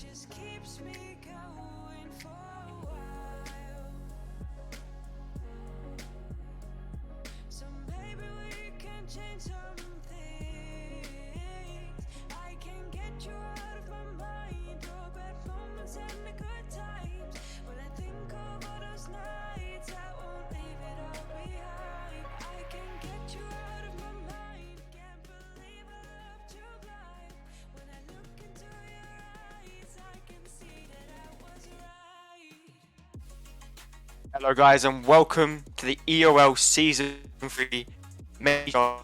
just keeps me going for a while. So maybe we can change some things. I can get you out of my mind. Your bad moments and the good times. When I think of all those nights, I won't leave it all behind. I can get you out of my mind. Can't believe I loved you blind. When I look into your eyes, I can see that I was right. Hello guys and welcome to the EOL Season 3 Major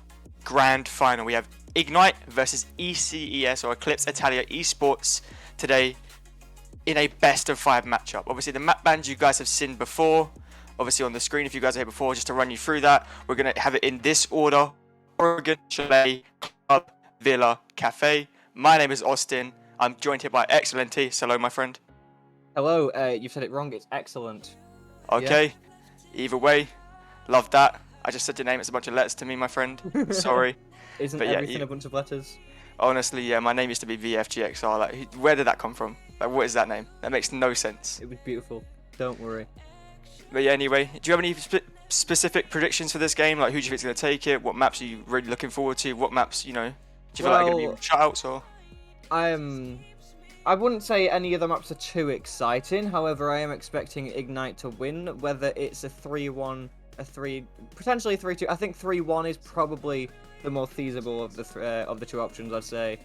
Grand Final. We have Ignite versus ECES or Eclipse Italia Esports today in a best of 5 matchup. Obviously the map bands you guys have seen before, obviously on the screen if you guys are here before, just to run you through that. We're going to have it in this order: Oregon, Chalet, Club, Villa, Cafe. My name is Austin. I'm joined here by Excellenty. Hello my friend. Hello, you've said it wrong. It's excellent. Okay, either way, love that. I just said your name, it's a bunch of letters to me, my friend. Sorry. Isn't But yeah, everything a bunch of letters? Honestly, yeah, my name used to be VFGXR. Like, where did that come from? Like, what is that name? That makes no sense. It was beautiful. Don't worry. But yeah, anyway, do you have any specific predictions for this game? Like, who do you think's going to take it? What maps are you really looking forward to? What maps, do you feel like are going to be shutouts or? I wouldn't say any of the maps are too exciting. However, I am expecting Ignite to win. Whether it's a 3-1, potentially a 3-2. I think 3-1 is probably the more feasible of the two options, I'd say.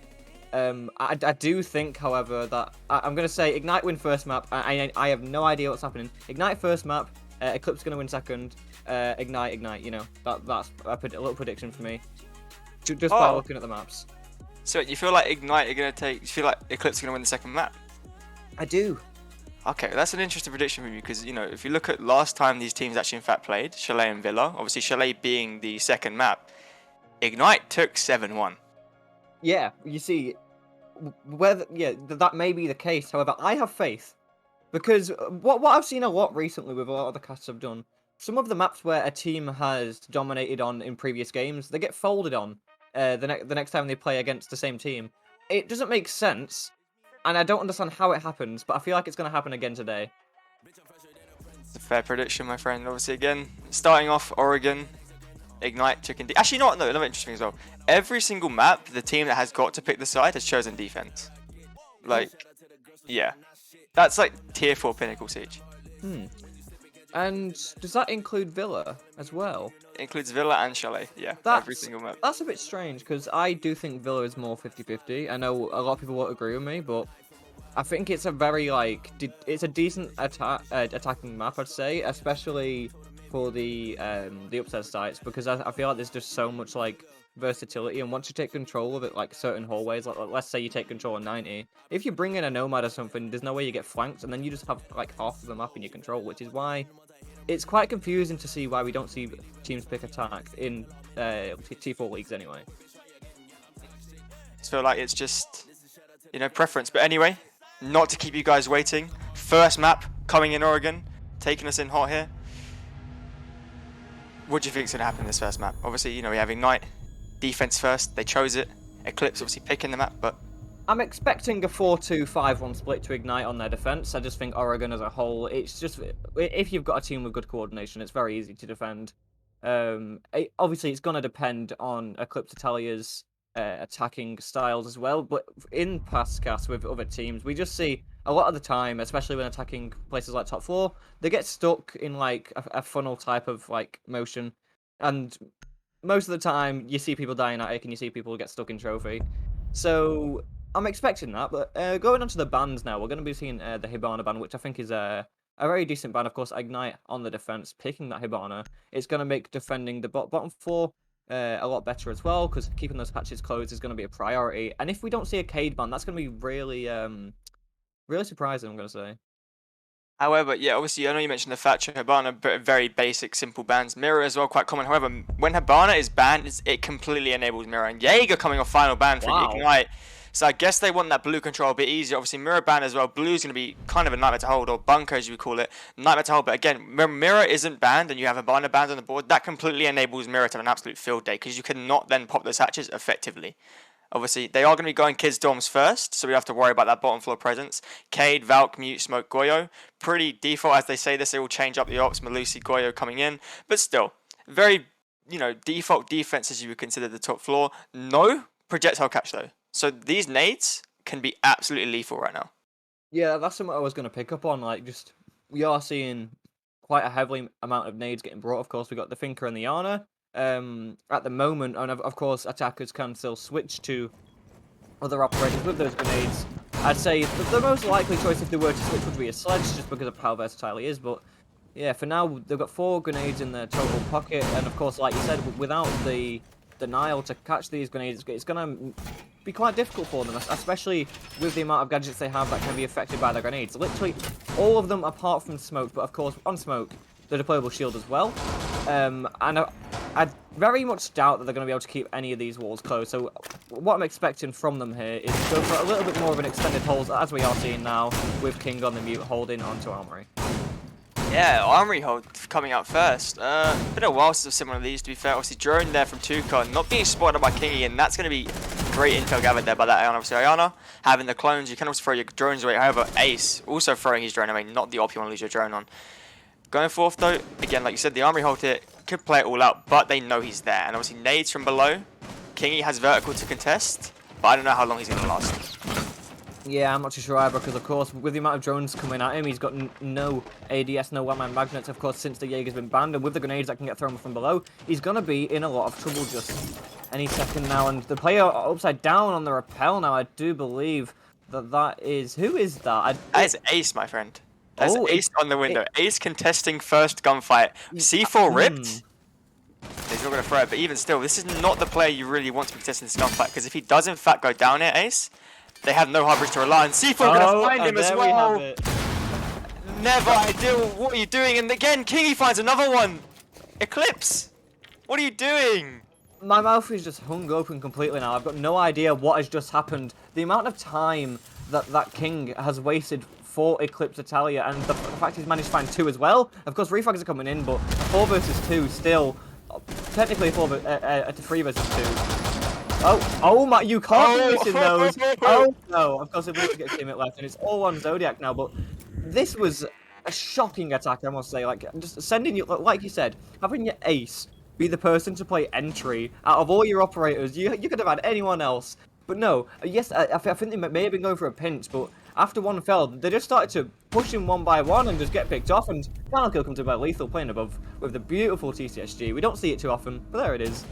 I do think, however, that I'm going to say Ignite win first map. I have no idea what's happening. Ignite first map. Eclipse going to win second. Ignite. That's a little prediction for me. Just by looking at the maps. So you feel like Ignite are going to take? You feel like Eclipse are going to win the second map? I do. Okay, that's an interesting prediction from you because if you look at last time these teams actually in fact played, Chalet and Villa, obviously Chalet being the second map, Ignite took 7-1. Yeah, you see, that may be the case. However, I have faith because what I've seen a lot recently with a lot of the casts I've done, some of the maps where a team has dominated on in previous games, they get folded on the next time they play against the same team. It doesn't make sense, and I don't understand how it happens, but I feel like it's going to happen again today. It's a fair prediction, my friend. Obviously, again, starting off Oregon, Ignite, Chicken D. Actually, no, another interesting as well. Every single map, the team that has got to pick the side has chosen defense. Like, yeah. That's like tier 4 Pinnacle Siege. And does that include Villa as well? It includes Villa and Chalet, yeah. Every single map. That's a bit strange, because I do think Villa is more 50-50. I know a lot of people won't agree with me, but I think it's a very, it's a decent attacking map, I'd say, especially for the upstairs sites, because I feel like there's just so much, versatility, and once you take control of it, certain hallways, let's say you take control of 90, if you bring in a Nomad or something, there's no way you get flanked, and then you just have, half of the map in your control, which is why it's quite confusing to see why we don't see teams pick attack in T4 leagues anyway. I feel like it's just, preference. But anyway, not to keep you guys waiting, first map coming in Oregon, taking us in hot here. What do you think is going to happen in this first map? Obviously, we have Ignite, defense first, they chose it. Eclipse obviously picking the map, but I'm expecting a 4-2-5-1 split to Ignite on their defense. I just think Oregon as a whole, it's just, if you've got a team with good coordination, it's very easy to defend. Obviously, it's going to depend on Eclipse Italia's attacking styles as well, but in past casts with other teams, we just see a lot of the time, especially when attacking places like top 4, they get stuck in a funnel type of motion, and most of the time you see people die in attic and you see people get stuck in trophy. So I'm expecting that, but going on to the bans now, we're going to be seeing the Hibana ban, which I think is a very decent ban. Of course, Ignite on the defense, picking that Hibana, it's going to make defending the bottom 4 a lot better as well, because keeping those patches closed is going to be a priority. And if we don't see a Cade ban, that's going to be really, really surprising, I'm going to say. however, yeah, obviously, I know you mentioned the Thatcher, Hibana, but very basic, simple bans. Mirror as well, quite common. However, when Hibana is banned, it completely enables Mirror. And Jaeger coming off final ban for Ignite. So I guess they want that blue control a bit easier. Obviously, Mirror ban as well. Blue's going to be kind of a nightmare to hold, or bunker as you would call it. Nightmare to hold. But again, when Mirror isn't banned and you have Hibana banned on the board, that completely enables Mirror to have an absolute field day, because you cannot then pop those hatches effectively. Obviously, they are going to be going kids' dorms first, so we have to worry about that bottom floor presence. Cade, Valk, Mute, Smoke, Goyo. Pretty default as they say this. They will change up the ops. Malusi, Goyo coming in. But still, very, default defense as you would consider the top floor. No projectile catch, though. So these nades can be absolutely lethal right now. Yeah, that's something I was going to pick up on. Like, just we are seeing quite a heavy amount of nades getting brought. Of course, we got the Finker and the Yana. At the moment, and of course, attackers can still switch to other operators with those grenades. I'd say the most likely choice if they were to switch would be a sledge, just because of how versatile he is. But yeah, for now, they've got 4 grenades in their total pocket, and of course, like you said, without the denial to catch these grenades, it's gonna be quite difficult for them, especially with the amount of gadgets they have that can be affected by the grenades. Literally, all of them apart from Smoke, but of course, on Smoke, the deployable shield as well. And I very much doubt that they're going to be able to keep any of these walls closed. So what I'm expecting from them here is to go for a little bit more of an extended hold, as we are seeing now, with King on the mute holding onto Armory. Yeah, Armory hold coming out first. Been a while since I've seen one of these, to be fair. Obviously, drone there from Tuka, not being spotted by Kingy, and that's going to be great intel gathered there by that Ayana. Obviously, Ayana having the clones, you can also throw your drones away. However, Ace also throwing his drone away, not the op you want to lose your drone on. Going forth though, again, like you said, the Armory hold here could play it all out, but they know he's there. And obviously, nades from below. Kingy has vertical to contest, but I don't know how long he's going to last. Yeah, I'm not too sure either, because of course, with the amount of drones coming at him, he's got no ADS, no one-man magnets, of course, since the Jaeger's been banned, and with the grenades that can get thrown from below, he's going to be in a lot of trouble just any second now. And the player upside down on the rappel now, I do believe that is... Who is that? That is Ace, my friend. That's Ace on the window. Ace contesting first gunfight. C4 ripped. He's not going to throw it, but even still, this is not the player you really want to be contesting this gunfight, because if he does in fact go down here, Ace, they have no harbors to rely on. C4 going to find him as well. Never ideal. What are you doing? And again, Kingy finds another one. Eclipse, what are you doing? My mouth is just hung open completely now. I've got no idea what has just happened. The amount of time that King has wasted for Eclipse Italia, and the fact he's managed to find 2 as well. Of course, refrags are coming in, but 4 versus 2 still. Technically a 3 versus 2. Oh my, you can't be missing those. Oh no, of course, it will get teammate left, and it's all on Zodiac now, but this was a shocking attack, I must say. Like, just sending you, like you said, having your ace be the person to play entry out of all your operators. You could have had anyone else. But no, yes, I think they may have been going for a pinch, but after one fell, they just started to push him one by one and just get picked off, and final kill comes about lethal playing above with the beautiful TCSG. We don't see it too often, but there it is.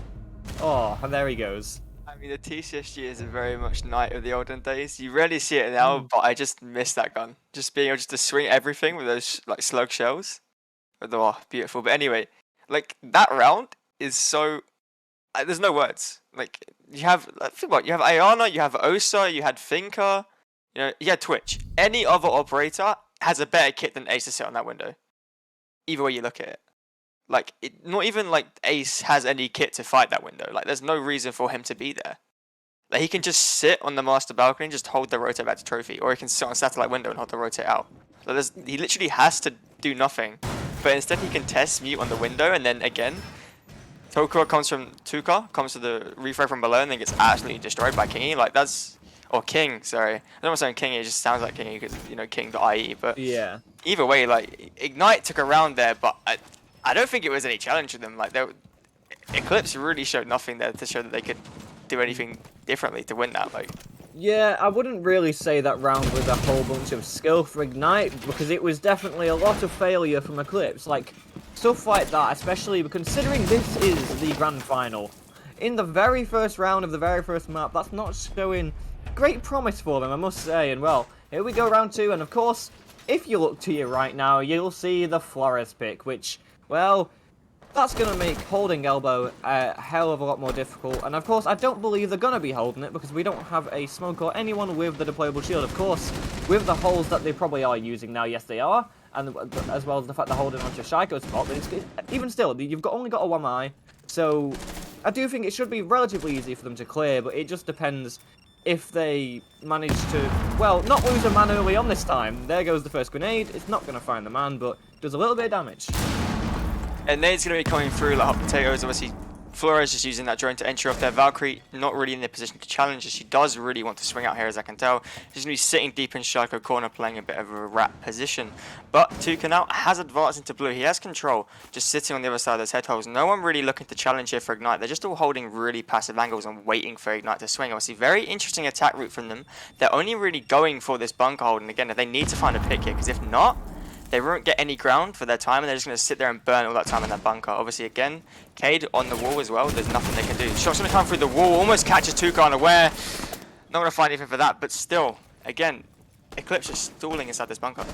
Oh, and there he goes. I mean, the TCSG is very much Knight of the olden days. You rarely see it now, but I just miss that gun. Just being able to swing everything with those like slug shells. Oh, beautiful. But anyway, like that round is so... there's no words. Like, you have... think what? You have Ayana, you have Osa, you had Finker, you had Twitch. Any other operator has a better kit than Ace to sit on that window. Either way you look at it. Like, not even like Ace has any kit to fight that window. Like, there's no reason for him to be there. Like, he can just sit on the master balcony and just hold the rotate back to trophy, or he can sit on satellite window and hold the rotate out. Like, he literally has to do nothing, but instead he can test mute on the window, and then again, Tuka comes to the refrag from below, and then gets absolutely destroyed by Kingy. Like, that's... Or King, sorry. I don't want to say Kingy, it just sounds like Kingy because, King.ie, but... Yeah. Either way, like, Ignite took a round there, but I don't think it was any challenge to them. Like, Eclipse really showed nothing there to show that they could do anything differently to win that. Like, yeah, I wouldn't really say that round was a whole bunch of skill for Ignite, because it was definitely a lot of failure from Eclipse. Like, stuff like that, especially considering this is the grand final. In the very first round of the very first map, that's not showing great promise for them, I must say. And well, here we go, round 2, and of course, if you look to your right now, you'll see the Flores pick, which, well, that's going to make holding elbow a hell of a lot more difficult. And of course, I don't believe they're going to be holding it, because we don't have a smoke or anyone with the deployable shield. Of course, with the holes that they probably are using now, yes they are, and as well as the fact they're holding onto Shaiko's spot, but even still, you've only got a 1-eye, so I do think it should be relatively easy for them to clear, but it just depends if they manage to, well, not lose a man early on this time. There goes the first grenade. It's not going to find the man, but does a little bit of damage. And nade's going to be coming through like hot potatoes. Obviously, Flores just using that drone to enter off there. Valkyrie not really in the position to challenge as she does really want to swing out here, as I can tell. She's going to be sitting deep in Shaco corner, playing a bit of a rat position. But Tuka now has advanced into blue. He has control, just sitting on the other side of those head holes. No one really looking to challenge here for Ignite. They're just all holding really passive angles and waiting for Ignite to swing. Obviously, very interesting attack route from them. They're only really going for this bunker hold, and again, they need to find a pick here, because if not, they won't get any ground for their time, and they're just going to sit there and burn all that time in that bunker. Obviously, again, Cade on the wall as well. There's nothing they can do. Shot's going to come through the wall, almost catches Tuka unaware. Not going to find anything for that, but still, again, Eclipse is stalling inside this bunker.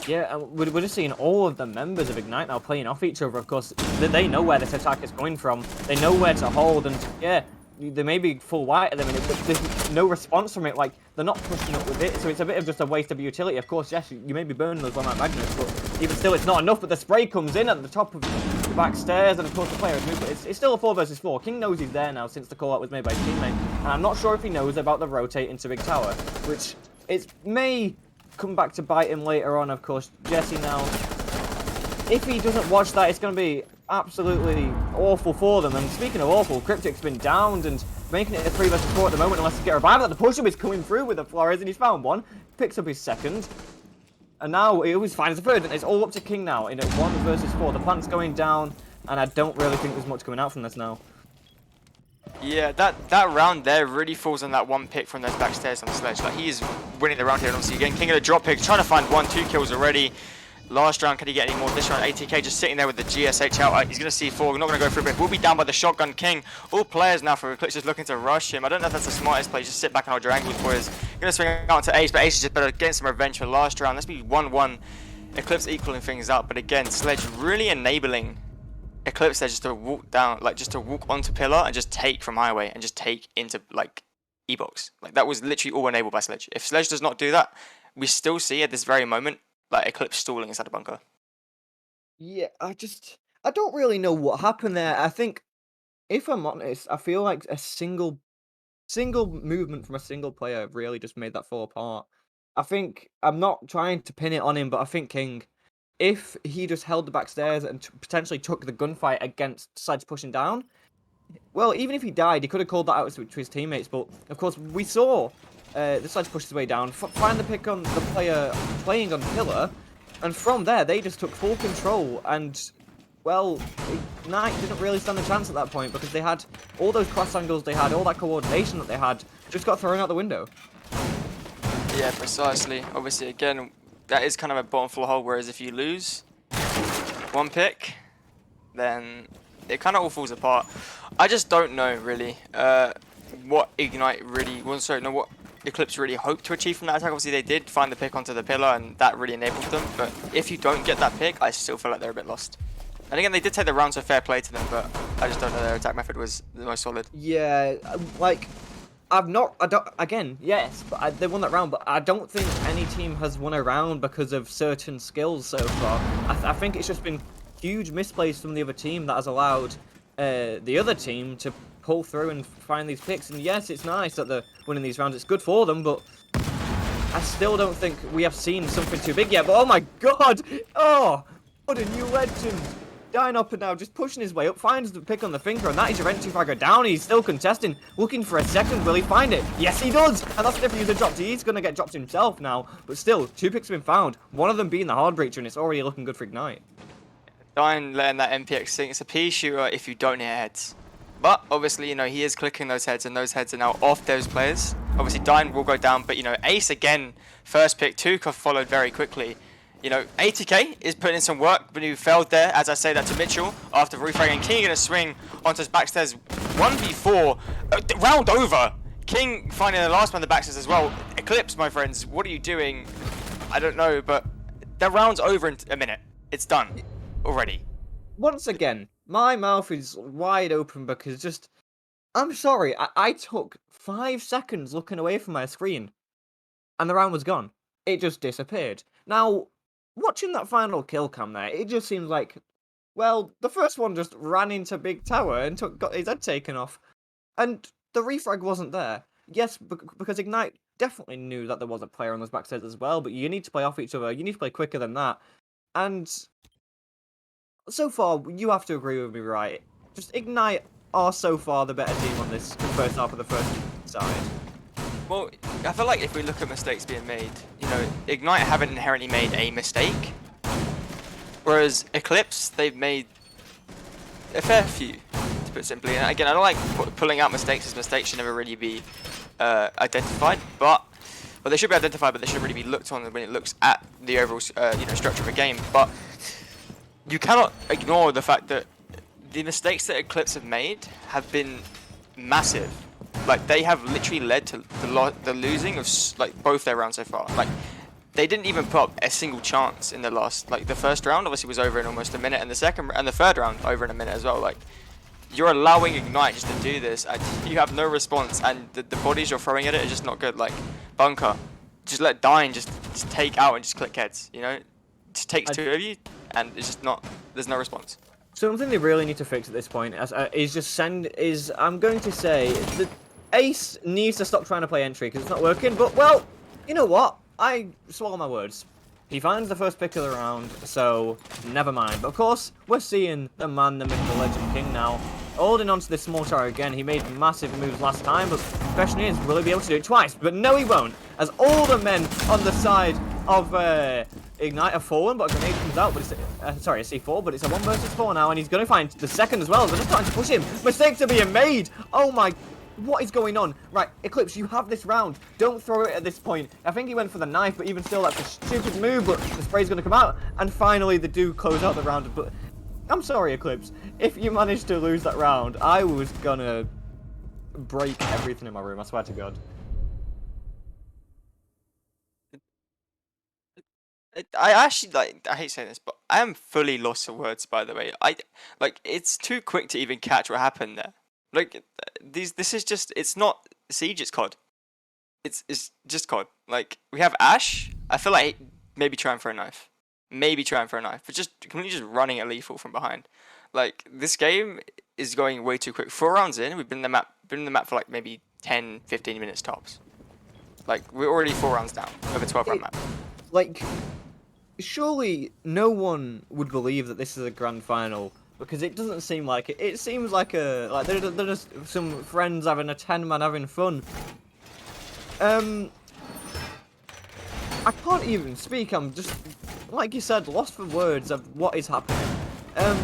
Yeah, we're just seeing all of the members of Ignite now playing off each other. Of course, they know where this attack is coming from. They know where to hold, and yeah, they may be full white at the minute, but there's no response from it. Like, they're not pushing up with it, so it's a bit of just a waste of utility. Of course, yes, you may be burning those one-night magnets, but even still, it's not enough. But the spray comes in at the top of the back stairs, and of course, the player has moved. But it's still a 4 versus 4. King knows he's there now since the call-out was made by his teammate, and I'm not sure if he knows about the rotate into Big Tower, which it may come back to bite him later on. Of course, Jesse now, if he doesn't watch that, it's going to be absolutely awful for them. And speaking of awful, Cryptic's been downed and making it a 3 versus 4 at the moment unless he get revived. The push-up is coming through with the Flores, and he's found one, picks up his second, and now he always finds a third, and it's all up to King now in a 1 versus 4. The plant's going down, and I don't really think there's much coming out from this now. Yeah, that round there really falls on that one pick from those backstairs on the sledge. Like, he is winning the round here, and obviously again, King of the drop pick, trying to find 1-2 kills already. Last round, can he get any more? This round, ATK just sitting there with the GSH out. He's going to see 4. We're not going to go through, but we'll be down by the shotgun King. All players now for Eclipse just looking to rush him. I don't know if that's the smartest play. Just sit back and hold your angles, boys. Going to swing out to Ace, but Ace is just better getting some revenge for last round. Let's be 1-1. Eclipse equaling things up, but again, Sledge really enabling Eclipse there just to walk down, like just to walk onto pillar and just take from highway and just take into like E-box. Like, that was literally all enabled by Sledge. If Sledge does not do that, we still see at this very moment like Eclipse stalling inside the bunker. Yeah, I don't really know what happened there. I think, if I'm honest, I feel like a single movement from a single player really just made that fall apart. I think, I'm not trying to pin it on him, but I think King, if he just held the backstairs and potentially took the gunfight against Sledge pushing down, well, even if he died, he could have called that out to his teammates. But of course, we saw the Sledge push his way down, find the pick on the player playing on pillar, and from there they just took full control. And well, Ignite didn't really stand a chance at that point because they had all those cross angles, they had all that coordination that they had, just got thrown out the window. Yeah, precisely. Obviously, again, that is kind of a bottom floor hole, whereas if you lose one pick, then it kind of all falls apart. I just don't know, really, what Ignite really... Well, sorry, no, what Eclipse really hoped to achieve from that attack. Obviously, they did find the pick onto the pillar, and that really enabled them. But if you don't get that pick, I still feel like they're a bit lost. And again, they did take the round, so fair play to them, but I just don't know their attack method was the most solid. Yeah, like, again, yes, but they won that round, but I don't think any team has won a round because of certain skills so far. I think it's just been huge misplays from the other team that has allowed the other team to pull through and find these picks. And yes, it's nice that they're winning these rounds. It's good for them, but I still don't think we have seen something too big yet. But oh my god! Oh, what a new legend! Dynopper now just pushing his way up, finds the pick on the finger, and that is your entry fragger down. He's still contesting, looking for a second. Will he find it? Yes, he does! And that's the difference user dropped. He's going to get dropped himself now, but still, 2 picks have been found. One of them being the hard breacher, and it's already looking good for Ignite. Dine letting that MPX sink. It's a P shooter if you don't hit heads. But obviously, you know, he is clicking those heads, and those heads are now off those players. Obviously, Dine will go down, but you know, Ace again, first pick, Tuka followed very quickly. You know, ATK is putting in some work, but he failed there, as I say that to Mitchell, after refragging. King going to swing onto his backstairs. 1v4, round over. King finding the last one on the backstairs as well. Eclipse, my friends, what are you doing? I don't know, but the round's over in a minute. It's done already. Once again, my mouth is wide open because just... I'm sorry, I took 5 seconds looking away from my screen, and the round was gone. It just disappeared. Now, watching that final kill cam there, it just seems like, well, the first one just ran into Big Tower and got his head taken off. And the refrag wasn't there. Yes, because Ignite definitely knew that there was a player on those backstairs as well, but you need to play off each other. You need to play quicker than that. And so far, you have to agree with me, right? Just Ignite are so far the better team on this first half of the first side. Well, I feel like if we look at mistakes being made, you know, Ignite haven't inherently made a mistake, whereas Eclipse, they've made a fair few, to put it simply. And again, I don't like pulling out mistakes, as mistakes should never really be identified, but well, they should be identified, but they shouldn't really be looked on when it looks at the overall, you know, structure of a game. But you cannot ignore the fact that the mistakes that Eclipse have made have been massive. Like, they have literally led to the losing of like both their rounds so far. Like, they didn't even put up a single chance in the last, like, the first round obviously was over in almost a minute, and the second and the third round over in a minute as well. Like, you're allowing Ignite just to do this, and you have no response, and the bodies you're throwing at it are just not good. Like, Bunker, just let Dyne just take out and just click heads, you know? It just takes two of you, and it's just not, there's no response. Something they really need to fix at this point is just I'm going to say that Ace needs to stop trying to play entry because it's not working, but, well, you know what? I swallow my words. He finds the first pick of the round, so never mind. But of course, we're seeing the man, the myth, the legend king now, holding onto this small tower again. He made massive moves last time, but the question is, will he be able to do it twice? But no, he won't, as all the men on the side of Ignite have fallen, but a grenade comes out, but it's, sorry, a C4, but it's a 1 versus 4 now, and he's going to find the second as well. They're just starting to push him. Mistakes are being made. Oh my... What is going on? Right, Eclipse, you have this round. Don't throw it at this point. I think he went for the knife, but even still, that's a stupid move, but the spray's going to come out. And finally, they do close out the round. But I'm sorry, Eclipse. If you managed to lose that round, I was going to break everything in my room. I swear to God. I actually, like, I hate saying this, but I am fully lost for words, by the way. Like, it's too quick to even catch what happened there. Like, this is just, it's not Siege, it's COD. It's just COD. Like, we have Ash, I feel like maybe trying for a knife. Maybe trying for a knife, but just completely just running at lethal from behind. Like, this game is going way too quick. 4 rounds in, we've been in the map for like maybe 10, 15 minutes tops. Like, we're already 4 rounds down of a 12 round map. Like, surely no one would believe that this is a grand final. Because it doesn't seem like it. It seems like they're just some friends having a 10-man having fun. I can't even speak. I'm just, like you said, lost for words of what is happening.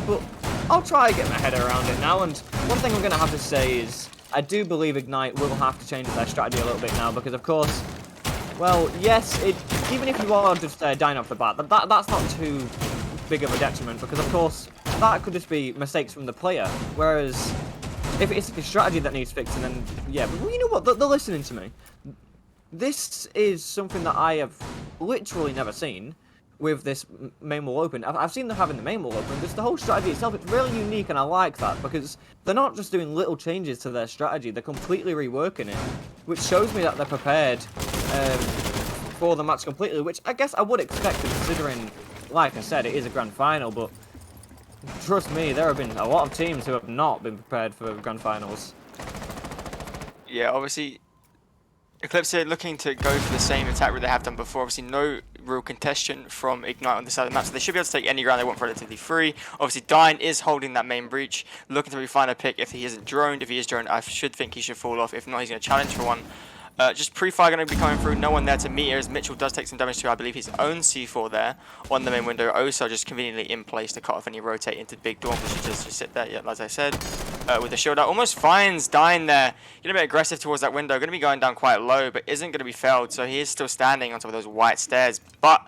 But I'll try to get my head around it now. And one thing I'm going to have to say is I do believe Ignite will have to change their strategy a little bit now. Because, of course, well, yes, even if you are just dying off the bat, that's not too big of a detriment. Because, of course, that could just be mistakes from the player. Whereas, if it's a strategy that needs fixing, then yeah. But you know what? They're listening to me. This is something that I have literally never seen with this main wall open. I've seen them having the main wall open. Just the whole strategy itself, it's really unique, and I like that because they're not just doing little changes to their strategy. They're completely reworking it, which shows me that they're prepared for the match completely. Which I guess I would expect, considering, like I said, it is a grand final, but trust me, there have been a lot of teams who have not been prepared for grand finals. Yeah, obviously, Eclipse are looking to go for the same attack route they have done before. Obviously, no real contention from Ignite on this side of the map, so they should be able to take any ground they want relatively free. Obviously, Dyne is holding that main breach, looking to find a pick if he isn't droned. If he is droned, I should think he should fall off. If not, he's going to challenge for one. Just pre-fire going to be coming through, no one there to meet her, as Mitchell does take some damage to, I believe, his own C4 there on the main window. Osa just conveniently in place to cut off any rotate into Big Dawn, which should just sit there, yeah, as I said, with the shield out. Almost finds Dyne there, getting a bit aggressive towards that window, going to be going down quite low, but isn't going to be felled, so he is still standing on top of those white stairs. But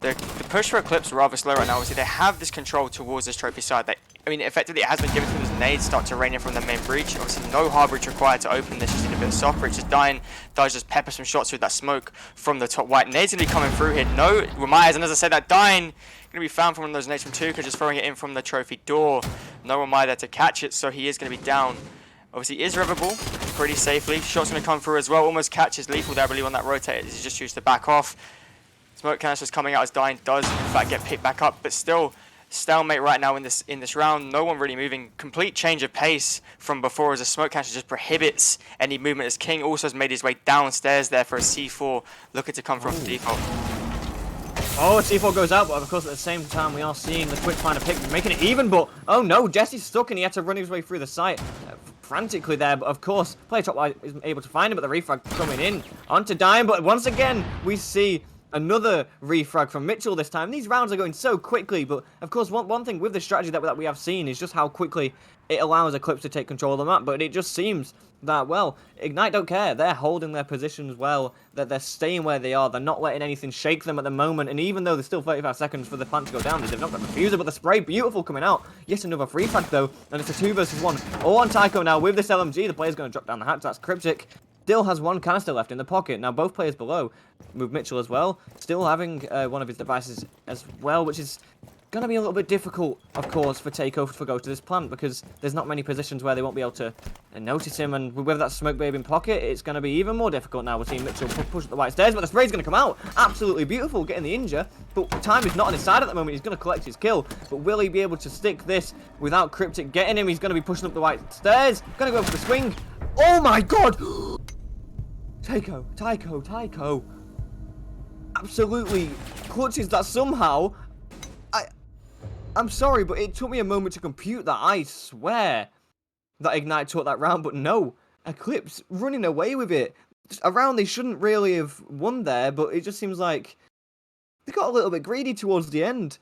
the push for Eclipse rather slow right now. Obviously, they have this control towards this trophy side. I mean, effectively, it has been given to them as nades start to rain in from the main breach. Obviously, no hard breach required to open this. Just in a bit of soft breach. Just Dyne does just pepper some shots through that smoke from the top white. Nades going to be coming through here. No Ramirez, and as I said, that Dyne going to be found from one of those nades from Tuka, just throwing it in from the trophy door. No Ramirez there to catch it, so he is going to be down. Obviously, he is revable pretty safely. Shots going to come through as well. Almost catches lethal there, I believe, on that rotate. He's just used to back off. Smoke canisters coming out as Dyne does, in fact, get picked back up, but still stalemate right now in this round. No one really moving. Complete change of pace from before, as a smoke canister just prohibits any movement, as King also has made his way downstairs there for a C4, looking to come from default. Oh, C4 goes out, but of course at the same time we are seeing the quick finder pick, making it even, but oh no, Jesse's stuck and he had to run his way through the site frantically there, but of course, player top line isn't able to find him, but the refrag coming in onto Dime, but once again, we see another refrag from Mitchell this time. These rounds are going so quickly, but of course, one thing with the strategy that we have seen is just how quickly it allows Eclipse to take control of the map, but it just seems that, well, Ignite don't care. They're holding their positions well, that they're staying where they are, they're not letting anything shake them at the moment, and even though there's still 35 seconds for the plant to go down, they've not got the fuser, but the spray, beautiful coming out. Yet another free frag though, and it's a 2 versus 1. All on Tycho now with this LMG, the player's going to drop down the hatch, that's Cryptic. Still has one canister left in the pocket. Now both players below, move Mitchell as well, still having one of his devices as well, which is going to be a little bit difficult, of course, for Takeover to go to this plant, because there's not many positions where they won't be able to notice him, and with that smoke babe in pocket, it's going to be even more difficult now. We're seeing Mitchell push up the white stairs, but the spray's going to come out. Absolutely beautiful, getting the injure, but time is not on his side at the moment. He's going to collect his kill, but will he be able to stick this without Cryptic getting him? He's going to be pushing up the white stairs, going to go for the swing. Oh my god! Tycho absolutely clutches that somehow. I'm sorry, but it took me a moment to compute that. I swear that Ignite took that round, but no. Eclipse running away with it. Just a round they shouldn't really have won there, but it just seems like they got a little bit greedy towards the end.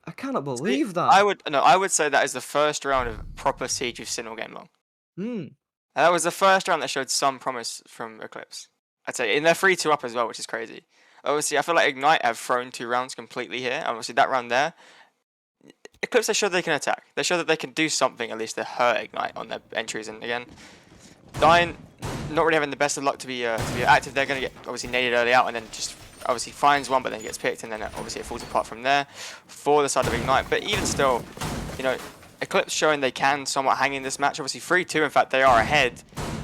I cannot believe that. I would say that is the first round of proper siege you've seen all game long. That was the first round that showed some promise from Eclipse. I'd say in their 3-2 up as well, which is crazy. Obviously, I feel like Ignite have thrown 2 rounds completely here. Obviously, that round there, Eclipse, they showed they can attack. They showed that they can do something, at least to hurt Ignite on their entries. And again, Dying, not really having the best of luck to be active. They're going to get obviously naded early out, and then just obviously finds one, but then gets picked, and then obviously it falls apart from there for the side of Ignite. But even still, you know, Eclipse showing they can somewhat hang in this match. Obviously 3-2, in fact, they are ahead.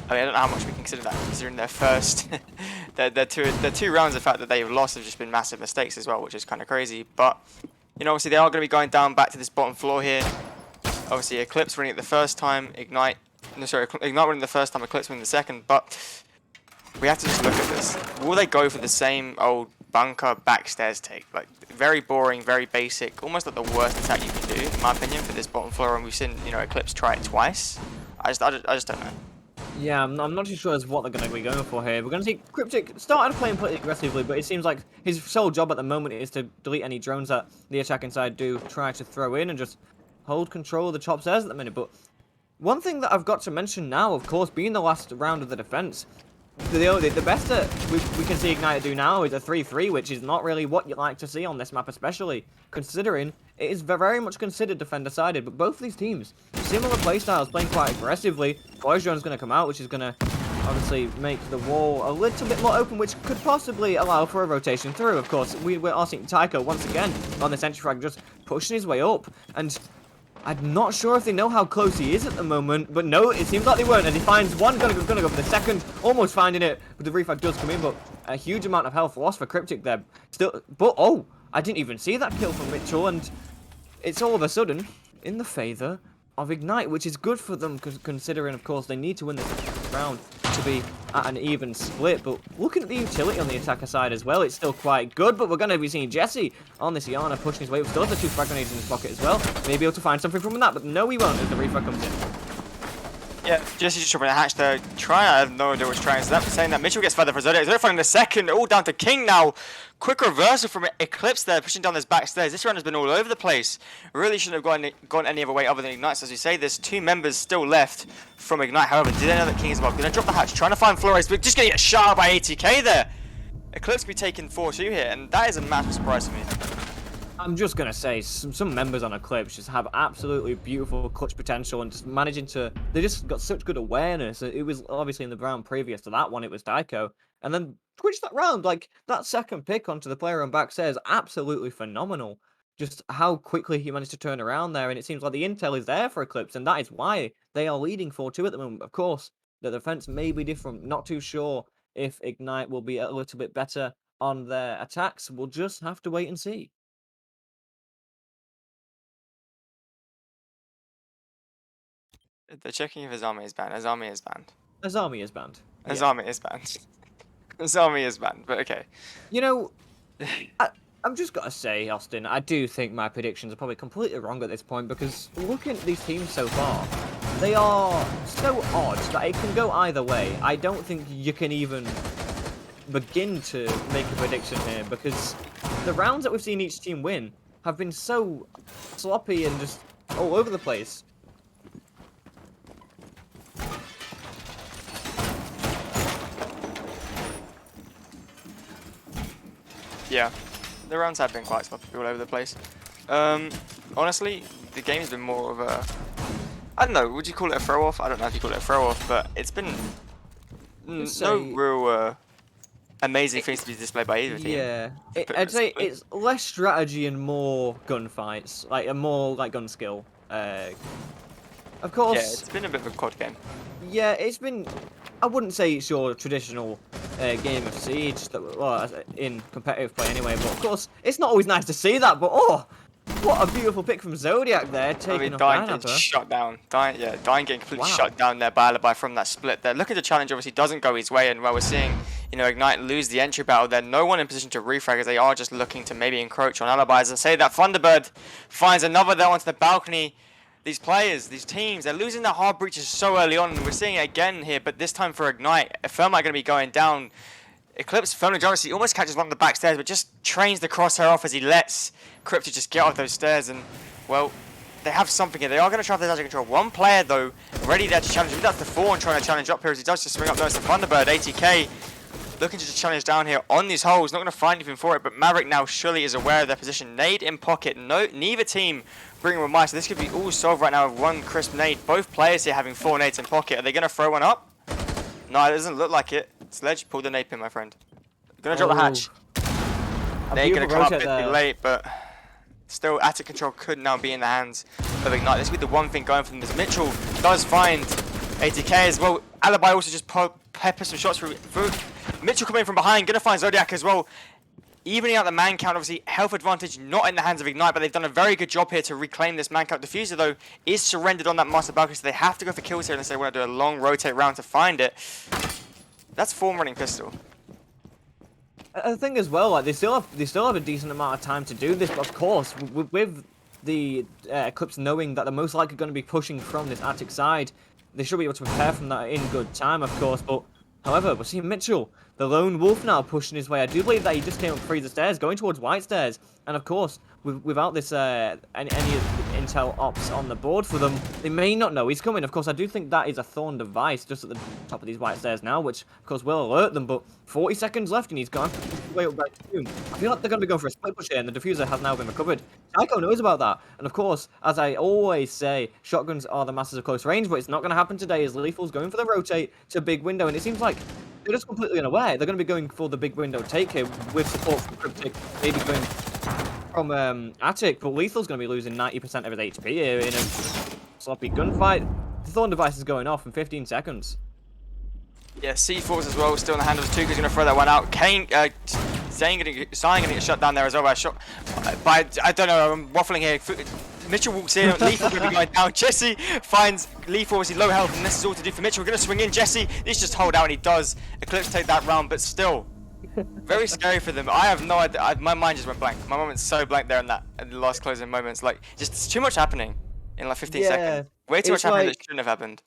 I mean, I don't know how much we consider that, considering their first, their two rounds, the fact that they've lost have just been massive mistakes as well, which is kind of crazy. But, you know, obviously they are going to be going down back to this bottom floor here. Obviously Eclipse winning it the first time, Ignite winning the first time, Eclipse winning the second, but we have to just look at this. Will they go for the same old bunker backstairs take? Like, very boring, very basic, almost like the worst attack you can do, in my opinion, for this bottom floor, and we've seen, you know, Eclipse try it twice. I just don't know. Yeah, I'm not too sure as what they're going to be going for here. We're going to see Cryptic started playing pretty aggressively, but it seems like his sole job at the moment is to delete any drones that the attacking side do try to throw in and just hold control of the top stairs at the minute. But one thing that I've got to mention now, of course, being the last round of the defense, the best that we can see Ignite do now is a 3-3, which is not really what you like to see on this map, especially considering it is very much considered defender-sided. But both of these teams, similar playstyles, playing quite aggressively. Poison is going to come out, which is going to obviously make the wall a little bit more open, which could possibly allow for a rotation through. Of course, we are seeing Tycho once again on this entry frag, just pushing his way up, and I'm not sure if they know how close he is at the moment, but no, it seems like they weren't, and he finds one, gonna go for the second, almost finding it, but the refrag does come in, but a huge amount of health lost for Cryptic there. Still, but oh, I didn't even see that kill from Mitchell, and it's all of a sudden in the favor of Ignite, which is good for them, considering, of course, they need to win this round to be at an even split. But looking at the utility on the attacker side as well, it's still quite good. But we're going to be seeing Jesse on this Iana pushing his way. Still has the 2 frag grenades in his pocket as well. Maybe able to find something from that, but no, he won't as the refrag comes in. Yeah, Jesse just jumping a hatch there. I have no idea what's trying. So that's saying that Mitchell gets further for Zodiac. Zodiac finding the second, all down to King now. Quick reversal from Eclipse there, pushing down this backstairs. This round has been all over the place. Really shouldn't have gone any other way other than Ignite. So as we say, there's 2 members still left from Ignite. However, did they know that King is about? Gonna drop the hatch, trying to find Flores, but just gonna get shot by ATK there. Eclipse be taking 4-2 here, and that is a massive surprise for me. I'm just going to say, some members on Eclipse just have absolutely beautiful clutch potential and just managing to... They just got such good awareness. It was obviously in the round previous to that one, it was Daiko. And then twitch that round, like, that second pick onto the player on back says absolutely phenomenal. Just how quickly he managed to turn around there, and it seems like the intel is there for Eclipse, and that is why they are leading 4-2 at the moment. Of course, the defense may be different. Not too sure if Ignite will be a little bit better on their attacks. We'll just have to wait and see. They're checking if his army is banned. His army is banned. Azami is banned. His army is banned. His army is banned, but okay. You know, I'm just gotta say, Austin, I do think my predictions are probably completely wrong at this point because looking at these teams so far, they are so odd that it can go either way. I don't think you can even begin to make a prediction here because the rounds that we've seen each team win have been so sloppy and just all over the place. Yeah, the rounds have been quite sloppy all over the place. Honestly, the game's been more of a, I don't know, would you call it a throw off? I don't know if you call it a throw off, but it's been no real amazing things to be displayed by either team. Yeah, I'd say it's less strategy and more gunfights, like a more like gun skill. Of course. Yeah, it's been a bit of a COD game. Yeah, it's been. I wouldn't say it's your traditional game of Siege, well, in competitive play anyway. But of course, it's not always nice to see that. But oh, what a beautiful pick from Zodiac there, taking off Dying getting shut down. Dying getting completely shut down there by Alibi from that split there. Looking to challenge obviously doesn't go his way, and while we're seeing, you know, Ignite lose the entry battle there, no one in position to refrag as they are just looking to maybe encroach on Alibi. As I say, that Thunderbird finds another there onto the balcony. These players, these teams, they're losing their hard breaches so early on. We're seeing it again here, but this time for Ignite. Thermite going to be going down. Eclipse, Thermite obviously almost catches one of the back stairs, but just trains the crosshair off as he lets Crypto just get off those stairs. And, well, they have something here. They are going to try to control. One player, though, ready there to challenge him. That's the Fawn trying to challenge up here as he does just swing up there. It's the Thunderbird, 80k. Looking to just challenge down here on these holes. Not going to find anything for it, but Maverick now surely is aware of their position. Nade in pocket. Neither team bringing with mice. So this could be all solved right now with one crisp nade. Both players here having 4 nades in pocket. Are they going to throw one up? No, it doesn't look like it. Sledge, pull the nade pin, my friend. Going to drop the hatch. They're going to come up a bit too late, but still, Attic control could now be in the hands of Ignite. This could be the one thing going for them as Mitchell does find 80k as well. Alibi also just pepper some shots through. Mitchell coming in from behind, going to find Zodiac as well. Evening out the man count, obviously health advantage not in the hands of Ignite, but they've done a very good job here to reclaim this man count. Diffuser though is surrendered on that master balcony, so they have to go for kills here unless they want to do a long rotate round to find it. That's Form running pistol. The thing as well, like they still have a decent amount of time to do this, but of course, with the Eclipse knowing that they're most likely going to be pushing from this attic side, they should be able to prepare from that in good time, of course. But however, we're seeing Mitchell, the lone wolf, now pushing his way. I do believe that he just came up through the stairs, going towards white stairs, and of course, without this any intel ops on the board for them, they may not know he's coming. Of course, I do think that is a thorn device just at the top of these white stairs now, which of course will alert them. But 40 seconds left, and he's gone way up by 2. I feel like they're going to be going for a split push here, and the diffuser has now been recovered. Psycho knows about that, and of course, as I always say, shotguns are the masters of close range, but it's not going to happen today as Lethal's going for the rotate to big window, and it seems like they're just completely unaware. They're going to be going for the big window take here with support from Cryptic, maybe going from Attic, but Lethal's going to be losing 90% of his HP here in a sloppy gunfight. The Thorn device is going off in 15 seconds. Yeah, C4s as well, still in the hand of Tuka's going to throw that one out. Kane, Zane going to get shut down there as well by a shot. I don't know, I'm waffling here. Mitchell walks in, Lethal going to be going down. Jesse finds Lethal, obviously low health, and this is all to do for Mitchell. We're going to swing in. Jesse, he's just hold out, and he does. Eclipse take that round, but still, very scary for them. I have no idea. My mind just went blank. My moment's so blank there in the last closing moments. Like, just too much happening in like 15 seconds. Way too much happening that shouldn't have happened.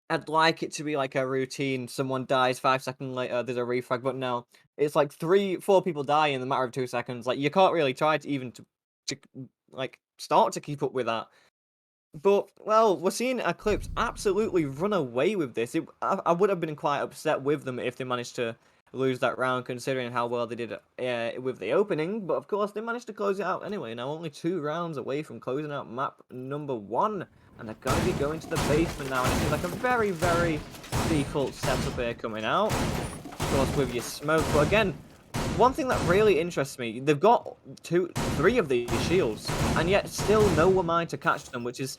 I'd like it to be like a routine. Someone dies 5 seconds later, there's a refrag, but no. It's like 3-4 people die in the matter of 2 seconds. Like, you can't really try to even to like start to keep up with that. But, well, we're seeing Eclipse absolutely run away with this. I would have been quite upset with them if they managed to lose that round, considering how well they did with the opening. But, of course, they managed to close it out anyway. Now, only 2 rounds away from closing out map number 1. And they're going to be going to the basement now. And it seems like a very, very default setup here coming out. Of course, with your smoke. But, again, one thing that really interests me, they've got 3 of these shields, and yet still no one mind to catch them, which is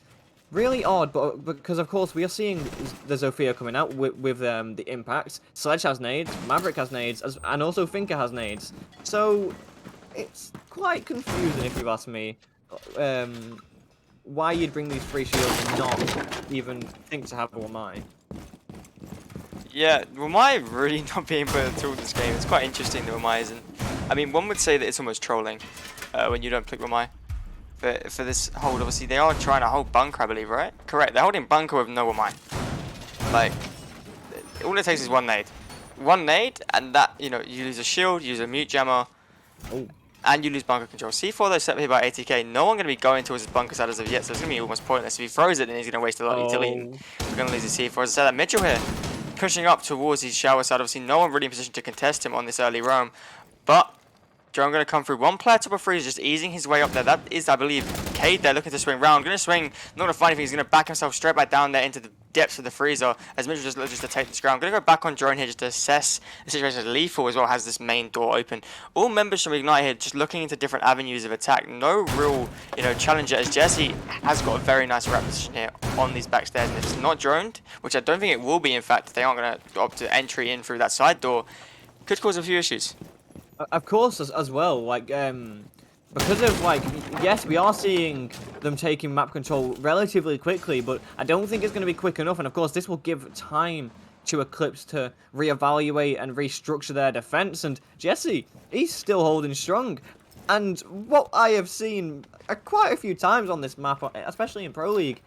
really odd, but because of course we are seeing the Zofia coming out with the impacts. Sledge has nades, Maverick has nades, and also Finker has nades. So it's quite confusing if you ask me, why you'd bring these 3 shields and not even think to have one mine. Yeah, Wamai really not being put at all this game. It's quite interesting that Wamai isn't I mean, one would say that it's almost trolling when you don't click Ramai. For this hold, obviously, they are trying to hold bunker, I believe, right? Correct, they're holding bunker with no Ramai. Like, all it takes is one nade. One nade, and that, you know, you lose a shield, you lose a mute jammer, and you lose bunker control. C4 though set up here by 80k. No one going to be going towards his bunker side as of yet, so it's going to be almost pointless. If he throws it, then he's going to waste a lot of utility. And we're going to lose the C4. As I said, that Mitchell here, pushing up towards his shower side. Obviously, no one really in position to contest him on this early roam. But Drone going to come through. One player top of three is just easing his way up there. That is, I believe, Cade there looking to swing round. Going to swing, not going to find anything. He's going to back himself straight back down there into the depths of the freezer as Mitchell just to take this ground. Going to go back on Drone here just to assess the situation as Lethal as well has this main door open. All members from Ignite here just looking into different avenues of attack. No real, you know, challenger as Jesse has got a very nice rep position here on these backstairs. And if it's not droned, which I don't think it will be, in fact, they aren't going to opt to entry in through that side door, could cause a few issues. Of course, as well, like, because of, like, yes, we are seeing them taking map control relatively quickly, but I don't think it's going to be quick enough, and of course, this will give time to Eclipse to reevaluate and restructure their defense, and Jesse, he's still holding strong, and what I have seen quite a few times on this map, especially in Pro League,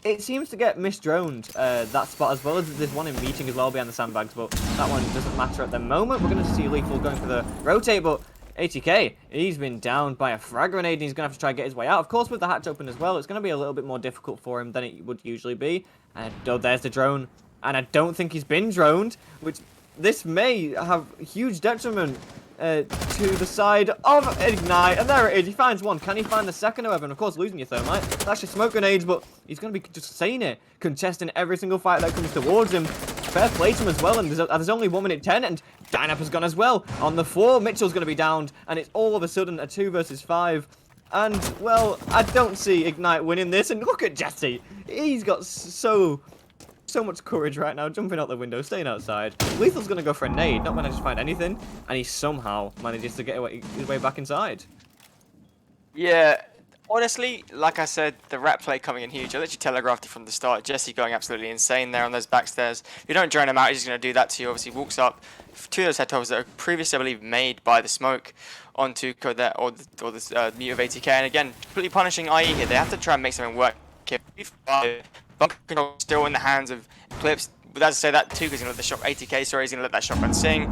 it seems to get misdroned, that spot, as well as there's one in meeting as well behind the sandbags, but that one doesn't matter at the moment. We're going to see Lethal going for the rotate, but 80k, he's been downed by a frag grenade, and he's going to have to try and get his way out. Of course, with the hatch open as well, it's going to be a little bit more difficult for him than it would usually be. And oh, there's the drone, and I don't think he's been droned, which this may have huge detriment to the side of Ignite, and there it is. He finds one. Can he find the second, however? And of course, losing your thermite. It's actually smoke grenades, but he's going to be just saying it, contesting every single fight that comes towards him. Fair play to him as well, and there's only 1 minute 10, and Dynap has gone as well. On the floor, Mitchell's going to be downed, and it's all of a sudden a 2 versus 5. And, well, I don't see Ignite winning this, and look at Jesse. He's got so much courage right now, jumping out the window, staying outside. Lethal's going to go for a nade, not manage to find anything, and he somehow manages to get his way back inside. Yeah, honestly, like I said, the rat play coming in huge. I literally telegraphed it from the start. Jesse going absolutely insane there on those backstairs. If you don't drone him out, he's going to do that to you. Obviously, walks up to those head tovers that are previously, I believe, made by the smoke onto code there, or this mute of 80k. And again, completely punishing IE here. They have to try and make something work. Bunker control still in the hands of Eclipse. But as I say, that 2 is going to let the shot 80k, sorry, he's going to let that shotgun sing.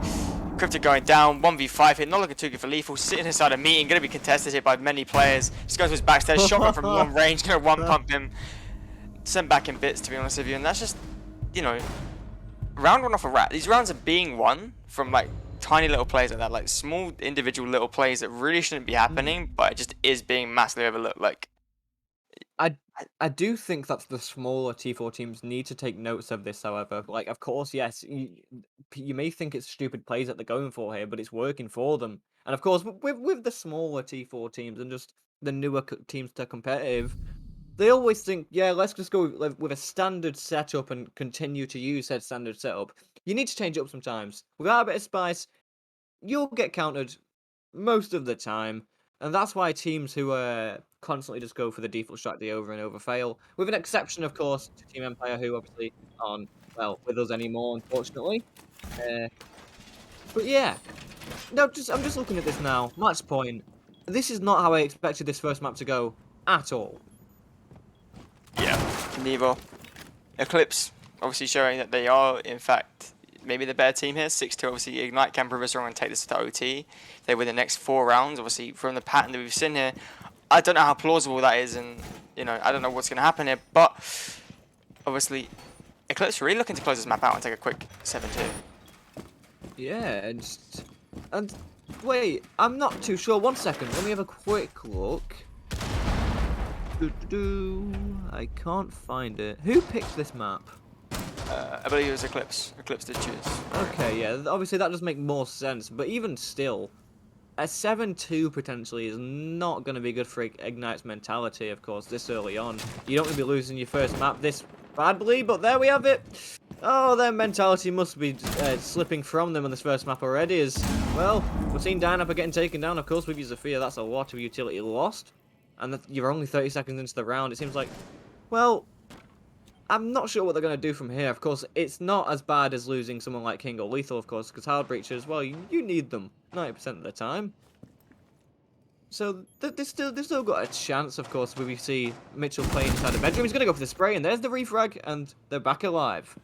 Crypto going down, 1v5 here, not looking too good for Lethal, sitting inside a meeting, going to be contested here by many players. Just goes to his backstairs, shotgun from long range, going to one-pump him. Sent back in bits, to be honest with you, and that's just, you know, round 1 off a rat. These rounds are being won from, like, tiny little plays like that, like small individual little plays that really shouldn't be happening, but it just is being massively overlooked. Like, I do think that the smaller T4 teams need to take notes of this, however. Like, of course, yes, you may think it's stupid plays that they're going for here, but it's working for them. And of course, with the smaller T4 teams and just the newer teams to competitive, they always think, yeah, let's just go with a standard setup and continue to use said standard setup. You need to change it up sometimes. Without a bit of spice, you'll get countered most of the time. And that's why teams who constantly just go for the default strategy over and over fail. With an exception, of course, to Team Empire, who obviously aren't, well, with us anymore, unfortunately. But yeah, no, I'm just looking at this now. Match point. This is not how I expected this first map to go at all. yeah, neither. Eclipse obviously showing that they are, in fact, maybe the better team here. 6-2, obviously, Ignite can prove us wrong and take this to OT. They win the next 4 rounds. Obviously, from the pattern that we've seen here, I don't know how plausible that is, and, you know, I don't know what's going to happen here, but obviously, Eclipse really looking to close this map out and take a quick 7-2. Yeah, and wait, I'm not too sure. 1 second, let me have a quick look. I can't find it. Who picked this map? I believe it was Eclipse. Eclipse did choose. Okay, yeah, obviously that does make more sense, but even still, a 7-2 potentially is not going to be good for Ignite's mentality, of course, this early on. You don't want to be losing your first map this badly, but there we have it. Oh, their mentality must be slipping from them on this first map already, as, well, we've seen Dynap getting taken down, of course, with your Zafir, that's a lot of utility lost, and you're only 30 seconds into the round. It seems like, well, I'm not sure what they're going to do from here. Of course, it's not as bad as losing someone like King or Lethal, of course, because Hard Breachers, well, you need them 90% of the time. So they've still got a chance, of course, where we see Mitchell play inside the bedroom. He's going to go for the spray, and there's the refrag, and they're back alive.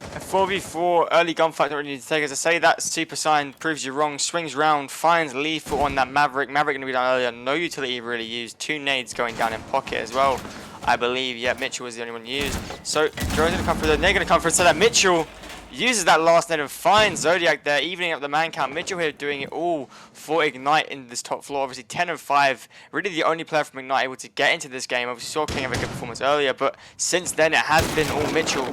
A 4v4 early gunfight don't really need to take. As I say, that super sign proves you wrong. Swings round, finds lethal on that Maverick. Maverick going to be down earlier. No utility really used. 2 nades going down in pocket as well. I believe, yeah, Mitchell was the only one used. So, drone's going to come through. They're going to come through. So that Mitchell uses that last nade and finds Zodiac there, evening up the man count. Mitchell here doing it all for Ignite in this top floor. Obviously, 10 and 5. Really the only player from Ignite able to get into this game. Obviously, saw King have a good performance earlier, but since then, it has been all Mitchell.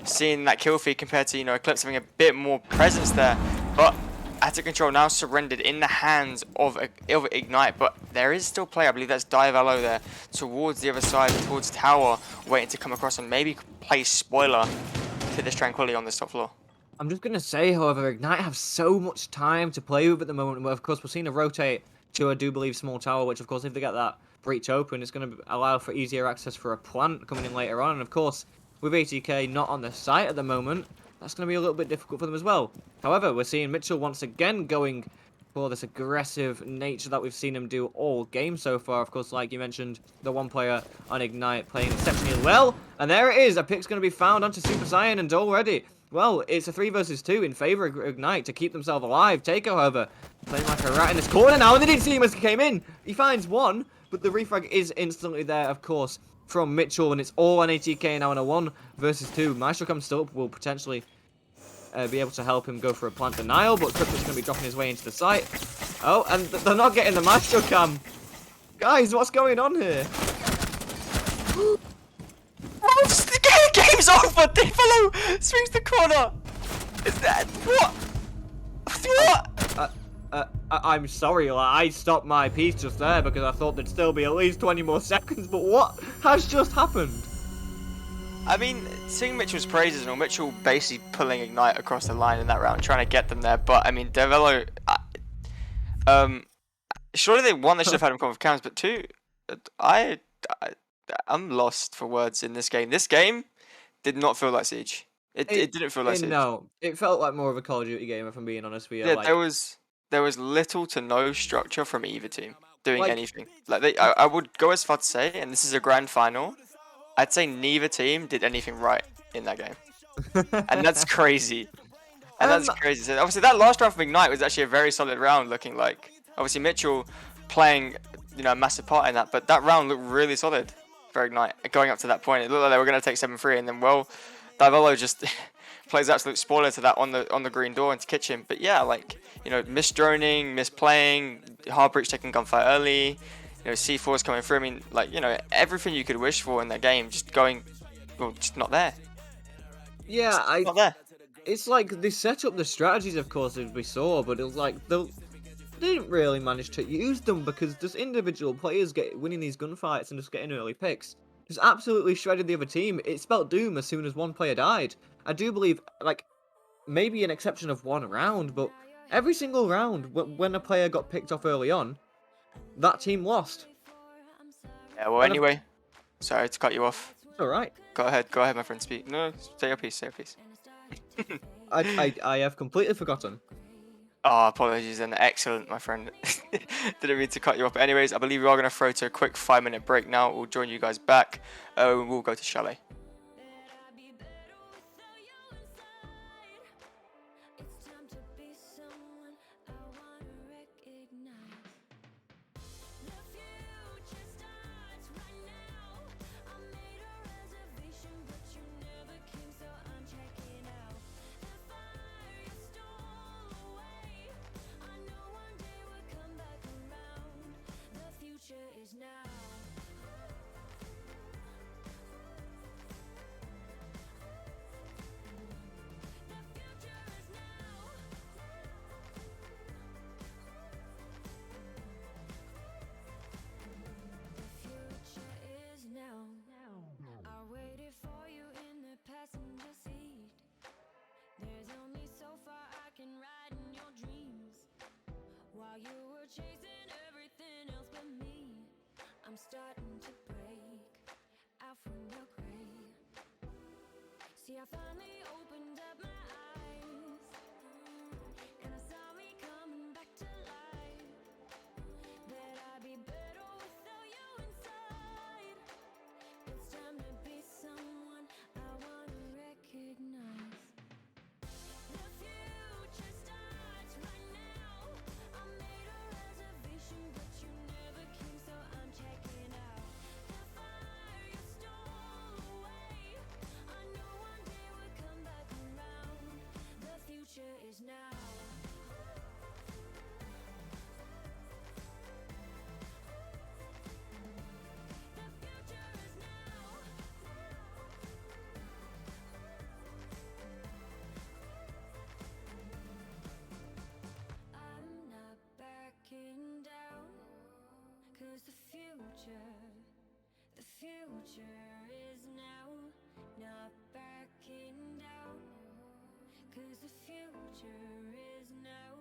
Seeing that kill feed compared to, Eclipse having a bit more presence there. But Attic Control now surrendered in the hands of Ignite. But there is still play. I believe that's Divallo there towards the other side, towards Tower, waiting to come across and maybe play spoiler to this Tranquility on this top floor. I'm just going to say, however, Ignite have so much time to play with at the moment. Where, of course, we're seeing a rotate to, I do believe, small tower, which, of course, if they get that breach open, it's going to allow for easier access for a plant coming in later on. And, of course, with ATK not on the site at the moment, that's going to be a little bit difficult for them as well. However, we're seeing Mitchell once again going for this aggressive nature that we've seen him do all game so far. Of course, like you mentioned, the one player on Ignite playing exceptionally well. And there it is. A pick's going to be found onto Super Saiyan, and already, well, it's a 3 versus 2 in favor of Ignite to keep themselves alive. Taker, however, playing like a rat in this corner now, and they didn't see him as he came in. He finds one, but the refrag is instantly there, of course, from Mitchell, and it's all on ATK now in a 1 versus 2. Maestro comes still up, will potentially be able to help him go for a plant denial, but Crypto's going to be dropping his way into the site. Oh, and they're not getting the Maestro cam. Guys, what's going on here? The game's over! Divallo swings the corner! Is that... What? What? I'm sorry, I stopped my piece just there because I thought there'd still be at least 20 more seconds, but what has just happened? I mean, seeing Mitchell's praises and all, Mitchell basically pulling Ignite across the line in that round, trying to get them there, but I mean, Divallo, surely they, one, they should have had him come with cams, but two, I'm lost for words in this game. This game did not feel like Siege. It didn't feel like Siege. No, it felt like more of a Call of Duty game, if I'm being honest with you. Yeah, like, there was little to no structure from either team doing anything. Like I would go as far to say, and this is a grand final, I'd say neither team did anything right in that game, and that's crazy. And that's crazy. So obviously, that last round from Ignite was actually a very solid round, looking like obviously Mitchell playing a massive part in that, but that round looked really solid for Ignite. Going up to that point, it looked like they were going to take 7-3, and then Divallo just plays absolute spoiler to that on the green door into kitchen. But yeah, like misdroning, misplaying, hard breach taking gunfight early. C4's coming through. I mean, like, everything you could wish for in that game, just not there. Yeah, Not there. It's like they set up the strategies, of course, as we saw, but it was like they didn't really manage to use them because just individual players winning these gunfights and just getting early picks just absolutely shredded the other team. It spelt doom as soon as one player died. I do believe, like, maybe an exception of one round, but every single round when a player got picked off early on, that team lost. Yeah, well, anyway, sorry to cut you off. It's alright. Go ahead, my friend, speak. No, say your piece, I have completely forgotten. Oh, apologies then. Excellent, my friend. Didn't mean to cut you off. But anyways, I believe we are going to throw to a quick 5-minute break now. We'll join you guys back. We'll go to Chalet. While you were chasing everything else but me, I'm starting to break out from the grave. See, I finally opened up my eyes, and I saw me coming back to life. That I'd be better without you inside. It's time to be someone I wanna recognize. The future starts right now. I made a reservation, but you never came, so I'm checking out. The fire you stole away, I knew one day would come back around. The future is now. The future is now. I'm not backing down, 'cause the future is now. Not backing down, 'cause the future is now.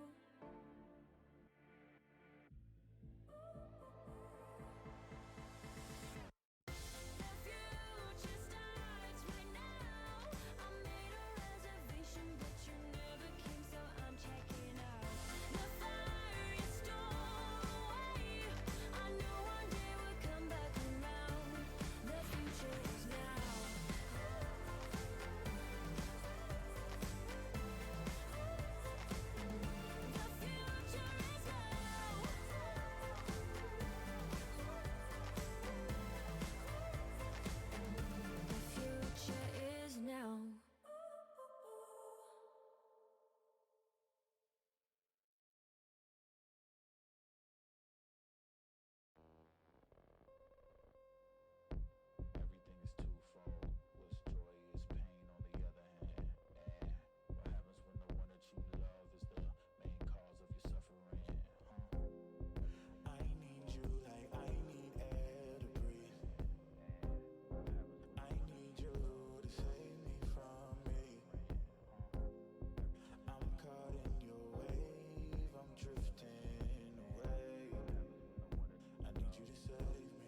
The future starts right now. I made a reservation, but you never came, so I'm checking out. The fire you stole away, I knew one day would come back around. The future is now. The future is now. The future is now. Everything is twofold. What's joy is pain on the other hand. And what happens when the one that you love is the main cause of your suffering? I need you like I need air to breathe. I need you to save me from me. I'm caught in your wave, I'm drifting away. I need you to save me.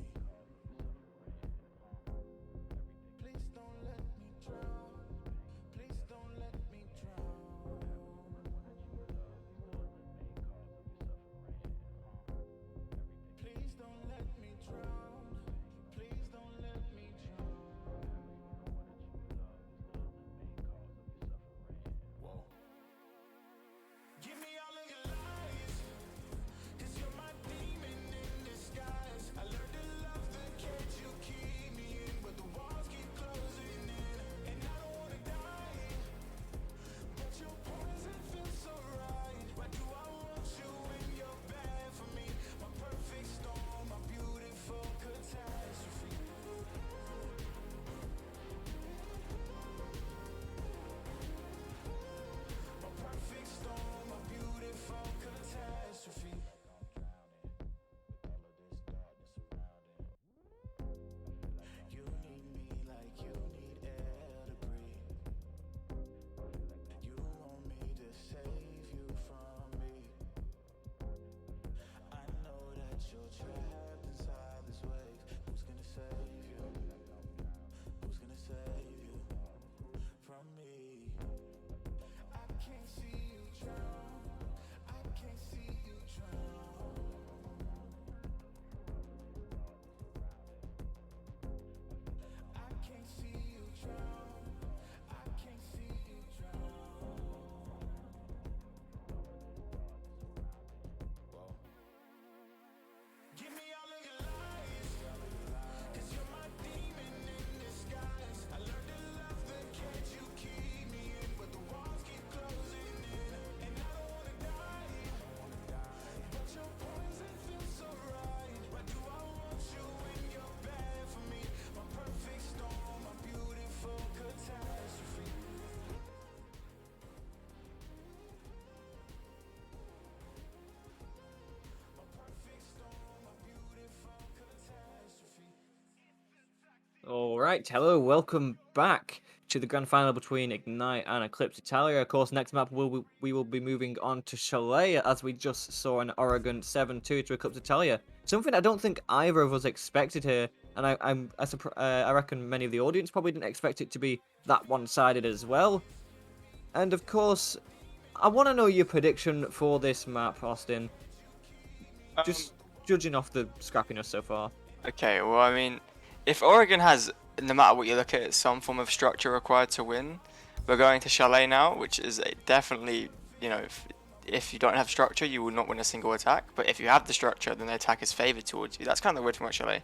Please don't let me drown. Please don't let me drown. Please don't let me drown. Please don't let me drown. Whoa. Give me all of your lies, 'cause you're my demon in disguise. I learned to love the cage you keep me in, but the walls keep closing in. And I don't wanna die, but your poison feels so right. Why do I want you when you're bad for me? My perfect storm, my beautiful catastrophe. My perfect storm, my beautiful catastrophe. I'm drowning with all of this darkness surrounding. You need me like you need air to breathe. You want me to save you from me. I know that you're trapped inside this wave. Who's gonna save you? Who's gonna save you from me? I can't see you drown. I can't see you drown. I can't see you drown. I can't see you drown. Whoa. Give me all of your lies, 'cause you're my demon in disguise. I learned to love the cage you keep me in, but the walls keep closing in. And I don't wanna die, but your poison feels so right. Why do I want you when you're bad for me? My perfect storm, my beautiful catastrophe. My perfect storm, my beautiful catastrophe. All right, hello, welcome back to the grand final between Ignite and Eclipse Italia. Of course, next map we will be moving on to Chalet, as we just saw an Oregon 7-2 to Eclipse Italia. Something I don't think either of us expected here. and I reckon many of the audience probably didn't expect it to be that one-sided as well. And of course, I want to know your prediction for this map, Austin. Just judging off the scrappiness so far. Okay, well, I mean, if Oregon has, no matter what you look at, some form of structure required to win, we're going to Chalet now, which is definitely, you know, if you don't have structure, you will not win a single attack. But if you have the structure, then the attack is favored towards you. That's kind of the weird thing about Chalet.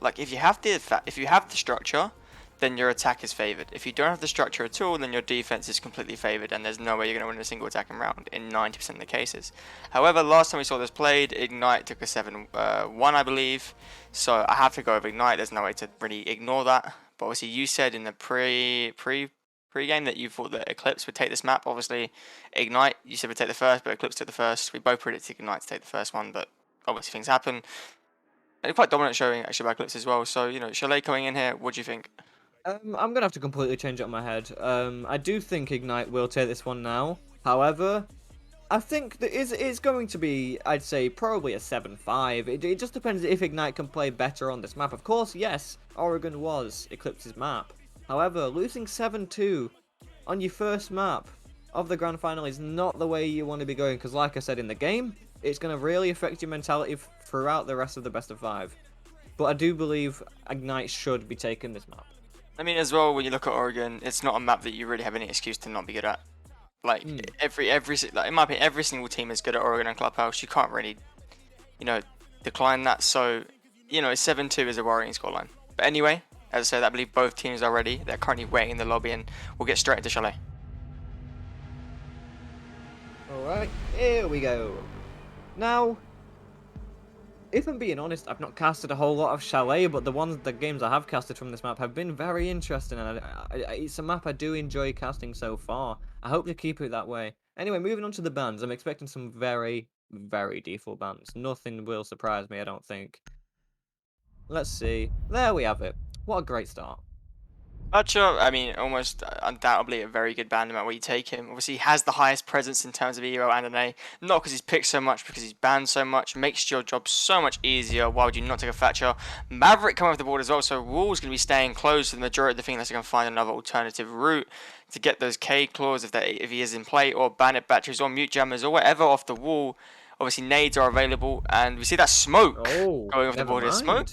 Like, if you have the structure, then your attack is favored. If you don't have the structure at all, then your defense is completely favored, and there's no way you're going to win a single attacking round in 90% of the cases. However, last time we saw this played, Ignite took a 7-1, I believe. So I have to go with Ignite. There's no way to really ignore that. But obviously, you said in the pre-game that you thought that Eclipse would take this map. Obviously, Ignite, you said would take the first, but Eclipse took the first. We both predicted Ignite to take the first one, but obviously things happen. And quite dominant showing actually by Eclipse as well. So, you know, Chalet coming in here, what do you think? I'm gonna have to completely change it on my head. I do think Ignite will take this one now. However, I think that it's going to be, I'd say, probably a 7-5. It just depends if Ignite can play better on this map. Of course, yes, Oregon was Eclipse's map. However, losing 7-2 on your first map of the grand final is not the way you want to be going. Because like I said in the game, it's going to really affect your mentality throughout the rest of the best of 5. But I do believe Ignite should be taking this map. I mean, as well, when you look at Oregon, it's not a map that you really have any excuse to not be good at. Like, like, in my opinion, every single team is good at Oregon and Clubhouse. You can't really, you know, decline that. So, you know, 7-2 is a worrying scoreline. But anyway, as I said, I believe both teams are ready. They're currently waiting in the lobby, and we'll get straight into Chalet. Alright, here we go. Now, if I'm being honest, I've not casted a whole lot of Chalet, but the games I have casted from this map have been very interesting, and it's a map I do enjoy casting so far. I hope to keep it that way. Anyway, moving on to the bans, I'm expecting some very, very default bans. Nothing will surprise me, I don't think. Let's see. There we have it. What a great start. Archer, I mean, almost undoubtedly a very good ban no matter where you take him. Obviously, he has the highest presence in terms of EOL and an A. Not because he's picked so much, because he's banned so much. Makes your job so much easier. Why would you not take a Thatcher? Maverick coming off the board as well, so Wool's going to be staying close to the majority of the thing unless they can find another alternative route to get those K claws if he is in play, or Bandit batteries, or mute jammers, or whatever off the wall. Obviously, nades are available, and we see that smoke going off the board. Is smoke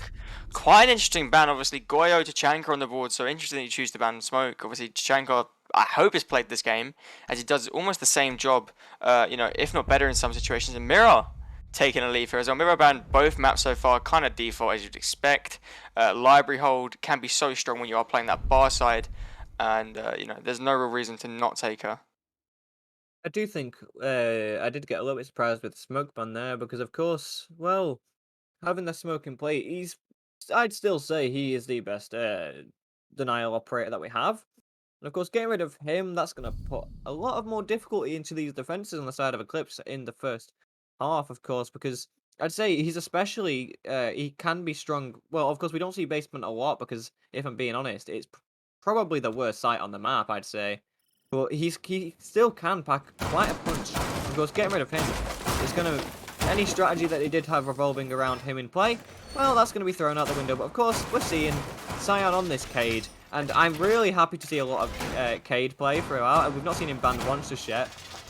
quite an interesting ban? Obviously, Goyo to Chanka on the board, so interesting that you choose to ban smoke. Obviously, Chanka, I hope, has played this game, as he does almost the same job, you know, if not better in some situations. And Mirror taking a lead here as well. Mirror banned both maps so far, kind of default as you'd expect. Library hold can be so strong when you are playing that bar side, and you know, there's no real reason to not take her. I do think I did get a little bit surprised with the smoke ban there, because of course, well, having the smoke in play, I'd still say he is the best denial operator that we have. And of course, getting rid of him, that's going to put a lot of more difficulty into these defenses on the side of Eclipse in the first half, of course, because I'd say he's especially, he can be strong. Well, of course, we don't see basement a lot because, if I'm being honest, it's probably the worst site on the map, I'd say. But he still can pack quite a punch. Of course, getting rid of him is going to... Any strategy that they did have revolving around him in play, well, that's going to be thrown out the window. But of course, we're seeing Scion on this Cade, and I'm really happy to see a lot of Cade play throughout. We've not seen him banned once just yet,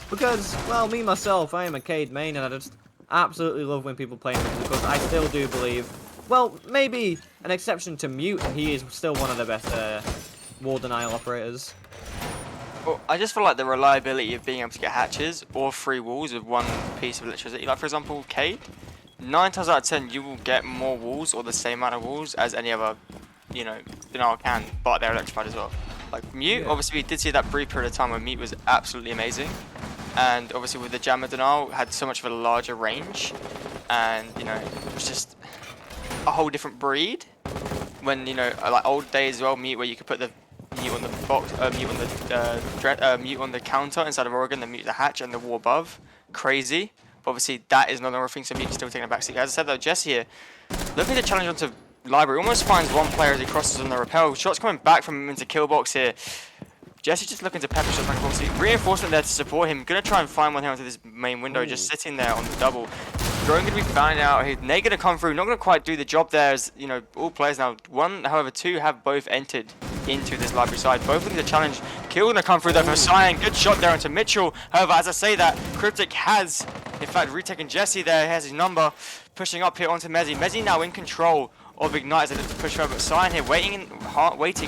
because, well, me myself, I am a Cade main, and I just absolutely love when people play him, because I still do believe, well, maybe an exception to Mute, he is still one of the best wall denial operators. Well, I just feel like the reliability of being able to get hatches or free walls with one piece of electricity, like for example, Cade, 9 times out of 10 you will get more walls or the same amount of walls as any other, you know, denial can, but they're electrified as well. Like Mute, obviously we did see that brief period of time where Mute was absolutely amazing, and obviously with the jammer denial had so much of a larger range, and you know, it was just a whole different breed. When, you know, like old days as well, Mute, where you could put the mute on the box, mute on the counter inside of Oregon, then mute the hatch and the wall above. Crazy. But obviously that is no longer a thing, so Mute's still taking a backseat. As I said though, Jesse here, looking to challenge onto Library, almost finds one player as he crosses on the rappel. Shots coming back from him into kill box here. Jesse just looking to pepper shots back and forth. Reinforcement there to support him. Gonna try and find one here onto this main window, just sitting there on the double. drone going to be found out here. Nate going to come through. Not going to quite do the job there as, you know, all players now. One, however, two have both entered into this library side. Both looking to challenge. Kill going to come through there for Cyan. Good shot there onto Mitchell. However, as I say that, Cryptic has, in fact, retaken Jesse there. He has his number. Pushing up here onto Mezzy. Mezzy now in control of Ignite as they look to push over. But Cyan here waiting,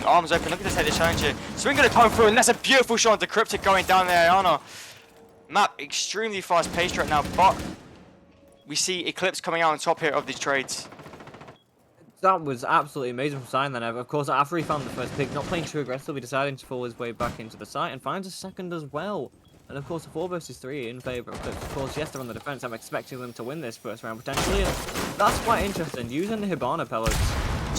arms open, looking to take the challenge here. Swing going to come through, and that's a beautiful shot onto Cryptic going down there. Ayana. Map extremely fast paced right now, but we see Eclipse coming out on top here of these trades. That was absolutely amazing from Cyan then. Of course, after he found the first pick, not playing too aggressively, deciding to fall his way back into the site and finds a second as well. And of course, a 4 versus 3 in favour of Eclipse. Of course, yes, they're on the defence. I'm expecting them to win this first round potentially. And that's quite interesting. Using the Hibana pellets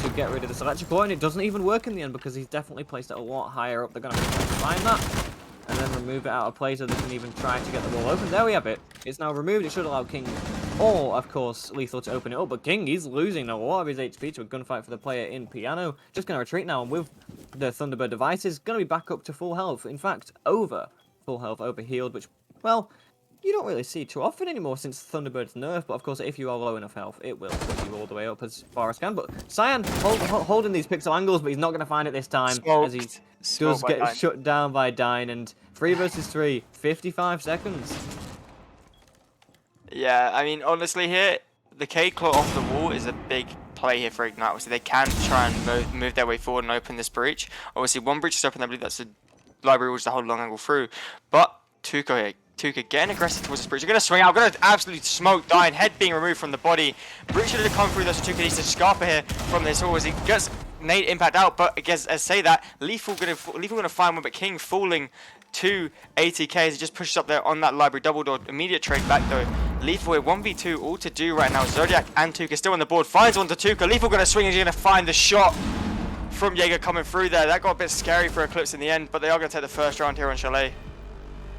to get rid of this electrical, and it doesn't even work in the end because he's definitely placed it a lot higher up. They're going to find that and then remove it out of play so they can even try to get the wall open. There we have it. It's now removed. It should allow King or, of course, Lethal to open it up. But King, he's losing a lot of his HP to a gunfight for the player in Piano. Just going to retreat now, and with the Thunderbird devices, going to be back up to full health. In fact, over full health, over healed, which, well, you don't really see too often anymore since Thunderbird's nerf. But, of course, if you are low enough health, it will push you all the way up as far as can. But Cyan holding these pixel angles, but he's not going to find it this time. Smoked. As he does get shut down by Dine, and 3 versus 3, 55 seconds. Yeah, I mean, honestly here, the K-Claw off the wall is a big play here for Ignite. Obviously, they can try and move their way forward and open this breach. Obviously, one breach is open. I believe that's the library, which is the whole long angle through. But Tuco here. Tuca getting aggressive towards this breach. They're going to swing out. Going to absolutely smoke Dine. Head being removed from the body. Breach should have come through. That's Tuca needs to scarper here from this. Or as he gets Nate impact out. But I guess, as say that, Lethal going to find one. But King falling to ATK as he just pushes up there on that library. Double door. Immediate trade back though. Lethal here 1v2. All to do right now. Zodiac and Tuca still on the board. Finds one to Tuca. Lethal going to swing and he's going to find the shot from Jaeger coming through there. That got a bit scary for Eclipse in the end. But they are going to take the first round here on Chalet.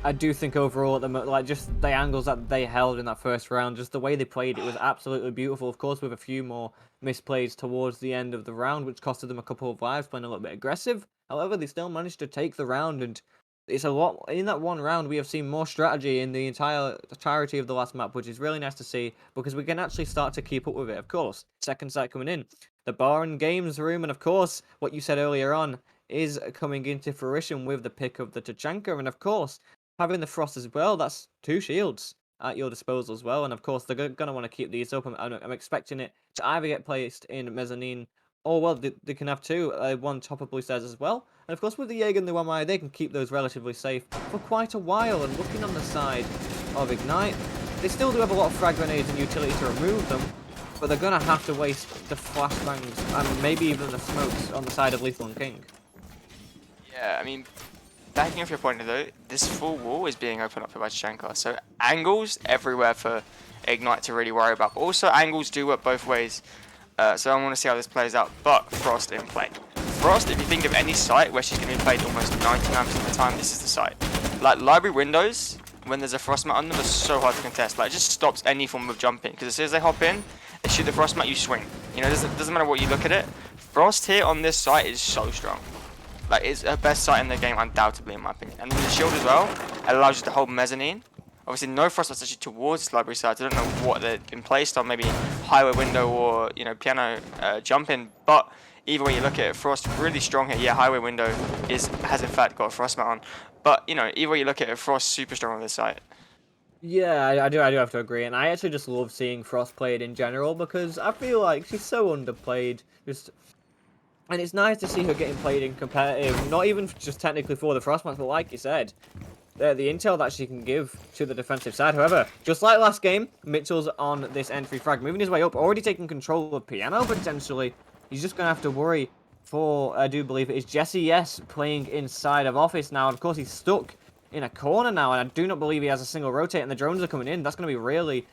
I do think overall, like just the angles that they held in that first round, just the way they played, it was absolutely beautiful. Of course, with a few more misplays towards the end of the round, which costed them a couple of lives, playing a little bit aggressive. However, they still managed to take the round, and it's a lot. In that one round, we have seen more strategy in the entirety of the last map, which is really nice to see because we can actually start to keep up with it. Of course, second site coming in, the bar and games room, and of course, what you said earlier on is coming into fruition with the pick of the Tachanka, and of course, having the Frost as well, that's 2 shields at your disposal as well. And of course, they're going to want to keep these up. I'm expecting it to either get placed in Mezzanine, or well, they can have 2, one top of blue stairs as well. And of course, with the Jaeger and the 1Y, they can keep those relatively safe for quite a while. And looking on the side of Ignite, they still do have a lot of frag grenades and utility to remove them, but they're going to have to waste the flashbangs and maybe even the smokes on the side of Lethal and King. Yeah, I mean, backing off your point though, this full wall is being opened up by Tachanka, so angles everywhere for Ignite to really worry about. But also angles do work both ways, so I want to see how this plays out. But Frost in play. Frost, if you think of any site where she's going to be played almost 99% of the time, this is the site. Like library windows, when there's a frost mat on them, are so hard to contest. Like it just stops any form of jumping, because as soon as they hop in, they shoot the frost mat, you swing. You know, it doesn't matter what you look at it. Frost here on this site is so strong. Like, it's her best site in the game, undoubtedly, in my opinion. And then the shield as well, it allows you to hold mezzanine. Obviously, no frost that's actually towards library sides. I don't know what they've been placed on, maybe highway window or, you know, piano jumping. But either way you look at it, Frost really strong here. Yeah, highway window has in fact got a frost mat on. But, you know, either way you look at it, Frost super strong on this site. Yeah, I do have to agree. And I actually just love seeing Frost played in general because I feel like she's so underplayed. And it's nice to see her getting played in competitive, not even just technically for the Frostmans, but like you said, the intel that she can give to the defensive side. However, just like last game, Mitchell's on this entry frag, moving his way up, already taking control of Piano potentially. He's just going to have to worry for, I do believe it is Jesse, yes, playing inside of Office now. Of course, he's stuck in a corner now, and I do not believe he has a single rotate, and the drones are coming in. That's going to be really,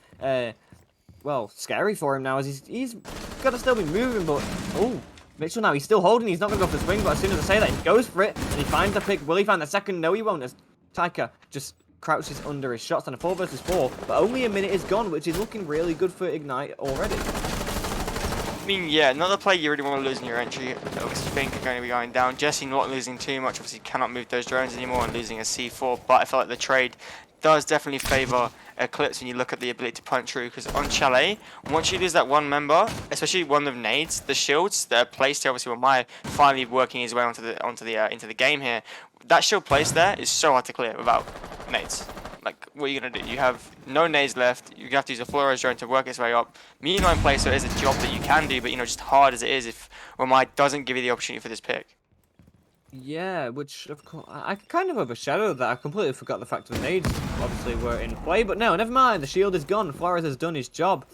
well, scary for him now, as he's got to still be moving, but, oh. Mitchell now, he's still holding, he's not going to go for the swing, but as soon as I say that, he goes for it, and he finds the pick. Will he find the second? No, he won't, as Taika just crouches under his shots on a 4 versus 4, but only a minute is gone, which is looking really good for Ignite already. I mean, yeah, another play you really want to lose in your entry, obviously think are going to be going down. Jesse not losing too much, obviously cannot move those drones anymore and losing a C4, but I feel like the trade does definitely favour Eclipse when you look at the ability to punch through, because on Chalet, once you lose that one member, especially one with nades, the shields that are placed here, obviously with Maya finally working his way into the game here, that shield placed there is so hard to clear without nades. Like, what are you going to do? You have no nades left. You're going to have to use a Flores drone to work its way up. Me and Placer is a job that you can do, but, just hard as it is if Ramai doesn't give you the opportunity for this pick. Yeah, which, of course, I kind of overshadowed that. I completely forgot the fact that the nades obviously were in play. But no, never mind. The shield is gone. Flores has done his job.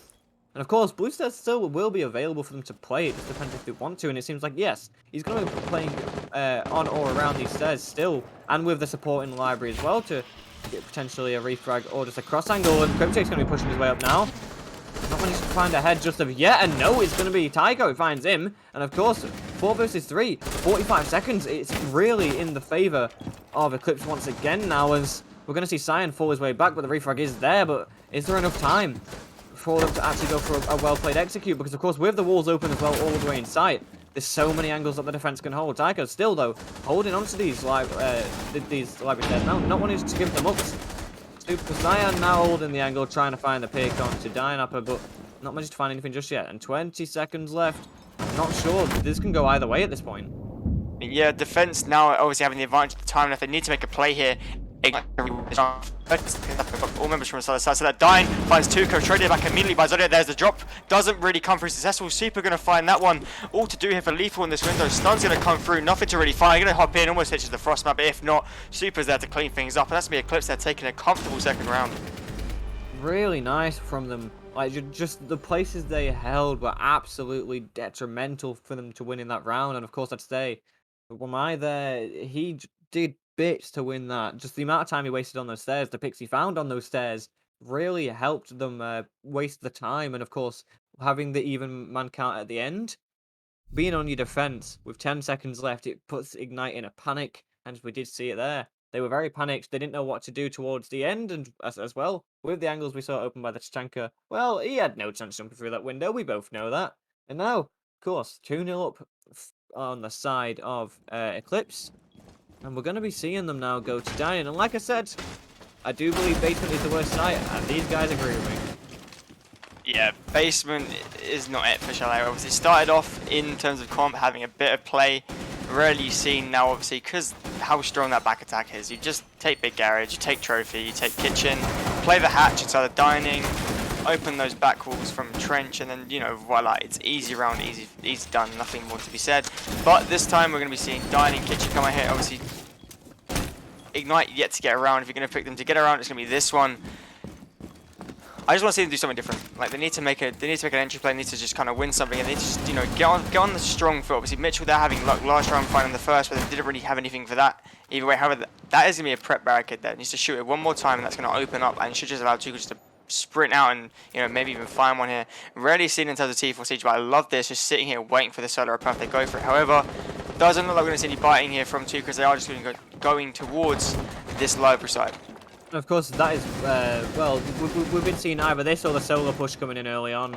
And of course, blue stairs still will be available for them to play. It just depends if they want to. And it seems like, yes, he's going to be playing on or around these stairs still. And with the support in the library as well to get potentially a refrag or just a cross angle. And Cryptic's going to be pushing his way up now. Not managed to find a head just of yet. And no, it's going to be Tycho who finds him. And of course, 4 versus 3, 45 seconds. It's really in the favor of Eclipse once again now, as we're going to see Cyan fall his way back. But the refrag is there. But is there enough time for them to actually go for a well-played execute? Because, of course, with the walls open as well all the way in sight, there's so many angles that the defense can hold. Tycho still, though, holding on to these library stairs now, not wanting to give them up. Super Cyan now holding the angle, trying to find the pick onto Dynapper, but not managed to find anything just yet. And 20 seconds left. I'm not sure. This can go either way at this point. Yeah, defense now obviously having the advantage of the time, and if they need to make a play here, all members from the side, so that Dyne finds Tuco, traded back immediately by Zodiac. There's the drop, doesn't really come through successful. Super going to find that one. All to do here for Lethal in this window. Stun's going to come through, nothing to really find. Going to hop in, almost hitches the frost map, but if not, Super's there to clean things up, and that's going to be Eclipse there taking a comfortable second round. Really nice from them. Like, just the places they held were absolutely detrimental for them to win in that round. And of course, I'd say, when I there, he did bits to win that. Just the amount of time he wasted on those stairs, the picks he found on those stairs, really helped them waste the time. And of course, having the even man count at the end, being on your defense with 10 seconds left, it puts Ignite in a panic. And we did see it there. They were very panicked. They didn't know what to do towards the end, and as well, with the angles we saw open by the Tachanka, well, he had no chance jumping through that window. We both know that. And now, of course, 2-0 up on the side of Eclipse. And we're going to be seeing them now go to Dying. And like I said, I do believe basement is the worst site, and these guys agree with me. Yeah, basement is not it for Chalet. Obviously, started off in terms of comp having a bit of play. Rarely seen now, obviously, because how strong that back attack is. You just take big garage, you take trophy, you take kitchen, play the hatch inside the dining, open those back walls from trench, and then voila, it's easy round, easy done, nothing more to be said. But this time we're going to be seeing dining, kitchen come out here. Obviously, Ignite yet to get around. If you're going to pick them to get around, it's going to be this one. I just want to see them do something different. Like, they need to make an entry play. They need to just kind of win something, and they need to just, get on the strong foot. Obviously, Mitchell, they're having luck last round finding the first, but they didn't really have anything for that. Either way, however, that is going to be a prep barricade there. It needs to shoot it one more time, and that's going to open up, and should just allow Tuchel just to sprint out and, maybe even find one here. Rarely seen in terms of T4 Siege, but I love this, just sitting here waiting for the solo path. They go for it. However, doesn't look like we're going to see any biting here from Tuchel, because they are just going towards this library side. Of course, that is, well, we've been seeing either this or the solo push coming in early on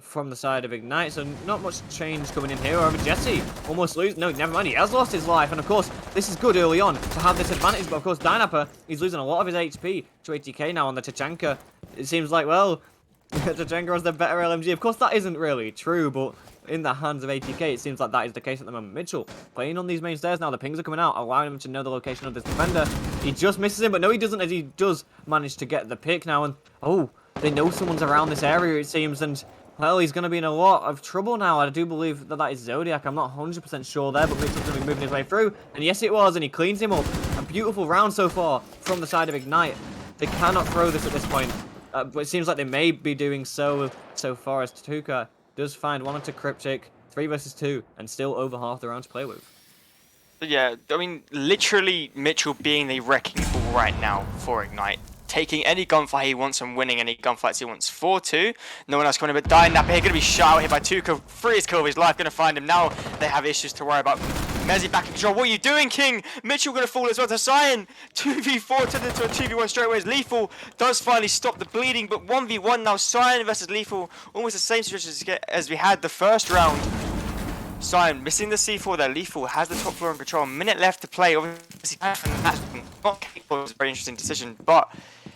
from the side of Ignite, so not much change coming in here. However, Jesse almost loses. No, never mind, he has lost his life, and of course, this is good early on to have this advantage, but of course, Dynapper, he's losing a lot of his HP to 80k now on the Tachanka. It seems like, well, Tachanka has the better LMG. Of course, that isn't really true, but in the hands of 80k, it seems like that is the case at the moment. Mitchell playing on these main stairs now. The pings are coming out, allowing him to know the location of this defender. He just misses him, but no, he doesn't, as he does manage to get the pick now. And, oh, they know someone's around this area, it seems, and, well, he's going to be in a lot of trouble now. I do believe that that is Zodiac. I'm not 100% sure there, but Mitchell's going to be moving his way through. And yes, it was, and he cleans him up. A beautiful round so far from the side of Ignite. They cannot throw this at this point, but it seems like they may be doing so far as Tuka does find one onto Cryptic, 3 versus 2, and still over half the round to play with. Yeah, I mean, literally Mitchell being the wrecking ball right now for Ignite. Taking any gunfight he wants and winning any gunfights he wants. 4-2. No one else coming in, but Dynapper here going to be shot out here by Tuka. Free his kill of his life, going to find him. Now they have issues to worry about. Mezzi back in control. What are you doing, King? Mitchell going to fall as well to Cyan. 2v4 turned into a 2v1 straight away as Lethal does finally stop the bleeding, but 1v1 now. Cyan versus Lethal. Almost the same situation as we had the first round. Cyan missing the C4 there. Lethal has the top floor in control. A minute left to play. Obviously, not capable. It was a very interesting decision, but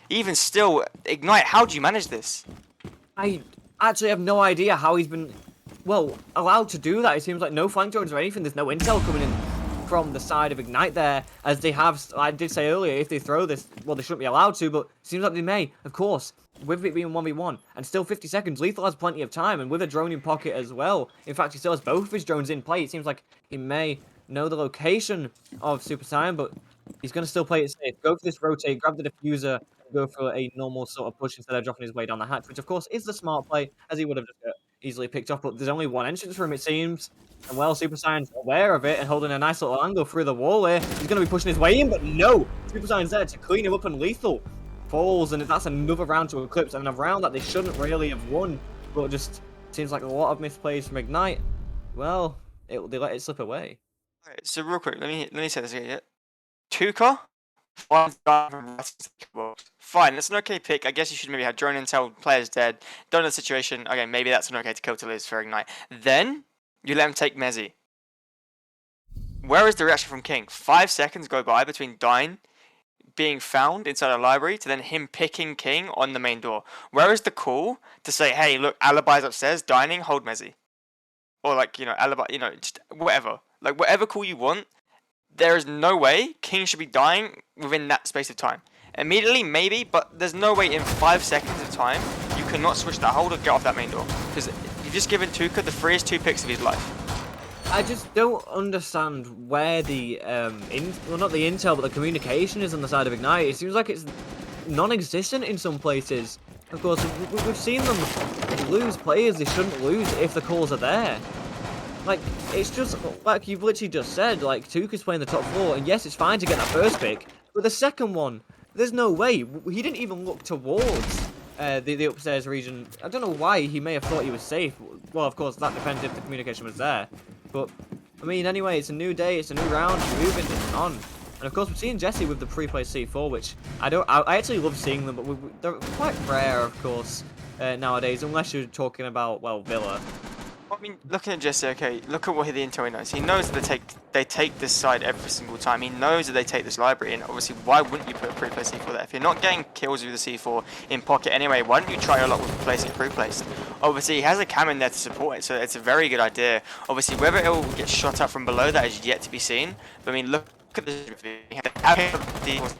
even still, Ignite, how do you manage this? I actually have no idea how he's been, well, allowed to do that. It seems like no flank drones or anything. There's no intel coming in from the side of Ignite there, as they have, I did say earlier, if they throw this, well, they shouldn't be allowed to, but it seems like they may, of course, with it being 1v1, and still 50 seconds, Lethal has plenty of time, and with a drone in pocket as well. In fact, he still has both of his drones in play. It seems like he may know the location of Super Saiyan, but he's going to still play it safe. Go for this rotate, grab the diffuser, and go for a normal sort of push instead of dropping his way down the hatch, which of course is the smart play, as he would have just easily picked off, but there's only one entrance for him, it seems. And well, Super Saiyan's aware of it and holding a nice little angle through the wall here. He's going to be pushing his way in, but no! Super Saiyan's there to clean him up, and Lethal falls, and that's another round to Eclipse, and a round that they shouldn't really have won, but just seems like a lot of misplays from Ignite. Well, they let it slip away. Alright, so real quick, let me say this again. Yeah? Tuka, fine, fine, that's an okay pick. I guess you should maybe have drone intel, players dead. Don't know the situation. Okay, maybe that's an okay to kill to lose for Ignite. Then you let him take Mezzy. Where is the reaction from King? 5 seconds go by between dying, being found inside a library, to then him picking King on the main door. Where is the call to say, hey, look, Alibi's upstairs, dining, hold Mezzy? Or like, you know, Alibi, you know, just whatever. Like, whatever call you want, there is no way King should be dying within that space of time. Immediately, maybe, but there's no way in 5 seconds of time you cannot switch that hold or get off that main door. Because you've just given Tuka the freest 2 picks of his life. I just don't understand where the, well, not the intel, but the communication is on the side of Ignite. It seems like it's non-existent in some places. Of course, we've seen them lose players they shouldn't lose if the calls are there. Like, it's just, like you've literally just said, like, Tuka's playing the top 4, and yes, it's fine to get that first pick, but the second one, there's no way. He didn't even look towards the upstairs region. I don't know why he may have thought he was safe. Well, of course, that depends if the communication was there. But, I mean, anyway, it's a new day, it's a new round, we're moving on. And of course, we're seeing Jesse with the pre-play C4, which I actually love seeing them, but they're quite rare, of course, nowadays, unless you're talking about, well, Villa. I mean, looking at Jesse, okay, look at what the intel knows. He knows that they take this side every single time. He knows that they take this library, and obviously, why wouldn't you put a pre-play C4 there? If you're not getting kills with the C4 in pocket anyway, why don't you try a lot with placing pre-placed? Obviously, he has a cam in there to support it, so it's a very good idea. Obviously, whether it will get shot up from below, that is yet to be seen. But I mean, look at this.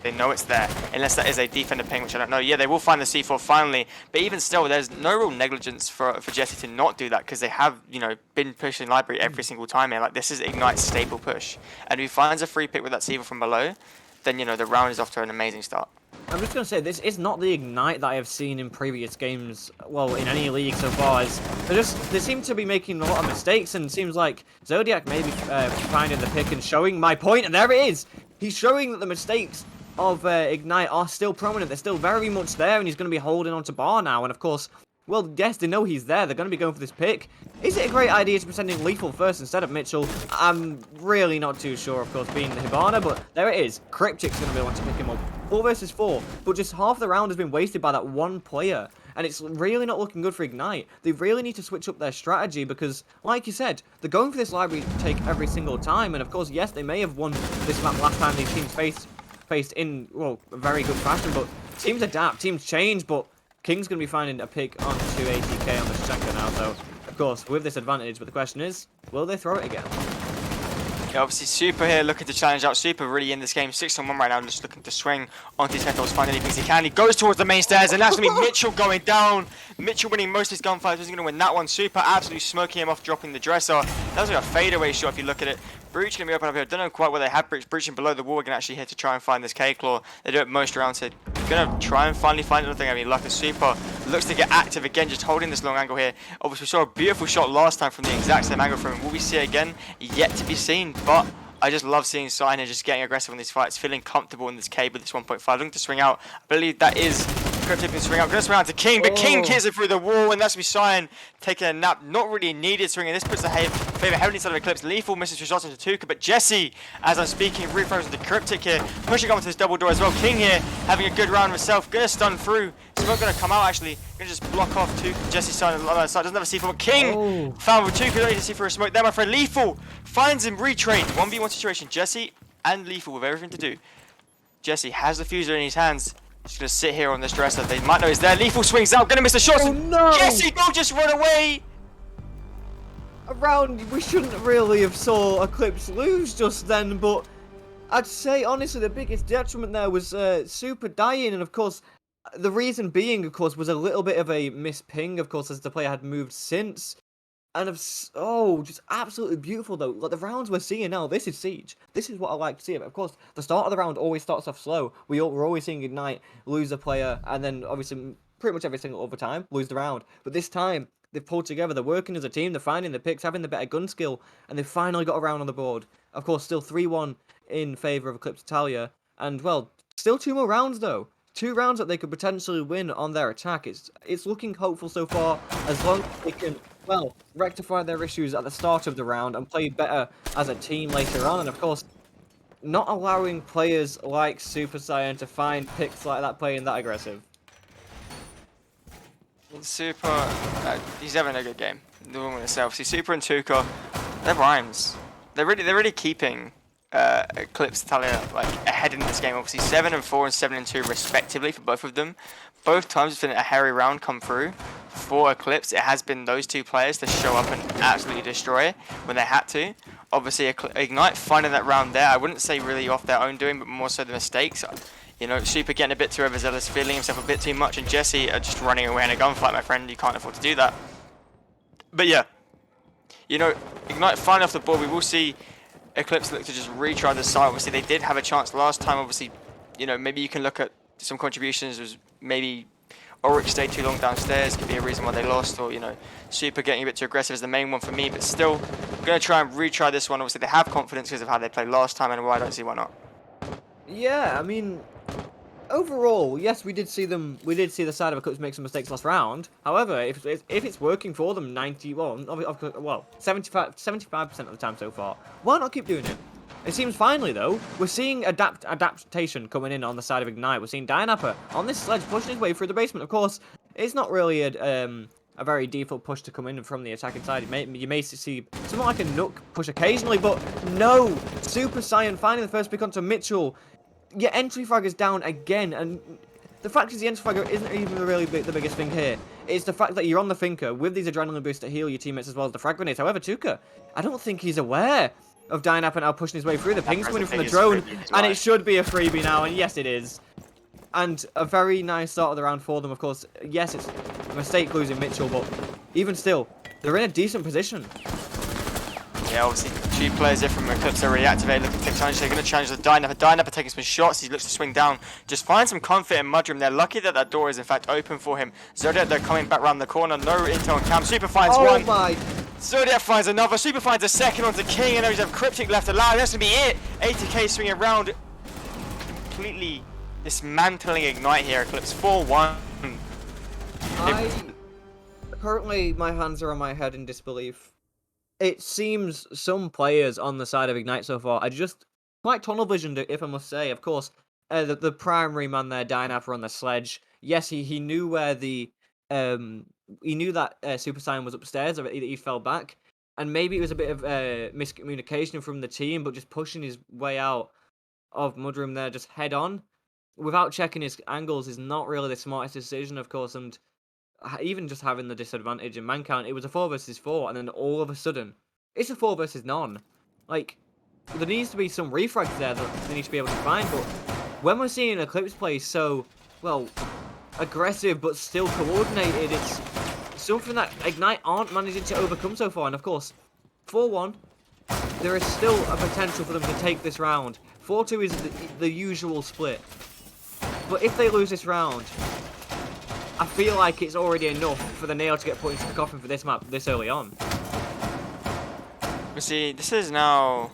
They know it's there, unless that is a defender ping, which I don't know. Yeah, they will find the C4 finally, but even still, there's no real negligence for Jesse to not do that, because they have, you know, been pushing library every single time here. Like, this is Ignite's staple push, and if he finds a free pick with that C4 from below, then, you know, the round is off to an amazing start. I'm just going to say, this is not the Ignite that I have seen in previous games, well, in any league so far. They seem to be making a lot of mistakes, and it seems like Zodiac may be finding the pick and showing my point, and there it is! He's showing that the mistakes of Ignite are still prominent, they're still very much there, and he's going to be holding on to bar now, and of course, well, yes, they know he's there, they're going to be going for this pick. Is it a great idea to be sending Lethal first instead of Mitchell? I'm really not too sure, of course, being the Hibana, but there it is. Cryptic's going to be the one to pick him up. 4 versus 4, but just half the round has been wasted by that one player, and it's really not looking good for Ignite. They really need to switch up their strategy because, like you said, they're going for this library take every single time, and of course, yes, they may have won this map last time these teams faced in, well, a very good fashion, but teams adapt, teams change, but King's going to be finding a pick onto ATK on the Shenka now, so, of course, with this advantage, but the question is, will they throw it again? Yeah, obviously, Super here looking to challenge out. Super really in this game, 6-on-1 right now, just looking to swing onto his head, find anything he can. He goes towards the main stairs, and that's going to be Mitchell going down. Mitchell winning most of his gunfights, wasn't going to win that one. Super absolutely smoking him off, dropping the dresser. That was like a fadeaway shot if you look at it. Breach going to be open up here. I don't know quite where they have Breach. Breaching below the wall, we're going to actually hit to try and find this K-Claw. They do it most rounds here. Going to try and finally find another thing. I mean, like a Super looks to get active again, just holding this long angle here. Obviously, we saw a beautiful shot last time from the exact same angle from him. Will we see it again? Yet to be seen, but I just love seeing Signer just getting aggressive in these fights, feeling comfortable in this cave with this 1.5. Looking to swing out. I believe that is Cryptic can swing out. Going to swing out to King, but King hits it through the wall, and that's going to be Sign taking a nap. Not really needed swinging. This puts the favor heavily inside of Eclipse. Lethal misses his shots into Tuka, but Jesse, as I'm speaking, refrozen the Cryptic here, pushing on to this double door as well. King here having a good round himself. Going to stun through. Smoke going to come out actually. Going to just block off Tuka. Jesse's side on the other side. Doesn't have a C4, but King found with Tuka. Don't need to see for a smoke there, my friend. Lethal finds him retrained. 1v1 situation. Jesse and Lethal with everything to do. Jesse has the fuser in his hands. Just gonna sit here on this dresser. They might know he's there. Lethal swings out, gonna miss the shots. Oh no! Jesse, don't just run away! Around, we shouldn't really have saw Eclipse lose just then, but I'd say honestly the biggest detriment there was Super dying, and of course the reason being, of course, was a little bit of a misping, of course, as the player had moved since. And just absolutely beautiful though. Like the rounds we're seeing now, this is Siege. This is what I like to see. But of course, the start of the round always starts off slow. We're always seeing Ignite lose a player, and then obviously pretty much every single other time lose the round. But this time they've pulled together. They're working as a team. They're finding the picks, having the better gun skill, and they've finally got a round on the board. Of course, still 3-1 in favour of Eclipse Italia, and well, still 2 more rounds though. 2 rounds that they could potentially win on their attack. It's looking hopeful so far, as long as they can, well, rectify their issues at the start of the round and play better as a team later on. And of course, not allowing players like Super Saiyan to find picks like that playing that aggressive. Super, he's having a good game. The one with himself. See, Super and Tuka, they're rhymes. They're really keeping Eclipse Italia like ahead in this game. Obviously 7-4 and 7-2 respectively for both of them. Both times it's been a hairy round come through for Eclipse. It has been those 2 players to show up and absolutely destroy when they had to. Obviously Ignite finding that round there. I wouldn't say really off their own doing, but more so the mistakes. You know, Super getting a bit too overzealous, feeling himself a bit too much, and Jesse just running away in a gunfight, my friend. You can't afford to do that. But yeah, you know, Ignite finally off the board. We will see Eclipse look to just retry the site. Obviously, they did have a chance last time. Obviously, you know, maybe you can look at some contributions. Was maybe Oryx stayed too long downstairs. Could be a reason why they lost. Or, you know, Super getting a bit too aggressive is the main one for me. But still, I'm going to try and retry this one. Obviously, they have confidence because of how they played last time. And I don't see why not. Yeah, I mean, overall, yes, we did see the side of Eclipse make some mistakes last round. However, if it's working for them 75% of the time so far, why not keep doing it? It seems finally though, we're seeing adaptation coming in on the side of Ignite. We're seeing Dynapper on this sledge pushing his way through the basement. Of course, it's not really a very default push to come in from the attacking side. You may see something like a Nook push occasionally, but no! Super Saiyan finding the first pick onto Mitchell. Your entry frag is down again, and the fact is the entry frag isn't even really the biggest thing here. It's the fact that you're on the Thinker with these adrenaline boosts to heal your teammates as well as the frag grenades. However, Tuka, I don't think he's aware of Dynap now pushing his way through. The ping's coming in from the drone, and it should be a freebie now, and yes, it is. And a very nice start of the round for them, of course. Yes, it's a mistake losing Mitchell, but even still, they're in a decent position. Yeah, obviously, 2 players here from Eclipse are reactivated, looking to take challenge. They're going to challenge the Dynapper. Dynapper taking some shots. He looks to swing down. Just find some comfort in Mudroom. They're lucky that that door is, in fact, open for him. Zodiac, they're coming back around the corner. No intel on cam. Super finds one. Oh my! Zodiac finds another. Super finds a second onto King. And now he's have Cryptic left alive. That's going to be it. 80k swinging around. Completely dismantling Ignite here. Eclipse 4-1. Currently, my hands are on my head in disbelief. It seems some players on the side of Ignite so far are just quite tunnel visioned, if I must say. Of course, the primary man there, Dynapper on the sledge. Yes, he knew where he knew that Super Saiyan was upstairs, or that he fell back, and maybe it was a bit of miscommunication from the team, but just pushing his way out of Mudroom there, just head on, without checking his angles, is not really the smartest decision, of course, and even just having the disadvantage in man count, it was a 4 versus 4, and then all of a sudden, it's a 4 versus none. Like, there needs to be some refrags there that they need to be able to find, but when we're seeing Eclipse play so, well, aggressive but still coordinated, it's something that Ignite aren't managing to overcome so far, and of course, 4-1, there is still a potential for them to take this round. 4-2 is the usual split, but if they lose this round, I feel like it's already enough for the nail to get put into the coffin for this map this early on. We see, this is now...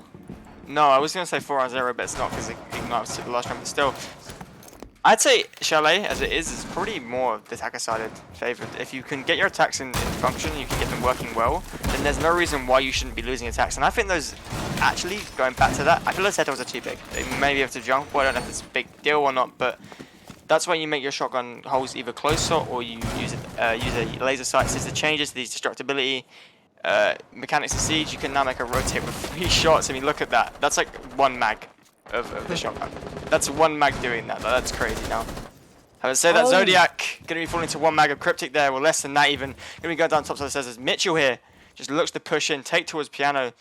No, I was going to say 4-0, but it's not because Ignite was the last round, but still. I'd say Chalet, as it is probably more of the attacker-sided favoured. If you can get your attacks in function, you can get them working well, then there's no reason why you shouldn't be losing attacks. And I think those, actually, going back to that, I feel those settles are too big. They maybe have to jump, well, I don't know if it's a big deal or not, but that's why you make your shotgun holes either closer or you use a laser sight. Since the changes to these destructibility mechanics of Siege, you can now make a rotate with 3 shots. I mean, look at that. That's like 1 mag of the shotgun. That's 1 mag doing that. That's crazy now. Having said that, Oh. Zodiac going to be falling to one mag of Cryptic there, or less than that even. Going to be going down top side of the stairs as Mitchell here just looks to push in, take towards Piano.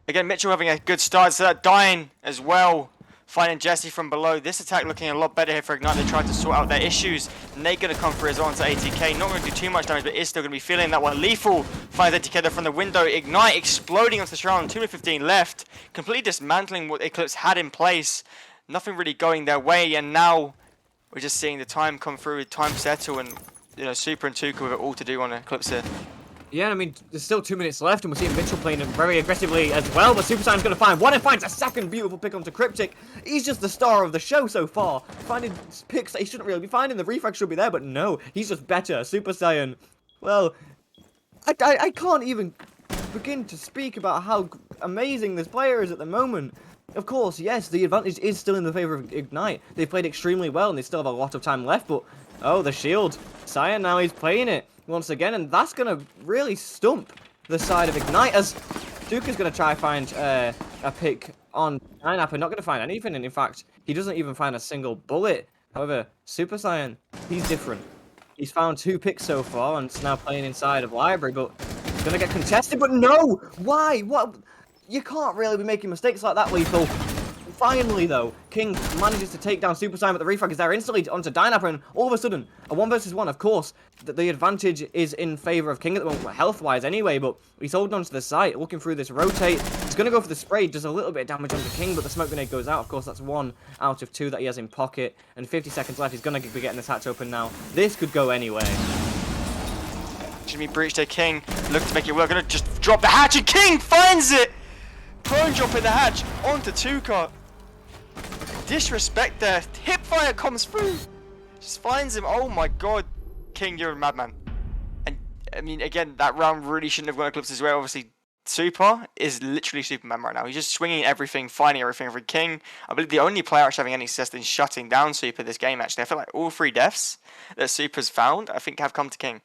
Again, Mitchell having a good start, so that dying as well. Finding Jesse from below. This attack looking a lot better here for Ignite. They tried to sort out their issues. Nate going to come through as well into ATK. Not going to do too much damage, but is still going to be feeling that one. Lethal finds ATK there from the window. Ignite exploding onto the Shroud. 2 minutes 15 left. Completely dismantling what Eclipse had in place. Nothing really going their way, and now we're just seeing the time come through, time settle, and Super and Tuka with it all to do on Eclipse here. Yeah, I mean, there's still 2 minutes left, and we're seeing Mitchell playing very aggressively as well, but Super Saiyan's going to find one and finds a second beautiful pick onto Cryptic. He's just the star of the show so far, finding picks that he shouldn't really be finding. The refrag should be there, but no, he's just better. Super Saiyan, well, I can't even begin to speak about how amazing this player is at the moment. Of course, yes, the advantage is still in the favor of Ignite. They've played extremely well, and they still have a lot of time left, but, oh, the shield. Saiyan now he's playing it once again, and that's going to really stump the side of Ignite, as Duka's going to try find a pick on Pineapple, not going to find anything, and in fact, he doesn't even find a single bullet. However, Super Saiyan, he's different. He's found 2 picks so far, and it's now playing inside of Library, but he's going to get contested, but no! Why? What? You can't really be making mistakes like that, Lethal. Finally, though, King manages to take down Super Saiyan, but the refrag is there instantly onto Dynapper, and all of a sudden, a 1 versus 1, of course, the advantage is in favor of King at the moment, health-wise anyway, but he's holding onto the site, looking through this rotate. He's going to go for the spray, does a little bit of damage onto King, but the smoke grenade goes out. Of course, that's 1 out of 2 that he has in pocket, and 50 seconds left. He's going to be getting this hatch open now. This could go anyway. Jimmy breached their King, look to make it work, going to just drop the hatch, and King finds it! Prone dropping the hatch onto Tuka. Disrespect there. Hipfire comes through. Just finds him. Oh my god. King, you're a madman. And, I mean, again, that round really shouldn't have gone Eclipse as well. Obviously, Super is literally Superman right now. He's just swinging everything, finding everything for King. I believe the only player actually having any success in shutting down Super this game, actually. I feel like all 3 deaths that Super's found, I think, have come to King,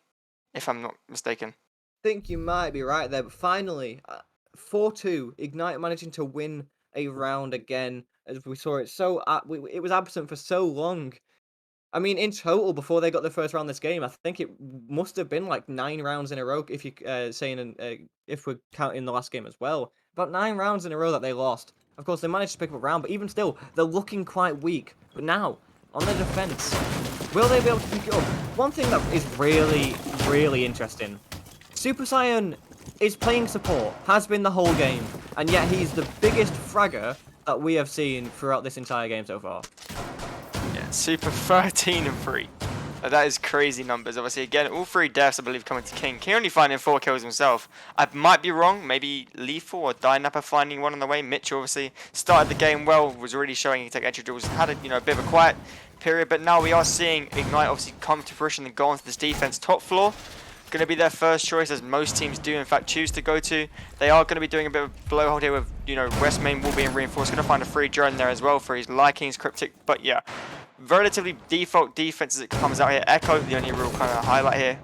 if I'm not mistaken. I think you might be right there, but finally, 4-2, Ignite managing to win a round again, as we saw it it was absent for so long. I mean, in total, before they got the first round this game, I think it must have been like 9 rounds in a row, if you if we're counting the last game as well. About 9 rounds in a row that they lost. Of course, they managed to pick up a round, but even still, they're looking quite weak. But now, on their defense, will they be able to pick it up? One thing that is really, really interesting, Super Saiyan is playing support, has been the whole game, and yet he's the biggest fragger that we have seen throughout this entire game so far. Yeah, Super 13 and 3. That is crazy numbers. Obviously, again, all 3 deaths, I believe, coming to King. King only finding 4 kills himself. I might be wrong. Maybe Lethal or Dynapper finding one on the way. Mitch obviously started the game well, was already showing he could take entry duels. Had a bit of a quiet period, but now we are seeing Ignite obviously come to fruition and go onto this defense top floor. Going to be their first choice, as most teams do in fact choose to go to. They are going to be doing a bit of blowhold here with West Main will being reinforced. Going to find a free drone there as well for his likings, Cryptic. But yeah, relatively default defense as it comes out here. Echo, the only real kind of highlight here.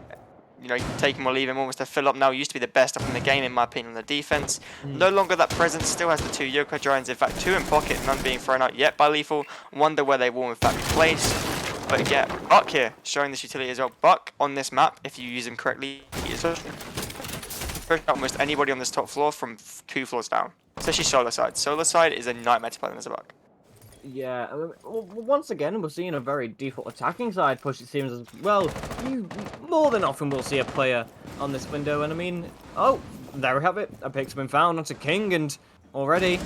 You can take him or leave him, almost to fill up now. Used to be the best up in the game, in my opinion, on the defense. No longer that presence. Still has the 2 Yoko drones. In fact, 2 in pocket, none being thrown out yet by Lethal. Wonder where they will in fact be placed. But yeah, Buck here, showing this utility as well. Buck on this map, if you use him correctly, is almost anybody on this top floor from 2 floors down. Especially Solar Side. Solar Side is a nightmare to play as a Buck. Yeah, once again, we're seeing a very default attacking side push, it seems as well. You more than often will see a player on this window, and I mean, oh, there we have it. A pick's been found onto King, and already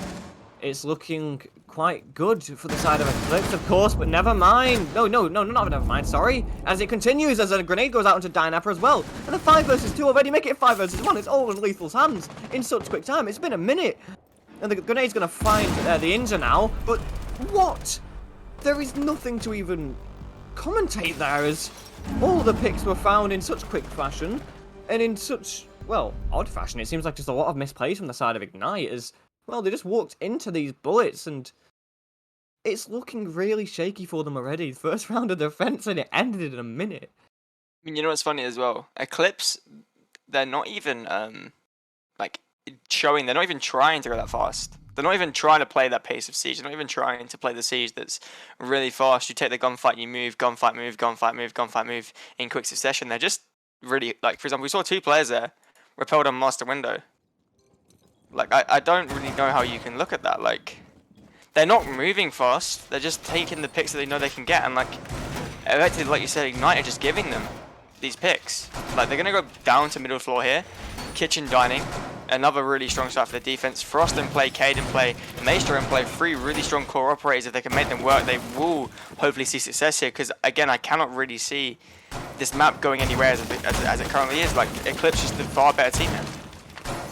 it's looking quite good for the side of Eclipse, of course, but never mind. No, not never mind, sorry. As it continues, as a grenade goes out into Dynapper as well. And a 5 versus 2 already, make it 5 versus 1. It's all in Lethal's hands in such quick time. It's been a minute. And the grenade's going to find the Inja now, but what? There is nothing to even commentate there, as all the picks were found in such quick fashion, and in such, well, odd fashion. It seems like just a lot of misplays from the side of Ignite, as, well, they just walked into these bullets, and it's looking really shaky for them already. First round of defense, and it ended in a minute. I mean, you know what's funny as well? Eclipse, they're not even, like, they're not even trying to go that fast. They're not even trying to play that pace of Siege. They're not even trying to play the Siege that's really fast. You take the gunfight, you move, gunfight, move, gunfight, move, gunfight, move in quick succession. They're just really, like, for example, we saw 2 players there repelled on Master Window. Like, I don't really know how you can look at that. Like, they're not moving fast. They're just taking the picks that they know they can get. And, like, effectively, like you said, Ignite are just giving them these picks. Like, they're going to go down to middle floor here. Kitchen Dining. Another really strong start for the defense. Frost in play, Cade in play, Maestro in play. 3 really strong core operators. If they can make them work, they will hopefully see success here. Because, again, I cannot really see this map going anywhere as it currently is. Like, Eclipse is the far better team here.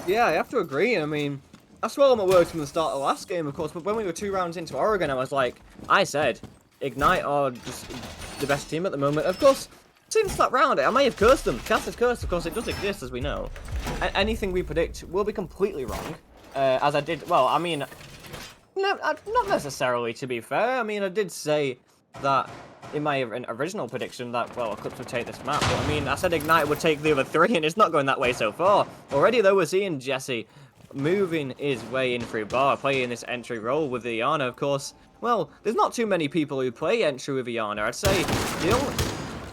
Yeah, I have to agree. I mean, I swore my words from the start of the last game, of course, but when we were 2 rounds into Oregon, I was like, I said, Ignite are just the best team at the moment. Of course, since that round, I may have cursed them. Caster's curse, of course, it does exist, as we know. Anything we predict will be completely wrong, as I did, well, I mean, no, not necessarily, to be fair. I mean, I did say that in my original prediction that, well, Eclipse would take this map, but I mean, I said Ignite would take the other 3, and it's not going that way so far. Already, though, we're seeing Jesse moving his way in through bar, playing this entry role with the Iana, of course. Well, there's not too many people who play entry with Iana. I'd say the only...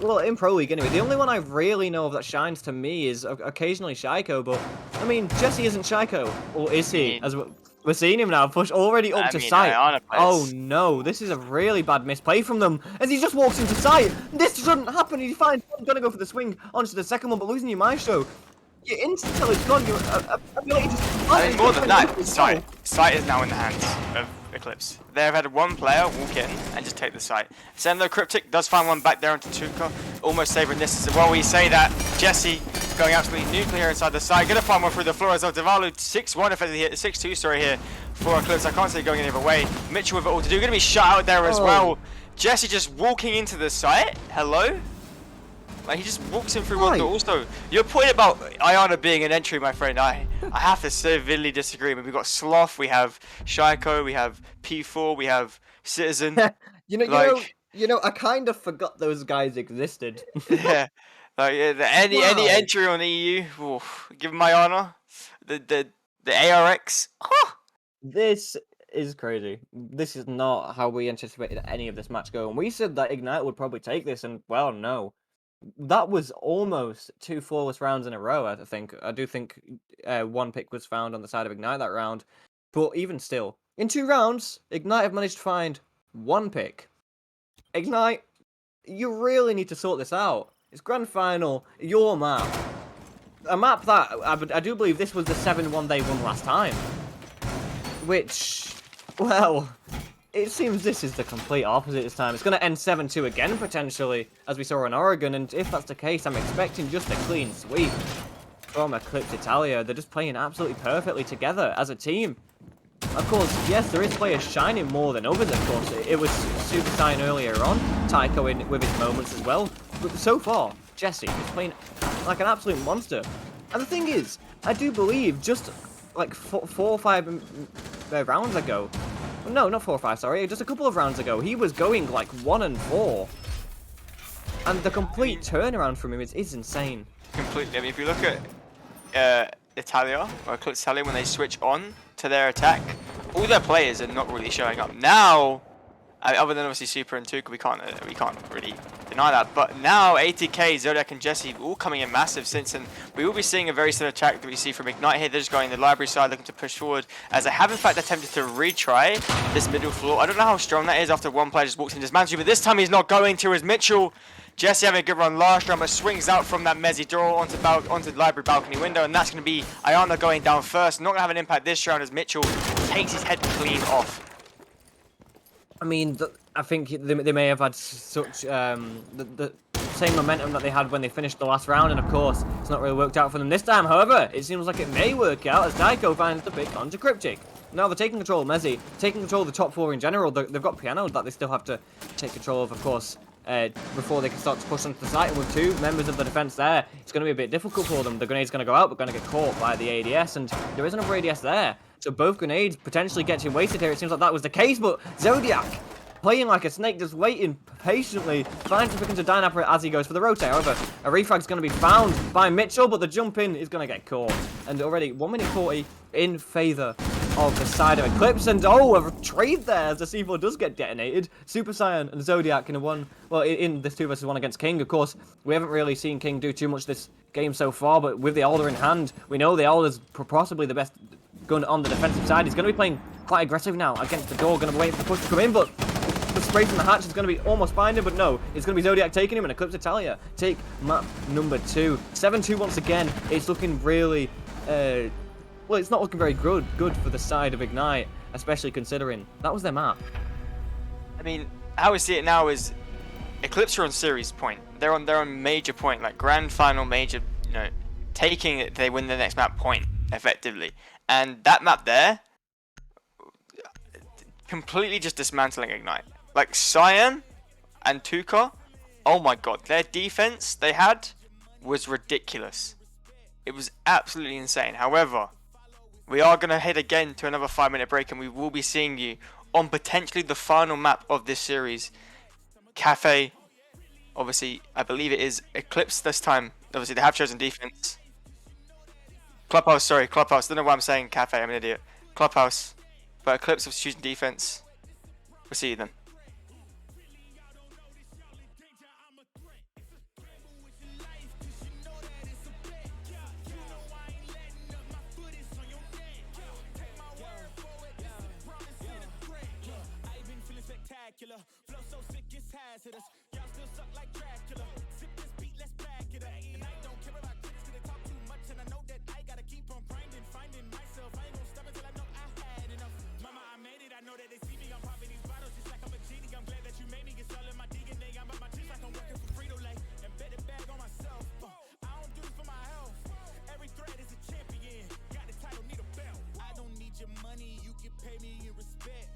Well, in Pro League anyway, the only one I really know of that shines to me is occasionally Shaiko, but, I mean, Jesse isn't Shaiko, or is he? As we're seeing him now, push already up to site. Oh no, this is a really bad misplay from them, as he just walks into site. This shouldn't happen, he's fine, gonna go for the swing onto the second one, but losing your Maestro. Your intel is gone, your ability to... I mean, more than that, site is now in the hands of Eclipse. They've had 1 player walk in and just take the site. Sendo Cryptic does find one back there onto Tuka, almost saving this as well. We say that Jesse going absolutely nuclear inside the site, gonna find one through the floor as well. Devalu 6-1 effectively here, 6-2 sorry here for Eclipse. I can't see it going any other way. Mitchell with it all to do, gonna be shut out there as well. Jesse just walking into the site. Hello. Like, he just walks in through one door. Also, your point about Iana being an entry, my friend, I have to severely disagree. I mean, we've got Sloth, we have Shaiko, we have P4, we have Citizen. you know, I kind of forgot those guys existed. Yeah, like any entry on EU, oof, give them my honor. The ARX. Oh. This is crazy. This is not how we anticipated any of this match going. We said that Ignite would probably take this, and well, no. That was almost 2 flawless rounds in a row, I think. I do think 1 pick was found on the side of Ignite that round. But even still, in 2 rounds, Ignite have managed to find 1 pick. Ignite, you really need to sort this out. It's Grand Final, your map. A map that, I do believe this was the 7-1 they won last time. Which, well... It seems this is the complete opposite this time. It's going to end 7-2 again, potentially, as we saw in Oregon, and if that's the case, I'm expecting just a clean sweep from Eclipse Italia. They're just playing absolutely perfectly together as a team. Of course, yes, there is players shining more than others, of course. It was Super Saiyan earlier on, Taiko in with his moments as well, but so far, Jesse is playing like an absolute monster. And the thing is, I do believe just like 4 or 5 rounds ago, no, not 4 or 5, sorry. Just a couple of rounds ago, he was going like 1-4. And the complete turnaround from him is insane. Completely. I mean, if you look at Italia, or Eclipse Italia, when they switch on to their attack, all their players are not really showing up. Now, other than obviously Super and Tuka, we can't really deny that. But now, ATK, Zodiac, and Jesse all coming in massive since, and we will be seeing a very similar attack that we see from Ignite here. They're just going the library side, looking to push forward, as they have in fact attempted to retry this middle floor. I don't know how strong that is after 1 player just walks in dismantle, but this time he's not going to, as Mitchell. Jesse having a good run last round, but swings out from that Mezzi door onto the library balcony window, and that's going to be Iana going down first. Not going to have an impact this round as Mitchell takes his head clean off. I mean, I think they may have had such the same momentum that they had when they finished the last round, and of course, it's not really worked out for them this time. However, it seems like it may work out as Taiko finds the pick onto Cryptic. Now they're taking control of Mezzi, taking control of the top 4 in general. They've got Piano that they still have to take control of course, before they can start to push onto the site. And with 2 members of the defense there, it's going to be a bit difficult for them. The grenade's going to go out, but going to get caught by the ADS, and there is another ADS there. So both grenades potentially getting wasted here. It seems like that was the case, but Zodiac, playing like a snake, just waiting patiently, trying to pick into Dynapper as he goes for the rotate. However, a refrag's going to be found by Mitchell, but the jump in is going to get caught. And already 1 minute 40 in favour of the side of Eclipse, and a trade there as the C4 does get detonated. Super Saiyan and Zodiac in a one, well, in this 2 versus 1 against King. Of course, we haven't really seen King do too much this game so far, but with the Elder in hand, we know the Elder's possibly the best gun on the defensive side. He's going to be playing quite aggressive now against the door, going to wait for the push to come in, but the spray from the hatch is going to be almost binding, but no, it's going to be Zodiac taking him, and Eclipse Italia take map number 2. 7-2 once again. It's looking really, well, it's not looking very good for the side of Ignite, especially considering that was their map. I mean, how we see it now is Eclipse are on series point. They're on major point, like grand final major, you know, taking it, they win the next map point, effectively. And that map there, completely just dismantling Ignite. Like Cyan and Tuka, oh my god, their defense they had was ridiculous. It was absolutely insane. However, we are going to head again to another 5-minute break, and we will be seeing you on potentially the final map of this series. Cafe, obviously, I believe it is Eclipse this time. Obviously, they have chosen defense. Clubhouse, sorry, Clubhouse. Don't know why I'm saying Cafe, I'm an idiot. Clubhouse. But Eclipse is choosing defense. We'll see you then. Flow so sick it's hazardous. Y'all still suck like Dracula. Sip this beat, let's back it up. And I don't care about critics 'cause they talk too much, and I know that I gotta keep on grinding, finding myself. I ain't gonna stop until I know I had enough. Mama, I made it. I know that they see me. I'm popping these bottles just like I'm a genie. I'm glad that you made me. It's all in my DNA. I'm about my chips like I'm working for Frito-Lay. And bet it bag on myself. I don't do this for my health. Every threat is a champion. Got the title, need a belt. I don't need your money. You can pay me in respect.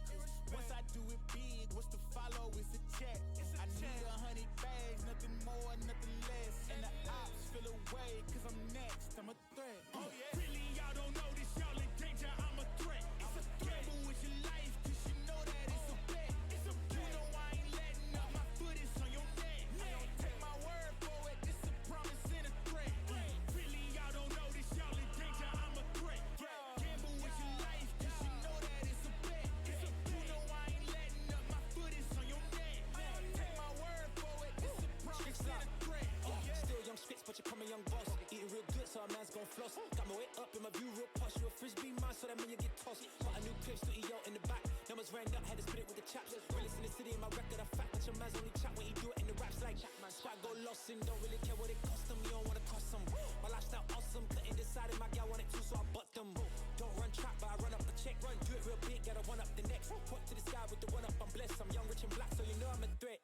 Once I do it big, what's the follow? It's a check. I need 100 bags, nothing more, nothing less. And the ops feel away, 'cause I'm next. I'm a threat. Oh yeah. Really, y'all don't know this. Y'all in danger. I'm a threat. It's a gamble with your life, 'cause you know that it's a bet. It's a bet. You know I ain't letting up. My foot is on your neck. I don't take my word for it. It's a promise and a threat. Really, y'all don't know this. Y'all in danger. I'm a threat. Gamble with your life, 'cause you know that it's a bet. It's a bet. You know I ain't letting up. My foot is on your neck. I don't take my word for it. It's a promise and a threat. Still young spits, but you come a young boss. Eating real good, so our man's gon' floss. Got my way up in my view, real posh. You a frisbee man, so that mean you get tossed. Got a new clip, to EOL in the back. Numbers ran up, had to spit it with the chaps. Realest in the city, in my record, a fact. But your man's only chat when he do it in the raps like squad go lost and don't really care what it cost them. You don't wanna cost them. My lifestyle awesome, couldn't decide if my gal wanted to, so I bought them. Don't run trap, but I run up a check. Run, do it real big, gotta one up the next. Point to the sky with the one up, I'm blessed. I'm young, rich and black, so you know I'm a threat.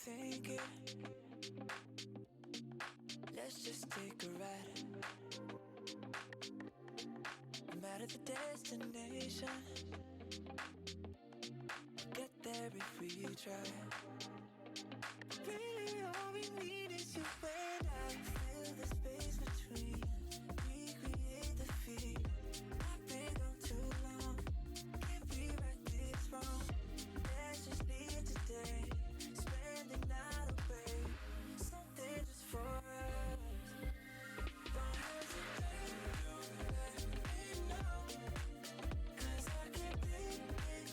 thinking. Let's just take a ride. No matter the destination, we'll get there if we try. Really, all we need is you and I. Fill the space between. Recreate the feed. I've been gone too long. Can't rewrite this wrong. Let's just leave today. Spend the night away. Something just for us. Don't hesitate. Let me know. 'Cause I can't take it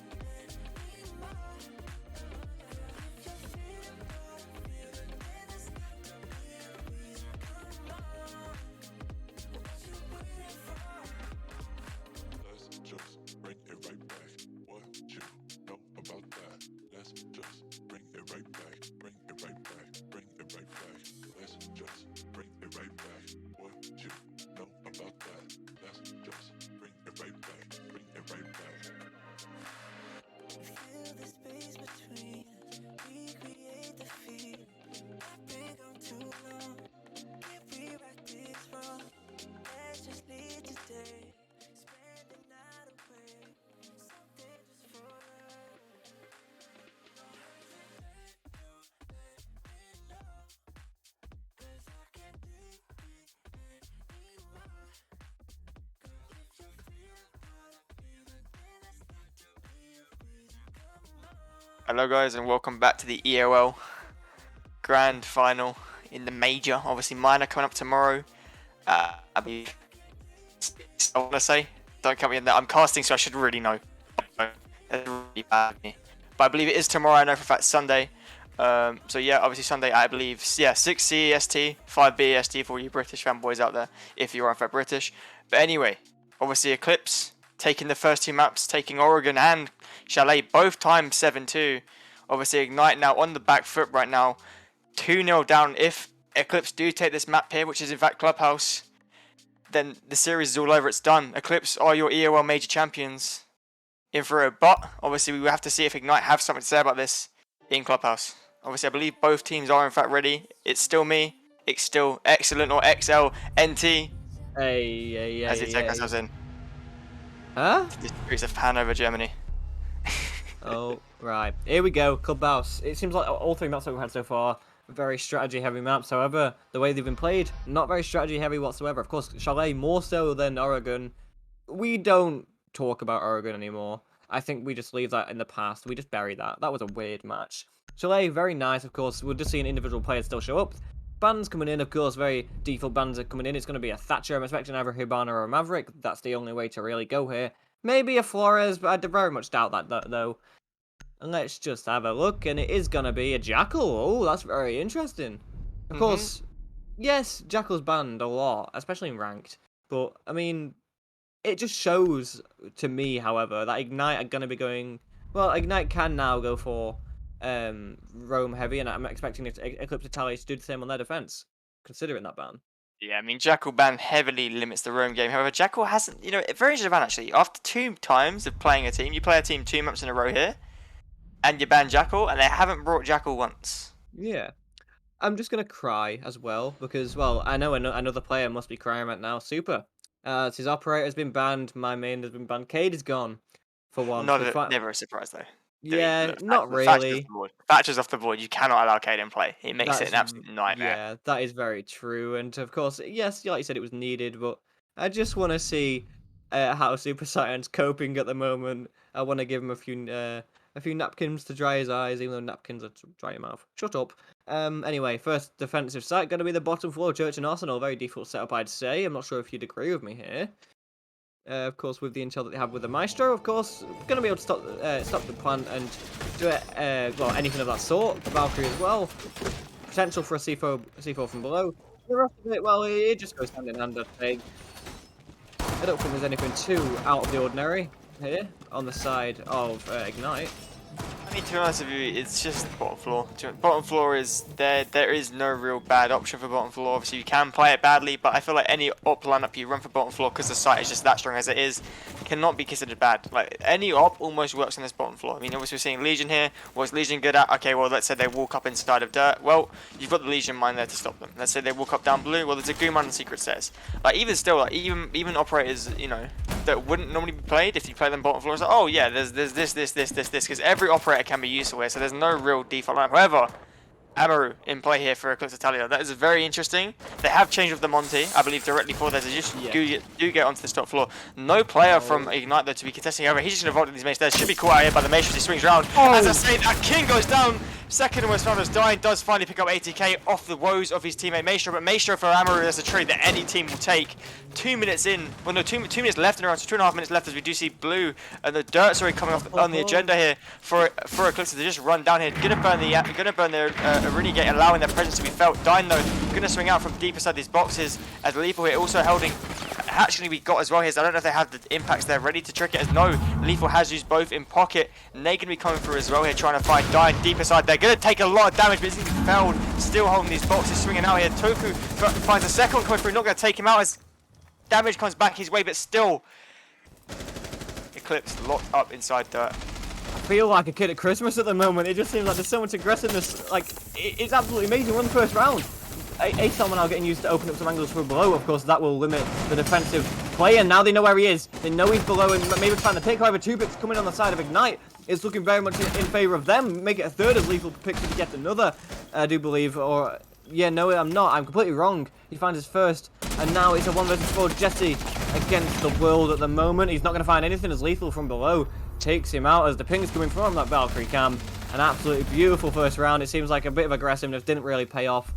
anymore. If you're feeling what I'm feeling, then it's got to be a reason. Come on. What you waiting for? Let's just bring it right back. What you know about that? Let's just bring it right back. Bring it right back. Bring it right back. Let's just bring it right back. What you know about that? Let's just bring it right back. Bring it right back. Fill the space between. Recreate the feed. I've been gone too long. Can't rewrite this wrong. Let's just leave today. Spend the night away. Something just for us. Don't hesitate, you let me know. 'Cause I can't take it anymore. Girl, if you feel what I'm feeling, then it's got to be a reason. Come on. Hello guys and welcome back to the EOL Grand Final in the Major. Obviously minor coming up tomorrow. I believe, I want to say, don't count me in that. I'm casting so I should really know. That's really bad of me. But I believe it is tomorrow. I know for a fact Sunday. So yeah, obviously Sunday I believe, yeah, 6 CEST, 5 BEST for all you British fanboys out there, if you are in fact British. But anyway, obviously Eclipse taking the first two maps, taking Oregon and Chalet both times 7-2. Obviously Ignite now on the back foot right now, 2-0 down. If Eclipse do take this map here, which is in fact Clubhouse, then the series is all over, it's done. Eclipse are your EOL major champions in for a, but obviously we will have to see if Ignite have something to say about this in Clubhouse. Obviously I believe both teams are in fact ready. It's still me, it's still Excellent or XLNT Hey, as we take ourselves in Huh? to the streets of Hanover, Germany. Oh, right. Here we go, Clubhouse. It seems like all three maps that we've had so far are very strategy-heavy maps. However, the way they've been played, not very strategy-heavy whatsoever. Of course, Chalet more so than Oregon. We don't talk about Oregon anymore. I think we just leave that in the past. We just bury that. That was a weird match. Chalet, very nice, of course. We're just seeing individual players still show up. Bands coming in, of course, very default bands are coming in. It's going to be a Thatcher. I'm expecting either Hibana or a Maverick. That's the only way to really go here. Maybe a Flores, but I very much doubt that, though. And let's just have a look, and it is going to be a Jackal. Oh, that's very interesting. Of course, yes, Jackal's banned a lot, especially in Ranked. But, I mean, it just shows to me, however, that Ignite are going to be going... Well, Ignite can now go for Rome Heavy, and I'm expecting Eclipse Italia to do the same on their defense, considering that ban. Yeah, I mean, Jackal ban heavily limits the roam game. However, Jackal hasn't, you know, very interesting ban actually. After 2 times of playing a team, you play a team 2 maps in a row here, and you ban Jackal, and they haven't brought Jackal once. Yeah. I'm just going to cry as well, because, well, I know another player must be crying right now. Super. His operator has been banned, my main has been banned. Cade is gone, for once. Never a surprise though. Yeah, Look, not Thatcher's really. off the board. Thatcher's off the board. You cannot allow Cade in play. It makes it an absolute nightmare. Yeah, that is very true. And of course, yes, like you said, it was needed, but I just want to see how Super Saiyan's coping at the moment. I want to give him a few napkins to dry his eyes, even though napkins are to dry your mouth. Shut up. Anyway, first defensive site going to be the bottom floor, Church and Arsenal. Very default setup, I'd say. I'm not sure if you'd agree with me here. Of course, with the intel that they have with the Maestro, of course, going to be able to stop the plant and do it, well, anything of that sort. The Valkyrie as well. Potential for a C4 from below. The rest of it, well, it just goes hand in hand, I'd say. I don't think there's anything too out of the ordinary here on the side of Ignite. I mean, to be honest with you, it's just bottom floor. Bottom floor is there. There is no real bad option for bottom floor. Obviously, you can play it badly, but I feel like any op lineup you run for bottom floor, because the site is just that strong as it is, cannot be considered bad. Like any op almost works on this bottom floor. I mean, obviously we're seeing Legion here. What's Legion good at? Okay, well let's say they walk up inside of dirt. Well, you've got the Legion mine there to stop them. Let's say they walk up down blue. Well, there's a green mine on secret stairs. Like even still, like even operators, you know, that wouldn't normally be played if you play them bottom floor. It's like, oh yeah, there's this, because every operator can be useful here. So there's no real default line. However, Amaru in play here for Eclipse Italia. That is very interesting. They have changed with the Monty, I believe, directly for this. They just do get onto the top floor. No player from Ignite, though, to be contesting over. He's just going to vault in these main stairs. Should be caught out here by the Mace as he swings around. As I say, that King goes down. Second and most founders dying, does finally pick up 80k off the woes of his teammate Maestro, but Maestro for Amaru, that's a trade that any team will take. 2 minutes in, well no, 2 minutes left and around 2.5 minutes left as we do see blue and the dirt's already coming off on the agenda here for Eclipse to just run down here. Gonna burn their arena gate, allowing their presence to be felt. Dying though, gonna swing out from deep inside these boxes as Lethal here also holding. Actually, we got as well here. So I don't know if they have the impacts there ready to trick it. As no, Lethal has used both in pocket. Nate gonna be coming through as well here, trying to find Dying deep inside. They're gonna take a lot of damage, but he's failed. Still holding these boxes, swinging out here. Toku finds a second one coming through, not gonna take him out as damage comes back his way, but still Eclipse locked up inside dirt. I feel like a kid at Christmas at the moment. It just seems like there's so much aggressiveness. Like it's absolutely amazing. We're in the first round. A-Star now getting used to open up some angles for below. Of course, that will limit the defensive play. And now they know where he is. They know he's below and maybe trying to pick. However, 2 picks coming on the side of Ignite. It's looking very much in favour of them. Make it a third as Lethal picks to get another, I do believe. Or, yeah, no, I'm not. I'm completely wrong. He finds his first. And now it's a 1 versus 4. Jesse against the world at the moment. He's not going to find anything as Lethal from below takes him out as the ping's coming from that Valkyrie cam. An absolutely beautiful first round. It seems like a bit of aggressiveness didn't really pay off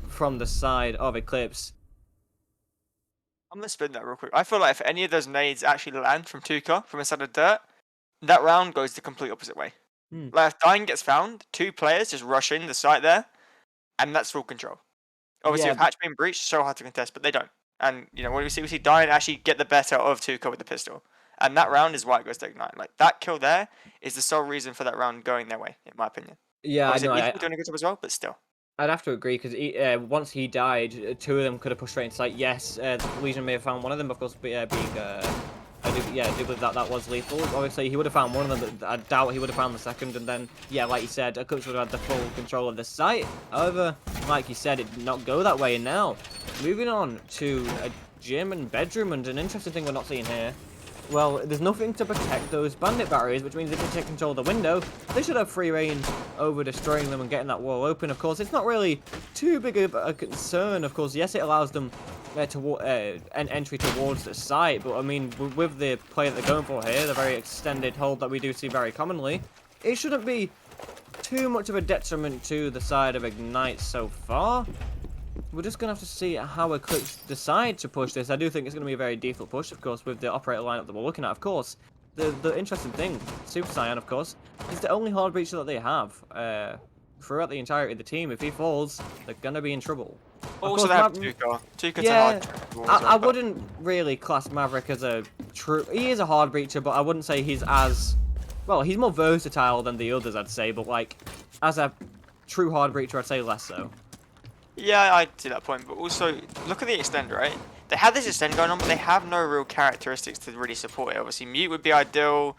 from the side of Eclipse. I'm going to spin that real quick. I feel like if any of those nades actually land from Tuka, from inside of dirt, that round goes the complete opposite way. Like if Dying gets found, 2 players just rush in the site there, and that's full control. Obviously, Yeah, with Hatch being breached, so hard to contest, but they don't. And, you know, what we see Dying actually get the better of Tuka with the pistol. And that round is why it goes to Ignite. Like, that kill there is the sole reason for that round going their way, in my opinion. Yeah, I know. Obviously, doing a good job as well, but still. I'd have to agree because once he died, 2 of them could have pushed straight into sight. Yes, Legion may have found one of them, of course, being I do believe that was Lethal. Obviously, he would have found one of them, but I doubt he would have found the second. And then, yeah, like you said, Eclipse would have had the full control of the site. However, like you said, it did not go that way. And now, moving on to a gym and bedroom, and an interesting thing we're not seeing here. Well, there's nothing to protect those bandit barriers, which means if they take control of the window, they should have free reign over destroying them and getting that wall open. Of course, it's not really too big of a concern. Of course, yes, it allows them an entry towards the site, but I mean, with the play that they're going for here, the very extended hold that we do see very commonly, it shouldn't be too much of a detriment to the side of Ignite so far. We're just going to have to see how Eclipse decide to push this. I do think it's going to be a very default push, of course, with the operator lineup that we're looking at. Of course, the interesting thing, Super Saiyan, of course, is the only hard breacher that they have throughout the entirety of the team. If he falls, they're going to be in trouble. Also, they have Tuka. Tuka's yeah, a hard I wouldn't really class Maverick as a true... He is a hard breacher, but I wouldn't say he's as... Well, he's more versatile than the others, I'd say, but, like, as a true hard breacher, I'd say less so. Yeah, I'd see that point, but also, look at the extend, right? They have this extend going on, but they have no real characteristics to really support it. Obviously, Mute would be ideal,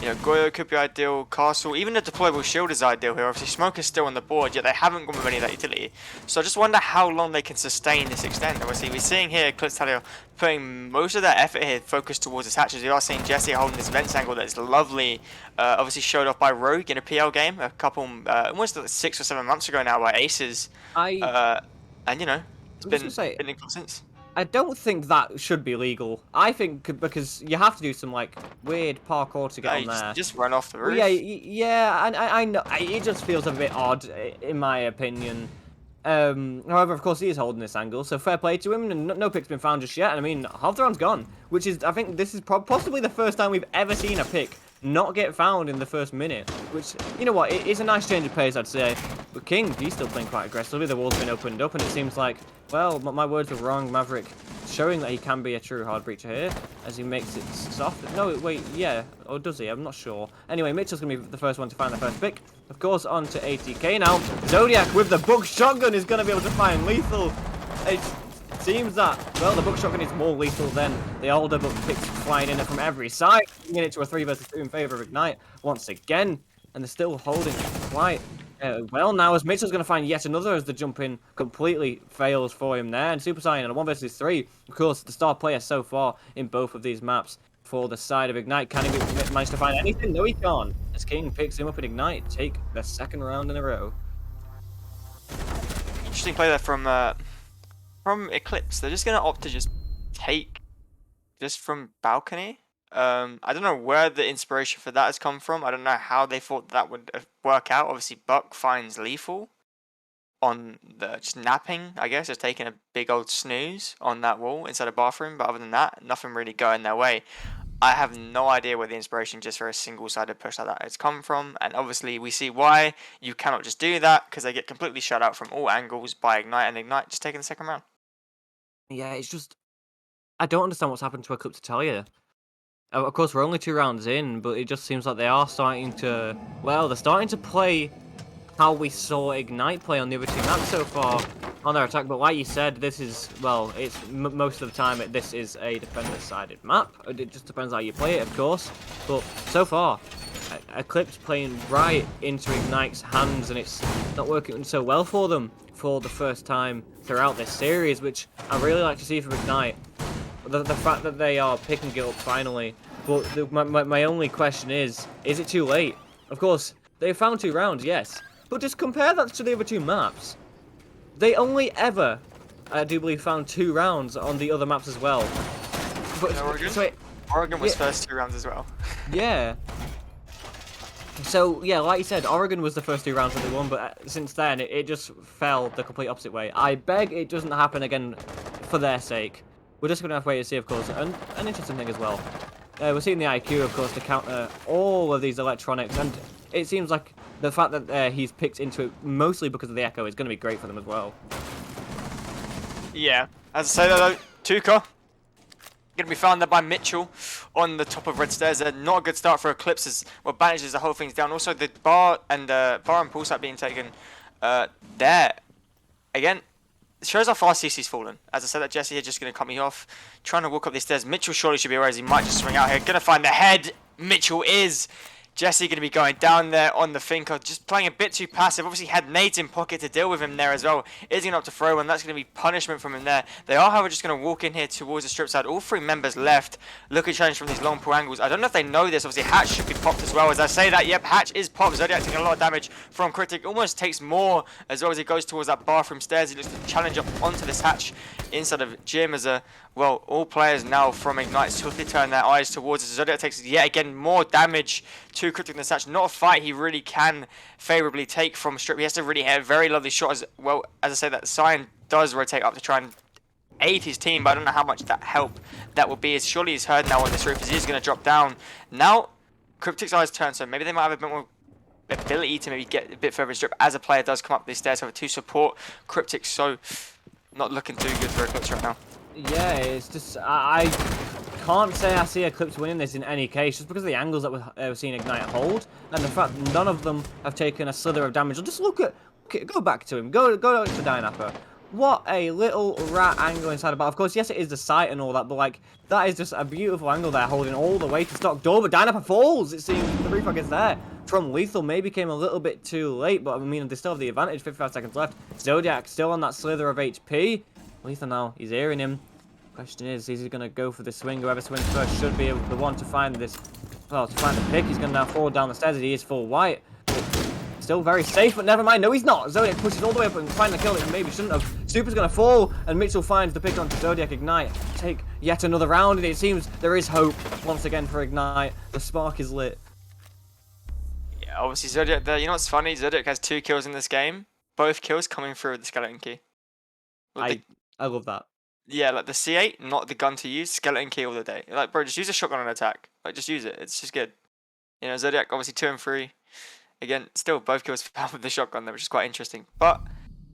you know, Goyo could be ideal, Castle, even the deployable shield is ideal here. Obviously, Smoke is still on the board, yet they haven't gone with any of that utility. So I just wonder how long they can sustain this extend. Obviously, we're seeing here Eclipse Italia putting most of their effort here focused towards his hatches. We are seeing Jesse holding this vents angle that is lovely, obviously showed off by Rogue in a PL game a couple, almost 6 or 7 months ago now by Aces. And, you know, it's been in since. I don't think that should be legal. I think because you have to do some like weird parkour to get on there. Just run off the roof. Yeah, and I know it just feels a bit odd in my opinion. However, of course, he is holding this angle, so fair play to him. And no pick's been found just yet. And I mean, Halfdaron's gone, which is I think this is possibly the first time we've ever seen a pick not get found in the first minute. Which, you know what, it's a nice change of pace, I'd say. But King, he's still playing quite aggressively. The wall's been opened up, and it seems like, well, my words were wrong. Maverick showing that he can be a true hard breacher here as he makes it soft. No, wait, yeah, or does he? I'm not sure. Anyway, Mitchell's going to be the first one to find the first pick. Of course, on to 80k now. Zodiac with the Buck Shotgun is going to be able to find Lethal. It seems that, well, the Buck Shotgun is more lethal than the older Buck picks flying in it from every side, bringing it to a 3 versus 2 in favor of Ignite once again. And they're still holding quite well now, as Mitchell's going to find yet another as the jump in completely fails for him there. And Super Saiyan on a 1 versus 3, of course, the star player so far in both of these maps for the side of Ignite. Can he manage to find anything? No, he can't. As King picks him up at Ignite, take the second round in a row. Interesting play there from Eclipse. They're just going to opt to just take just from balcony. I don't know where the inspiration for that has come from. I don't know how they thought that would work out. Obviously, Buck finds Lethal on the just napping, I guess, just taking a big old snooze on that wall inside a bathroom. But other than that, nothing really going their way. I have no idea where the inspiration just for a single-sided push like that has come from. And obviously, we see why you cannot just do that, because they get completely shut out from all angles by Ignite, and Ignite just taking the second round. Yeah, it's just, I don't understand what's happened to Eclipse Italia. Of course, we're only 2 rounds in, but it just seems like they are starting to, well, they're starting to play how we saw Ignite play on the other 2 maps so far on their attack. But like you said, this is, well, it's most of the time this is a defender-sided map. It just depends how you play it, of course. But so far, Eclipse playing right into Ignite's hands, and it's not working so well for them for the first time throughout this series, which I really like to see from Ignite. The fact that they are picking it up finally. But my only question is it too late? Of course, they found 2 rounds, yes. But just compare that to the other 2 maps. They only ever, I do believe, found 2 rounds on the other maps as well. But, Oregon was first 2 rounds as well. Yeah. So, yeah, like you said, Oregon was the first 2 rounds that they won, but since then, it just fell the complete opposite way. I beg it doesn't happen again for their sake. We're just going to have to wait and see, of course. And an interesting thing as well. We're seeing the IQ, of course, to counter all of these electronics. And it seems like the fact that he's picked into it mostly because of the Echo is going to be great for them as well. Yeah. As I say, though, Tuka going to be found there by Mitchell on the top of red stairs. Not a good start for Eclipse as well, banishes the whole thing's down. Also, the bar and pulse out being taken there. Again, it shows how fast CC's fallen. As I said, that Jesse here just going to cut me off. Trying to walk up these stairs. Mitchell surely should be aware as he might just swing out here. Going to find the head. Mitchell is. Jesse going to be going down there on the thinker. Just playing a bit too passive. Obviously had nades in pocket to deal with him there as well. Is going up to throw one. That's going to be punishment from him there. They are, however, just going to walk in here towards the strip side. All 3 members left. Looking challenge from these long pull angles. I don't know if they know this. Obviously, Hatch should be popped as well. As I say that, yep, Hatch is popped. Zodiac taking a lot of damage from Critic. Almost takes more as well as he goes towards that bathroom stairs. He looks to challenge up onto this Hatch inside of Jim as a, well, all players now from Ignite swiftly turn their eyes towards us. Zodiac takes yet again more damage to Critic in this Hatch. Not a fight he really can favourably take from Strip. He has to really hit a very lovely shot as well. As I say, that Cyan does rotate up to try and aid his team, but I don't know how much that help that will be. As surely he's heard now on this roof as he is going to drop down. Now, Cryptic's eyes turn, so maybe they might have a bit more ability to maybe get a bit further in Strip as a player does come up these stairs to support Cryptic. So, not looking too good for Eclipse right now. Yeah, it's just, I can't say I see Eclipse winning this in any case, just because of the angles that we're seeing Ignite hold, and the fact none of them have taken a slither of damage. Just look at, go back to him, go to Dynapper. What a little rat angle inside the bar. Of course, yes, it is the sight and all that, but like, that is just a beautiful angle there, holding all the way to stock door, but Dynapper falls, it seems. The refrag is there from Lethal, maybe came a little bit too late, but I mean, they still have the advantage, 55 seconds left. Zodiac still on that slither of HP. Lethal now, he's hearing him. Question is he going to go for the swing? Whoever swings first should be the one to find this, well, to find the pick. He's going to now fall down the stairs. He is full white. Still very safe, but never mind. No, he's not. Zodiac pushes all the way up and finds the kill that he maybe shouldn't have. Super's going to fall, and Mitchell finds the pick onto Zodiac. Ignite take yet another round, and it seems there is hope once again for Ignite. The spark is lit. Yeah, obviously Zodiac there. You know what's funny? Zodiac has 2 kills in this game. Both kills coming through the skeleton key. I love that. Yeah, like the C8, not the gun to use. Skeleton key all the day. Like, bro, just use a shotgun on attack. Like, just use it. It's just good. You know, Zodiac obviously 2 and 3. Again, still both kills found with the shotgun there, which is quite interesting. But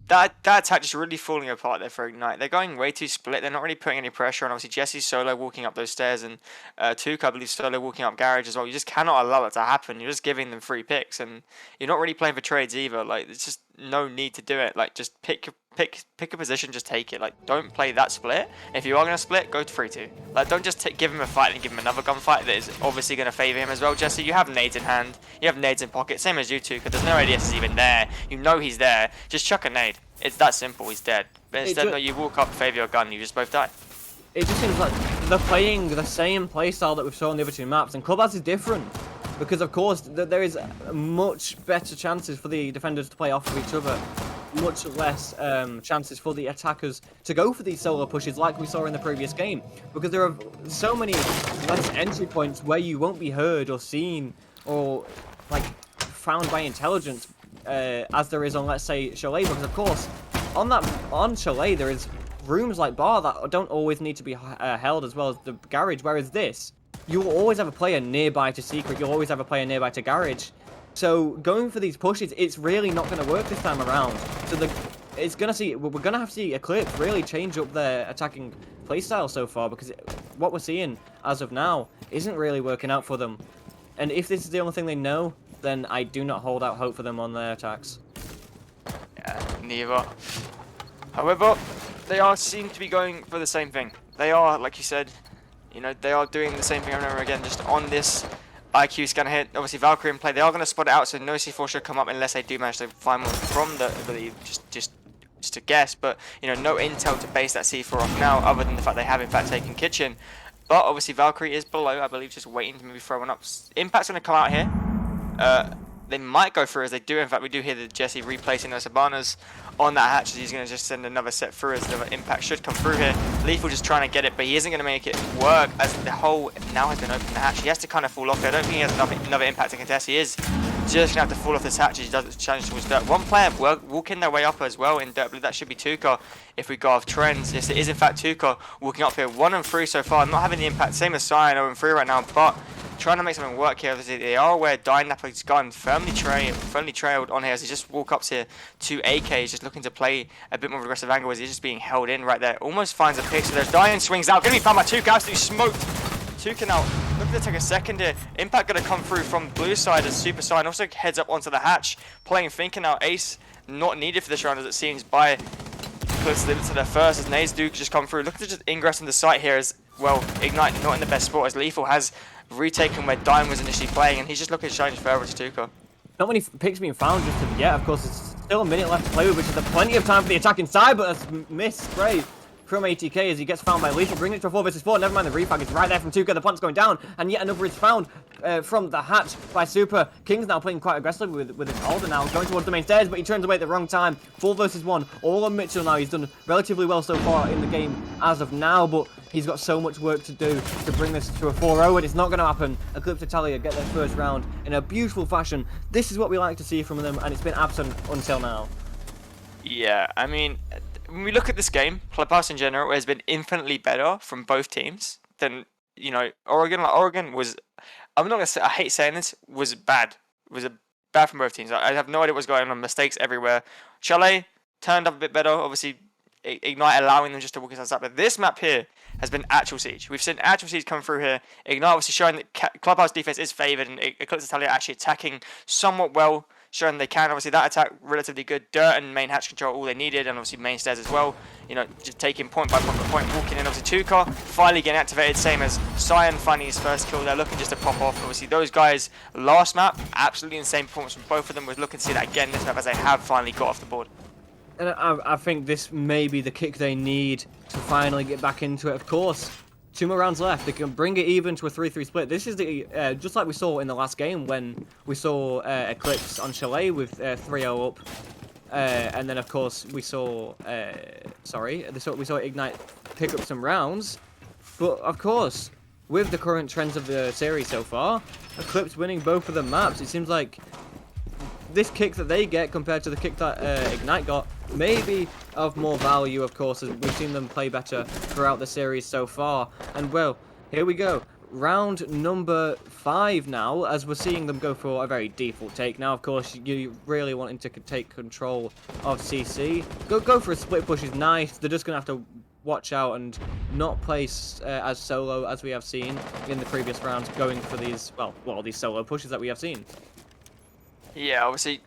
that attack is really falling apart there for Ignite. They're going way too split. They're not really putting any pressure on. Obviously, Jesse's solo walking up those stairs, and Tuka, I believe, solo walking up garage as well. You just cannot allow that to happen. You're just giving them free picks, and you're not really playing for trades either. Like, there's just no need to do it. Like, just pick a position, just take it. Like, don't play that split. If you are gonna split, go to 3-2. Like, don't just give him a fight and give him another gunfight that is obviously gonna favor him as well. Jesse, you have nades in hand. You have nades in pocket, same as you two, because there's no ADS is even there. You know he's there. Just chuck a nade. It's that simple. He's dead. But instead, no, you walk up, favor your gun, you just both die. It just seems like they're playing the same playstyle that we've saw on the other two maps, and Clubhouse is different. Because, of course, there is much better chances for the defenders to play off of each other. Much less chances for the attackers to go for these solo pushes like we saw in the previous game. Because there are so many less entry points where you won't be heard or seen or, like, found by intelligence as there is on, let's say, Chalet. Because, of course, on Chalet, there is rooms like Bar that don't always need to be held as well as the garage. Whereas this, you will always have a player nearby to Secret. You'll always have a player nearby to Garage. So going for these pushes, it's really not going to work this time around. So we're going to have to see Eclipse really change up their attacking playstyle so far, because what we're seeing as of now isn't really working out for them. And if this is the only thing they know, then I do not hold out hope for them on their attacks. Yeah, neither. However, they are seem to be going for the same thing. They are, like you said, you know, they are doing the same thing over and over again, just on this IQ scanner hit. Obviously, Valkyrie in play. They are going to spot it out, so no C4 should come up unless they do manage to find one from the, I believe, just to guess. But, you know, no intel to base that C4 off now, other than the fact they have, in fact, taken Kitchen. But, obviously, Valkyrie is below, I believe, just waiting to maybe throw one up. Impact's going to come out here. They might go through, as they do. In fact, we do hear the Jesse replacing those Sabanas on that hatch, as he's going to just send another set through, as the impact should come through here. Lethal just trying to get it, but he isn't going to make it work, as the hole now has been opened the hatch. He has to kind of fall off here. I don't think he has another impact to contest. He is just going to have to fall off this hatch as he does the challenge towards dirt. One player walking their way up as well in dirt. I believe that should be Tuka if we go off trends. Yes, it is in fact Tuka walking up here. 1 and 3 so far. Not having the impact. Same as Cyan, 0 and 3 right now, but trying to make something work here. Obviously, they are aware Dynapic's gun firmly trailed on here as he just walks up here to AK. He's just looking to play a bit more aggressive angle as he's just being held in right there. Almost finds a pick, so there's Dying swings out. Going to be found by Tuka, absolutely smoked. Tuka now looking to take a second here. Impact going to come through from blue side as Super Saiyan also heads up onto the hatch. Playing thinking now. Ace not needed for this round as it seems by close to their first as Naze do just come through. Looking to just ingress in the site here as well. Ignite not in the best spot as Lethal has retaken where Dime was initially playing, and he's just looking to change further to Tuka. Not many picks being found just yet. Of course, it's still a minute left to play with, which is plenty of time for the attack inside, but that's missed. Great from ATK as he gets found by Lethal, bringing it to a 4 versus 4. Never mind, the refag is right there from Tuka. The punt's going down, and yet another is found from the hatch by Super. King's now playing quite aggressively with his Alder now, going towards the main stairs, but he turns away at the wrong time. 4 versus 1, all on Mitchell now. He's done relatively well so far in the game as of now, but he's got so much work to do to bring this to a 4-0, and it's not going to happen. Eclipse Italia get their first round in a beautiful fashion. This is what we like to see from them, and it's been absent until now. Yeah, I mean, when we look at this game, Clubhouse in general has been infinitely better from both teams than, you know, Oregon. Like, Oregon was, I'm not going to say, I hate saying this, was bad. It was bad from both teams. I have no idea what's going on, mistakes everywhere. Chalet turned up a bit better, obviously Ignite allowing them just to walk inside that. But this map here has been actual siege. We've seen actual siege come through here. Ignite obviously showing that Clubhouse defense is favoured, and Eclipse Italia actually attacking somewhat well, showing they can. Obviously that attack relatively good. Dirt and main hatch control all they needed, and obviously main stairs as well. You know, just taking point by point, walking in. Obviously Tuka finally getting activated, same as Cyan finding his first kill. They're looking just to pop off. Obviously those guys last map, absolutely insane performance from both of them. We're looking to see that again this map as they have finally got off the board. And I think this may be the kick they need to finally get back into it. Of course, 2 more rounds left. They can bring it even to a 3-3 split. This is the just like we saw in the last game when we saw Eclipse on Chalet with 3-0 up. And then, of course, we saw Ignite pick up some rounds. But, of course, with the current trends of the series so far, Eclipse winning both of the maps, it seems like this kick that they get compared to the kick that Ignite got may be of more value, of course, as we've seen them play better throughout the series so far. And, well, here we go. round number 5 now, as we're seeing them go for a very default take. Now, of course, you really wanting to take control of CC. Go for a split push is nice. They're just going to have to watch out and not place as solo as we have seen in the previous rounds, going for these, well, these solo pushes that we have seen. Yeah, obviously,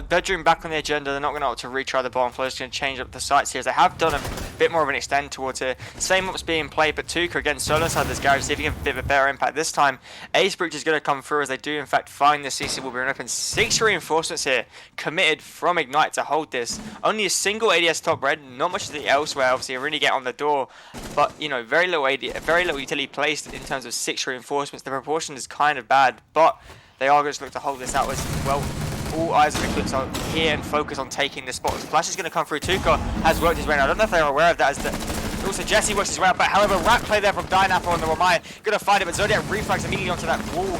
bedroom back on the agenda. They're not going to opt to retry the bomb flow. They're just going to change up the sites here. As they have done a bit more of an extend towards here. Same what's being played, but Tuka again solo side of this garage, see if he can have a bit of a better impact this time. Ace Breach is going to come through as they do in fact find the CC will be open. 6 reinforcements here committed from Ignite to hold this. Only a single ADS top red, not much elsewhere. Obviously, really get on the door, but you know, very low utility placed in terms of 6 reinforcements. The proportion is kind of bad, but they are going to look to hold this out as well. All eyes of Eclipse are here and focus on taking the spot. Flash is going to come through. Tuka has worked his way out. I don't know if they're aware of that. Also, Jesse works his way out, but however, rat play there from Dynapple on the Ramai. Going to find it, but Zodiac reflex immediately onto that wall.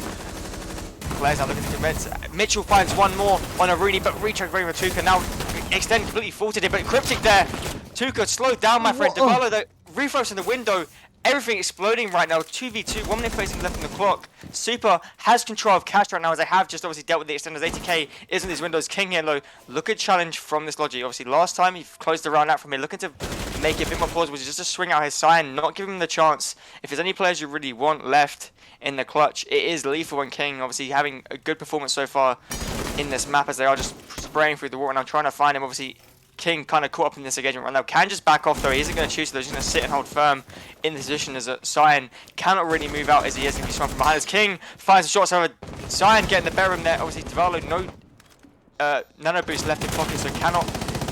Players are looking to convince. Mitchell finds one more on a Rooney, but recheck very for Tuka. Now, extend completely faulted it, but Cryptic there. Tuka slowed down, my friend. Devala, the reflex in the window. Everything exploding right now. 2v2, 1 minute facing left on the clock. Super has control of cash right now, as they have just obviously dealt with the extenders. 80k isn't these windows. King here low. Look at challenge from this Logi. Obviously, last time he closed the round out from here, looking to make it a bit more plausible, just to swing out his sign, not give him the chance. If there's any players you really want left in the clutch, it is Lethal and King. Obviously, having a good performance so far in this map, as they are just spraying through the water. And I'm trying to find him. Obviously, King kind of caught up in this engagement right now. Can just back off though. He isn't going to choose, so he's going to sit and hold firm in the position as a Cyan cannot really move out as he is going to be swung from behind. As King finds the shots over Cyan getting the better of him there. Obviously, Devalo no nano boost left in pocket, so cannot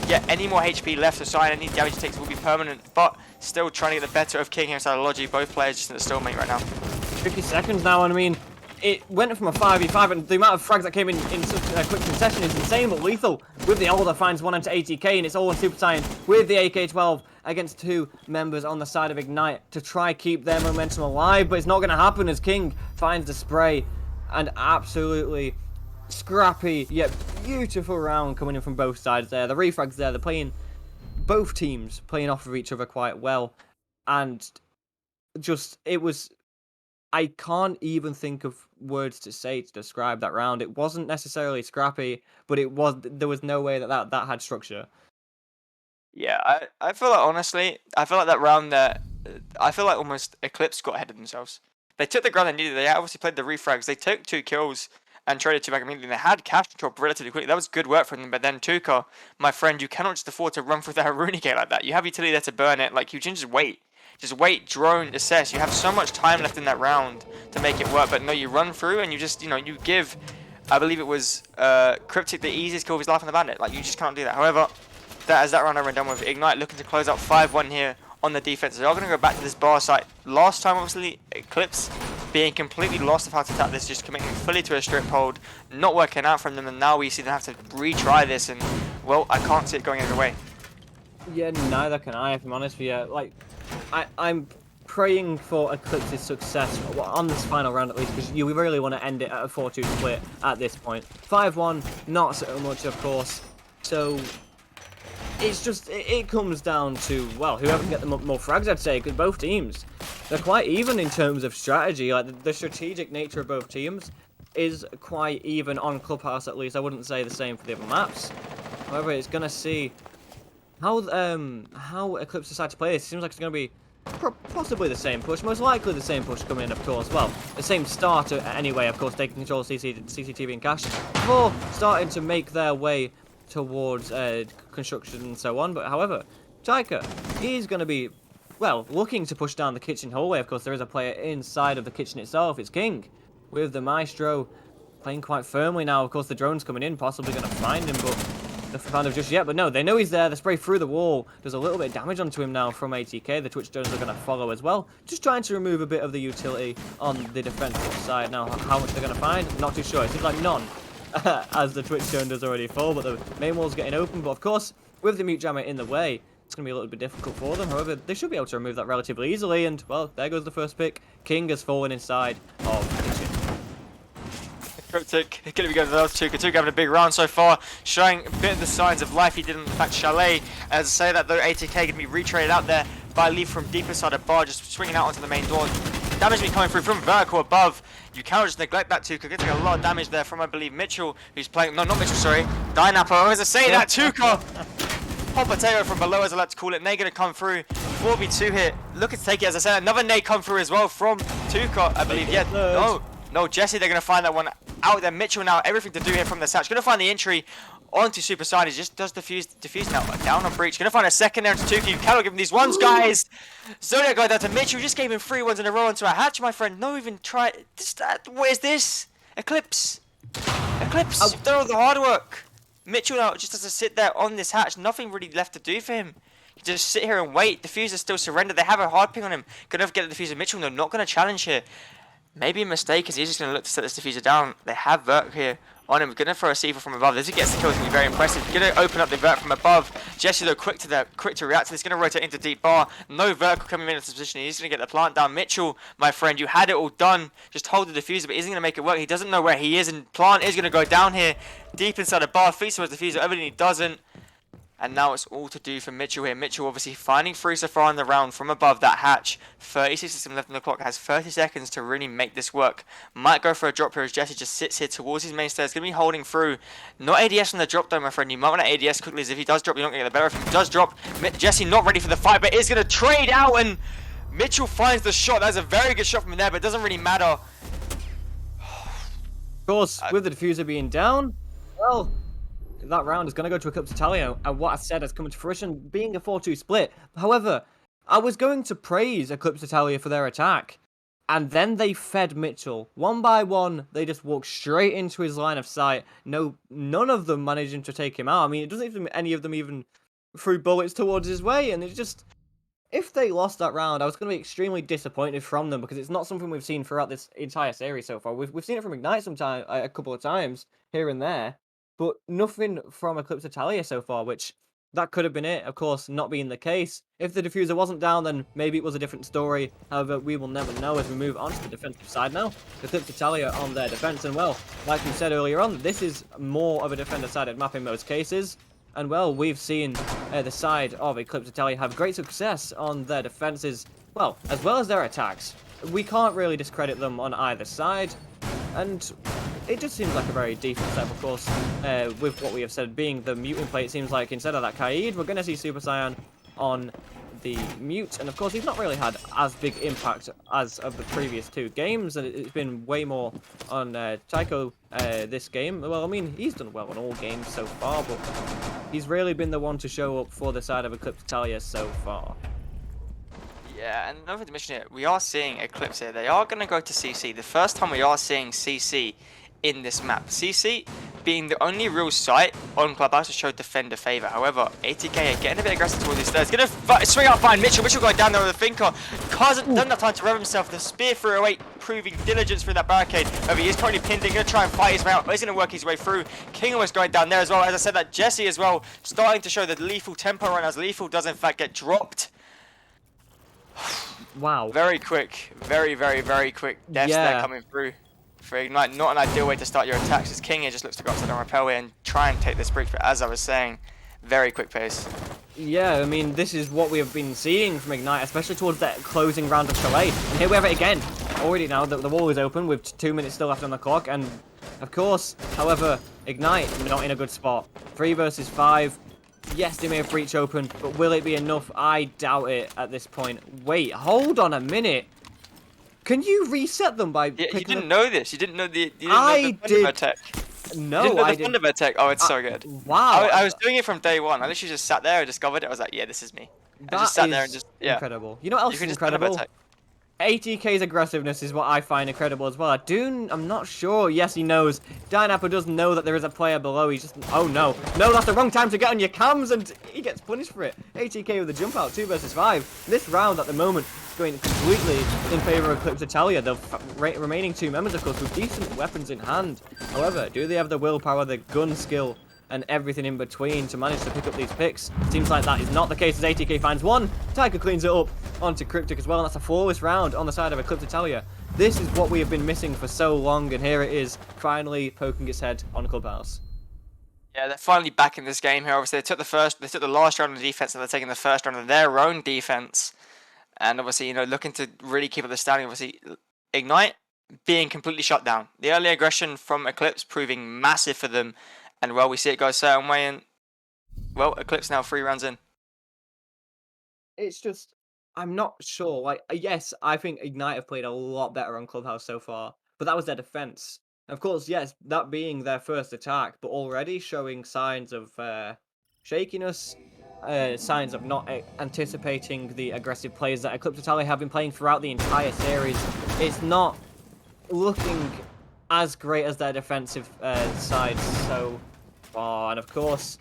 get any more HP left. So Cyan, any damage he takes will be permanent, but still trying to get the better of King here inside of Logi. Both players just in the stalemate right now. 50 seconds now, and I mean, it went from a 5v5, and the amount of frags that came in such a quick concession is insane, but Lethal with the Older finds one into 80k, and it's all on Super Saiyan with the AK-12 against 2 members on the side of Ignite to try keep their momentum alive, but it's not going to happen as King finds the spray, and absolutely scrappy yet beautiful round coming in from both sides there. The refrags there, they're playing, both teams playing off of each other quite well, and just, it was, I can't even think of words to say to describe that round. It wasn't necessarily scrappy, but there was no way that had structure. Yeah, I feel like, honestly, I feel like that round there, I feel like almost Eclipse got ahead of themselves. They took the ground they needed. They obviously played the refrags. They took 2 kills and traded 2 back immediately. They had cash control relatively quickly. That was good work from them. But then Tuka, my friend, you cannot just afford to run through that Rooney gate like that. You have utility there to burn it. Like, you can just wait. Just wait, drone, assess. You have so much time left in that round to make it work. But no, you run through and you just, you know, you give, I believe it was Cryptic the easiest kill of his life on the bandit. Like, you just can't do that. However, as that round over and done with, Ignite looking to close out 5-1 here on the defense. They are going to go back to this bar site. Last time, obviously, Eclipse being completely lost of how to attack this, just committing fully to a strip hold, not working out from them, and now we see them have to retry this, and, well, I can't see it going either way. Yeah, neither can I, if I'm honest with you. Like, I'm praying for Eclipse's success on this final round at least, because you really want to end it at a 4-2 split at this point. 5-1, not so much, of course. So it's just, it comes down to, well, whoever can get the more frags, I'd say, because both teams, they're quite even in terms of strategy. Like, the strategic nature of both teams is quite even on Clubhouse, at least. I wouldn't say the same for the other maps. However, it's going to see how Eclipse decide to play this. It seems like it's going to be possibly the same push, most likely the same push coming in, of course. Well, the same start anyway, of course, taking control of CCTV and cash before starting to make their way towards construction and so on. But however, Taika, he's going to be, well, looking to push down the kitchen hallway. Of course, there is a player inside of the kitchen itself. It's King with the Maestro playing quite firmly now. Of course, the drone's coming in, possibly going to find him, but they've found him just yet. But no, they know he's there. The spray through the wall does a little bit of damage onto him now from ATK. The Twitch drones are going to follow as well. Just trying to remove a bit of the utility on the defensive side. Now, how much they're going to find? Not too sure. It seems like none, as the Twitch drone does already fall. But the main wall's getting open. But of course, with the mute jammer in the way, it's going to be a little bit difficult for them. However, they should be able to remove that relatively easily. And, well, there goes the first pick. King has fallen inside of the kitchen. Cryptic, going to be going to those two. Tuka having a big round so far, showing a bit of the signs of life he did in fact Chalet. As I say that though, ATK going to be retraded out there by Lee from deeper side of bar, just swinging out onto the main door. damage being coming through from vertical above. You cannot just neglect that Tuka. Getting a lot of damage there from, I believe, Mitchell, who's playing. No, not Mitchell, sorry. Dynapper. I was going to say that, Tuka. Hot potato from below, as I like to call it. Nade going to come through. 4v2 hit. Looking to take it, as I said. Another nade come through as well from Tuka, I believe. Yeah, no, Jesse, they're going to find that one out there. Mitchell now, everything to do here from the Satch. Going to find the entry onto Super Saiyan. He just does defuse now. Down on Breach. Going to find a second there into Tuka. You cannot give him these ones, guys. Zodiac going down to Mitchell. Just gave him 3 ones in a row into a hatch, my friend. No even try. What is this? Eclipse. Eclipse. You've done all the hard work. Mitchell now just has to sit there on this hatch. Nothing really left to do for him. He just sit here and wait. Diffuser still surrendered. They have a hard ping on him. Gonna get the diffuser. Mitchell, no, not gonna challenge here. Maybe a mistake, because he's just gonna look to set this diffuser down. They have Vert here on him. Gonna throw a C4 from above. This he gets the kill. It's gonna be very impressive. Gonna open up the Vert from above. Jesse though quick to react to this. Gonna rotate into deep bar. No vertical coming in this position. He's gonna get the plant down. Mitchell, my friend, you had it all done. Just hold the diffuser, but isn't gonna make it work. He doesn't know where he is, and plant is gonna go down here, deep inside the bar. Feats towards the diffuser. Evidently doesn't. And now it's all to do for Mitchell here. Mitchell obviously finding through so far in the round from above that hatch. 36 seconds left on the clock. Has 30 seconds to really make this work. Might go for a drop here as Jesse just sits here towards his main stairs. Going to be holding through. Not ADS on the drop though, my friend. You might want to ADS quickly, as if he does drop, you're not going to get the better. If he does drop, Jesse not ready for the fight, but is going to trade out. And Mitchell finds the shot. That's a very good shot from there, but it doesn't really matter. Of course, with the diffuser being down, well, that round is going to go to Eclipse Italia, and what I said has come to fruition, being a 4-2 split. However, I was going to praise Eclipse Italia for their attack, and then they fed Mitchell. One by one, they just walked straight into his line of sight. No, none of them managing to take him out. I mean, it doesn't even any of them even threw bullets towards his way, and it's just, if they lost that round, I was going to be extremely disappointed from them, because it's not something we've seen throughout this entire series so far. We've seen it from Ignite sometime, a couple of times here and there, but nothing from Eclipse Italia so far, which that could have been it, of course, not being the case. If the diffuser wasn't down, then maybe it was a different story. However, we will never know as we move on to the defensive side now. Eclipse Italia on their defense, and well, like we said earlier on, this is more of a defender-sided map in most cases. And well, we've seen the side of Eclipse Italia have great success on their defenses, well as their attacks. We can't really discredit them on either side, and it just seems like a very decent step, of course, with what we have said being the mutant play. It seems like instead of that Kaid, we're going to see Super Saiyan on the mute, and of course he's not really had as big impact as of the previous 2 games, and it's been way more on Tycho this game. Well, I mean, he's done well in all games so far, but he's really been the one to show up for the side of Eclipse Italia so far. Yeah, and another thing to mention here, we are seeing Eclipse here. They are going to go to CC. The first time we are seeing CC in this map. CC being the only real site on Clubhouse to show defender favor. However, ATK are getting a bit aggressive towards these stairs. Going to swing out fine. Mitchell going down there with a thinker. Doesn't have time to rev himself. The spear through away, proving diligence through that barricade. However, he is currently pinned in. Going to try and fight his way out, but he's going to work his way through. King almost going down there as well. As I said, that Jesse as well, starting to show the lethal tempo run, as lethal does in fact get dropped. Wow. Very quick. Very quick deaths there coming through. For Ignite, not an ideal way to start your attacks, as King here just looks to go upside down rappel here and try and take this breach, but as I was saying, very quick pace. Yeah, I mean, this is what we have been seeing from Ignite, especially towards that closing round of Chalet. And here we have it again. Already now, the wall is open with 2 minutes still left on the clock, and of course, however, Ignite not in a good spot. 3 versus 5. Yes, they may have breach open, but will it be enough? I doubt it at this point. Wait, hold on a minute. Can you reset them by? Yeah, you didn't know this. You didn't know the. You didn't I know the Thunderbird tech. No, you didn't know I the Thunderbird tech. Oh, it's so good. Wow. I was doing it from day one. I literally just sat there and discovered it. I was like, yeah, this is me. I just sat there and just incredible. You know what else is incredible? Tech. ATK's aggressiveness is what I find incredible as well. I'm not sure. Yes, he knows. Dynapper does know that there is a player below. He's just, oh no. No, that's the wrong time to get on your cams, and he gets punished for it. ATK with the jump out, 2 versus 5. This round at the moment is going completely in favor of Eclipse Italia. The remaining 2 members, of course, with decent weapons in hand. However, do they have the willpower, the gun skill, and everything in between to manage to pick up these picks? Seems like that is not the case, as ATK finds 1. Tycho cleans it up onto Cryptic as well, and that's a flawless round on the side of Eclipse Italia. This is what we have been missing for so long, and here it is, finally poking its head on Clubhouse. Yeah, they're finally back in this game here. Obviously, they took the last round of defense, and they're taking the first round of their own defense. and obviously, you know, looking to really keep up the standing. Obviously, Ignite being completely shut down. The early aggression from Eclipse proving massive for them, and well, we see it go a certain way, and well, Eclipse now 3 rounds in. It's just, I'm not sure. Like, yes, I think Ignite have played a lot better on Clubhouse so far, but that was their defense. Of course, yes, that being their first attack, but already showing signs of shakiness, signs of not anticipating the aggressive plays that Eclipse Italia have been playing throughout the entire series. It's not looking as great as their defensive side so far, and of course,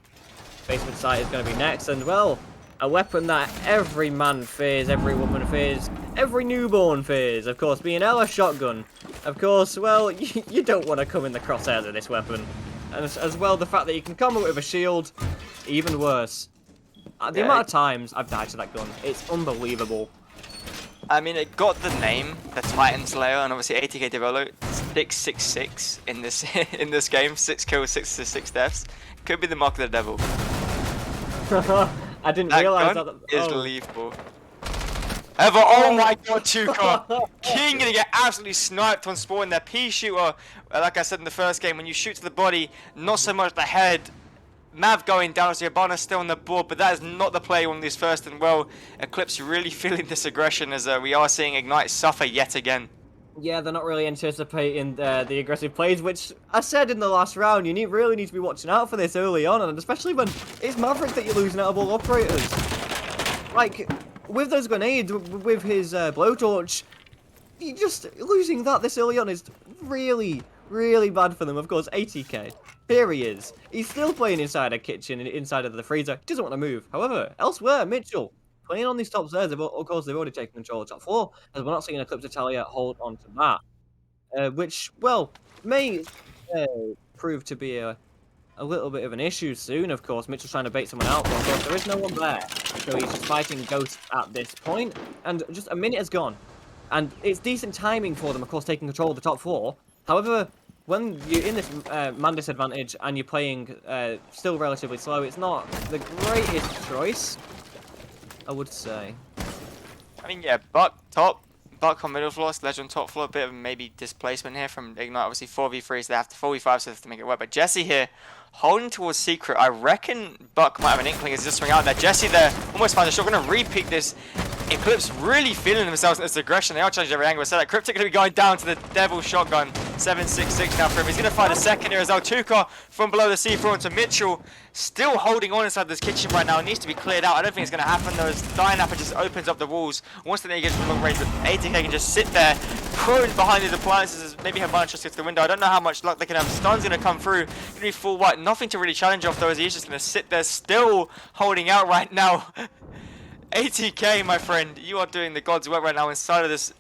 basement site is going to be next, and well, a weapon that every man fears, every woman fears, every newborn fears, of course, being a shotgun. Of course, well, you don't want to come in the crosshairs of this weapon. And as well, the fact that you can combo it with a shield, even worse. The amount of times I've died to that gun, it's unbelievable. I mean, it got the name, the Titan Slayer, and obviously 80k Devolo, 666 in this in this game, 6 kills, 6 deaths. Could be the mark of the devil. I didn't That realize gun that. is lethal. However, oh my god, Tuka! King gonna get absolutely sniped on spawn. Their pea shooter, like I said in the first game, when you shoot to the body, not so much the head. Mav going down, so Yabana still on the board, but that is not the play on this first. And well, Eclipse really feeling this aggression as we are seeing Ignite suffer yet again. Yeah, they're not really anticipating the aggressive plays, which I said in the last round, you really need to be watching out for this early on, and especially when it's Maverick that you're losing out of all operators. Like, with those grenades, with his blowtorch, you just losing that this early on is really, really bad for them. Of course, 80k. Here he is. He's still playing inside a kitchen, inside of the freezer. He doesn't want to move. However, elsewhere, Mitchell playing on these top stairs. Of course, they've already taken control of the top floor, as we're not seeing Eclipse Italia hold on to that. Which, well, may prove to be a little bit of an issue soon. Of course, Mitchell's trying to bait someone out, but of course, there is no one there. So he's just fighting Ghost at this point, and just a minute has gone. And it's decent timing for them, of course, taking control of the top floor. However, when you're in this man disadvantage and you're playing still relatively slow, it's not the greatest choice, I would say. I mean, yeah, Buck top, Buck on middle floor, Sledge on top floor. A bit of maybe displacement here from Ignite. Obviously 4v3, so they have to 4v5, so they have to make it work. But Jesse here, holding towards Secret. I reckon Buck might have an inkling as he just swing out there. Jesse there, almost finds a shot. Going to repeat this. Eclipse really feeling themselves in this aggression. They are challenging every angle. So that Cryptic going to be going down to the Devil shotgun. 766 now for him. He's going to find a second here as well. Tuka from below the C4 into Mitchell. Still holding on inside this kitchen right now. It needs to be cleared out. I don't think it's going to happen though. As Dynapper just opens up the walls. Once the nade gets from long range, but 80k can just sit there, prone behind these appliances. Maybe have managed to get to the window. I don't know how much luck they can have. Stun's going to come through. Going to be full white. Nothing to really challenge off though, as he's just going to sit there still holding out right now. 80k, my friend, you are doing the God's work right now inside of this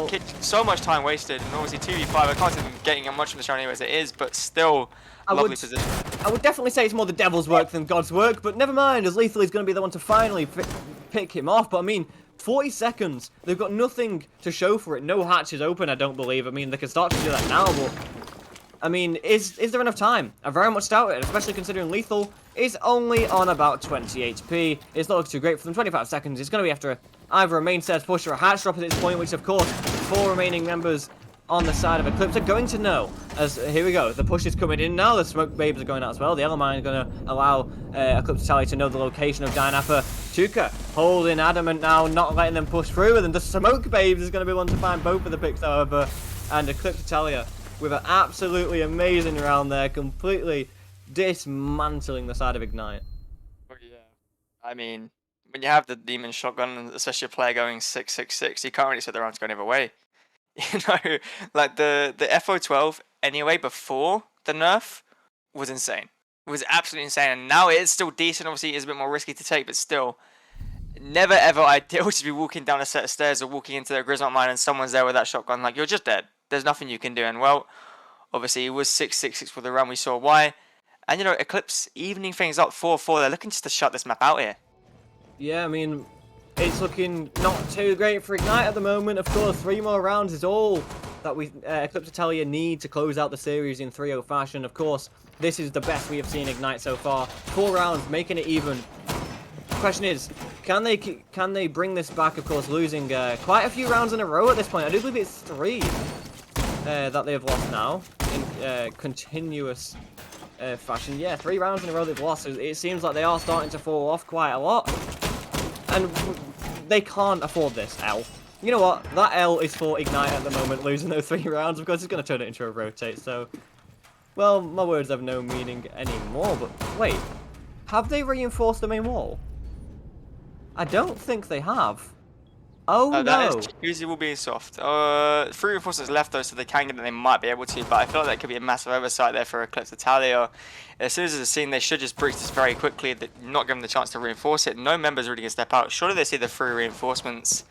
kitchen. So much time wasted, and obviously 2v5. I can't see them getting much from this round anyway as it is, but still, lovely position. I would definitely say it's more the devil's work than God's work, but never mind, as Lethal is going to be the one to finally pick him off. But I mean, 40 seconds, they've got nothing to show for it. No hatch is open, I don't believe. I mean, they can start to do that now, but I mean, is there enough time? I very much doubt it, especially considering Lethal is only on about 20 HP. It's not looking too great for them. 25 seconds. It's going to be after either a main stairs push or a hatch drop at this point, which, of course, 4 remaining members on the side of Eclipse are going to know. As here we go. The push is coming in now. The smoke babes are going out as well. The Elemine are going to allow Eclipse Italia to know the location of Dynapper. Tuka holding adamant now, not letting them push through. And then the smoke babes is going to be one to find both of the picks, however. And Eclipse Italia with an absolutely amazing round there, completely dismantling the side of Ignite. Oh, yeah. I mean, when you have the Demon Shotgun, especially a player going 666, you can't really set the rounds going either way. You know, like the FO12 anyway before the nerf was insane. It was absolutely insane, and now it is still decent. Obviously, it is a bit more risky to take, but still, never ever ideal to be walking down a set of stairs or walking into the Grismont mine and someone's there with that shotgun. Like, you're just dead. There's nothing you can do. And well, obviously, it was 666 for the round. We saw why. And you know, Eclipse evening things up 4-4. They're looking just to shut this map out here. Yeah, I mean, it's looking not too great for Ignite at the moment. Of course, 3 more rounds is all that we Eclipse Italia need to close out the series in 3-0 fashion. Of course, this is the best we have seen Ignite so far. 4 rounds, making it even. question is, can they bring this back? Of course, losing quite a few rounds in a row at this point. I do believe it's 3 that they have lost now in continuous fashion. Yeah, 3 rounds in a row they've lost. So it seems like they are starting to fall off quite a lot, and they can't afford this L. You know what? That L is for Ignite at the moment, losing those 3 rounds. Of course, it's going to turn it into a rotate. So, well, my words have no meaning anymore. But wait, have they reinforced the main wall? I don't think they have. Oh, no. That is usable being soft. 3 reinforcements left though, so they can get it. They might be able to, but I feel like that could be a massive oversight there for Eclipse Italia. As soon as it's seen, they should just breach this very quickly. Not give them the chance to reinforce it. No members really can step out. Surely they see the 3 reinforcements.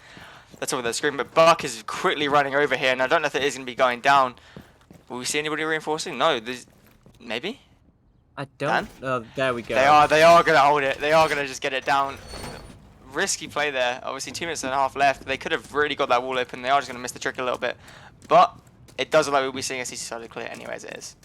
That's over their screen, but Buck is quickly running over here, and I don't know if it is going to be going down. Will we see anybody reinforcing? No, maybe. I don't. There we go. They are going to hold it. They are going to just get it down. Risky play there. Obviously 2 minutes and a half left. They could have really got that wall open. They are just going to miss the trick a little bit, but it does look like we'll be seeing a CC side clear anyway as it is.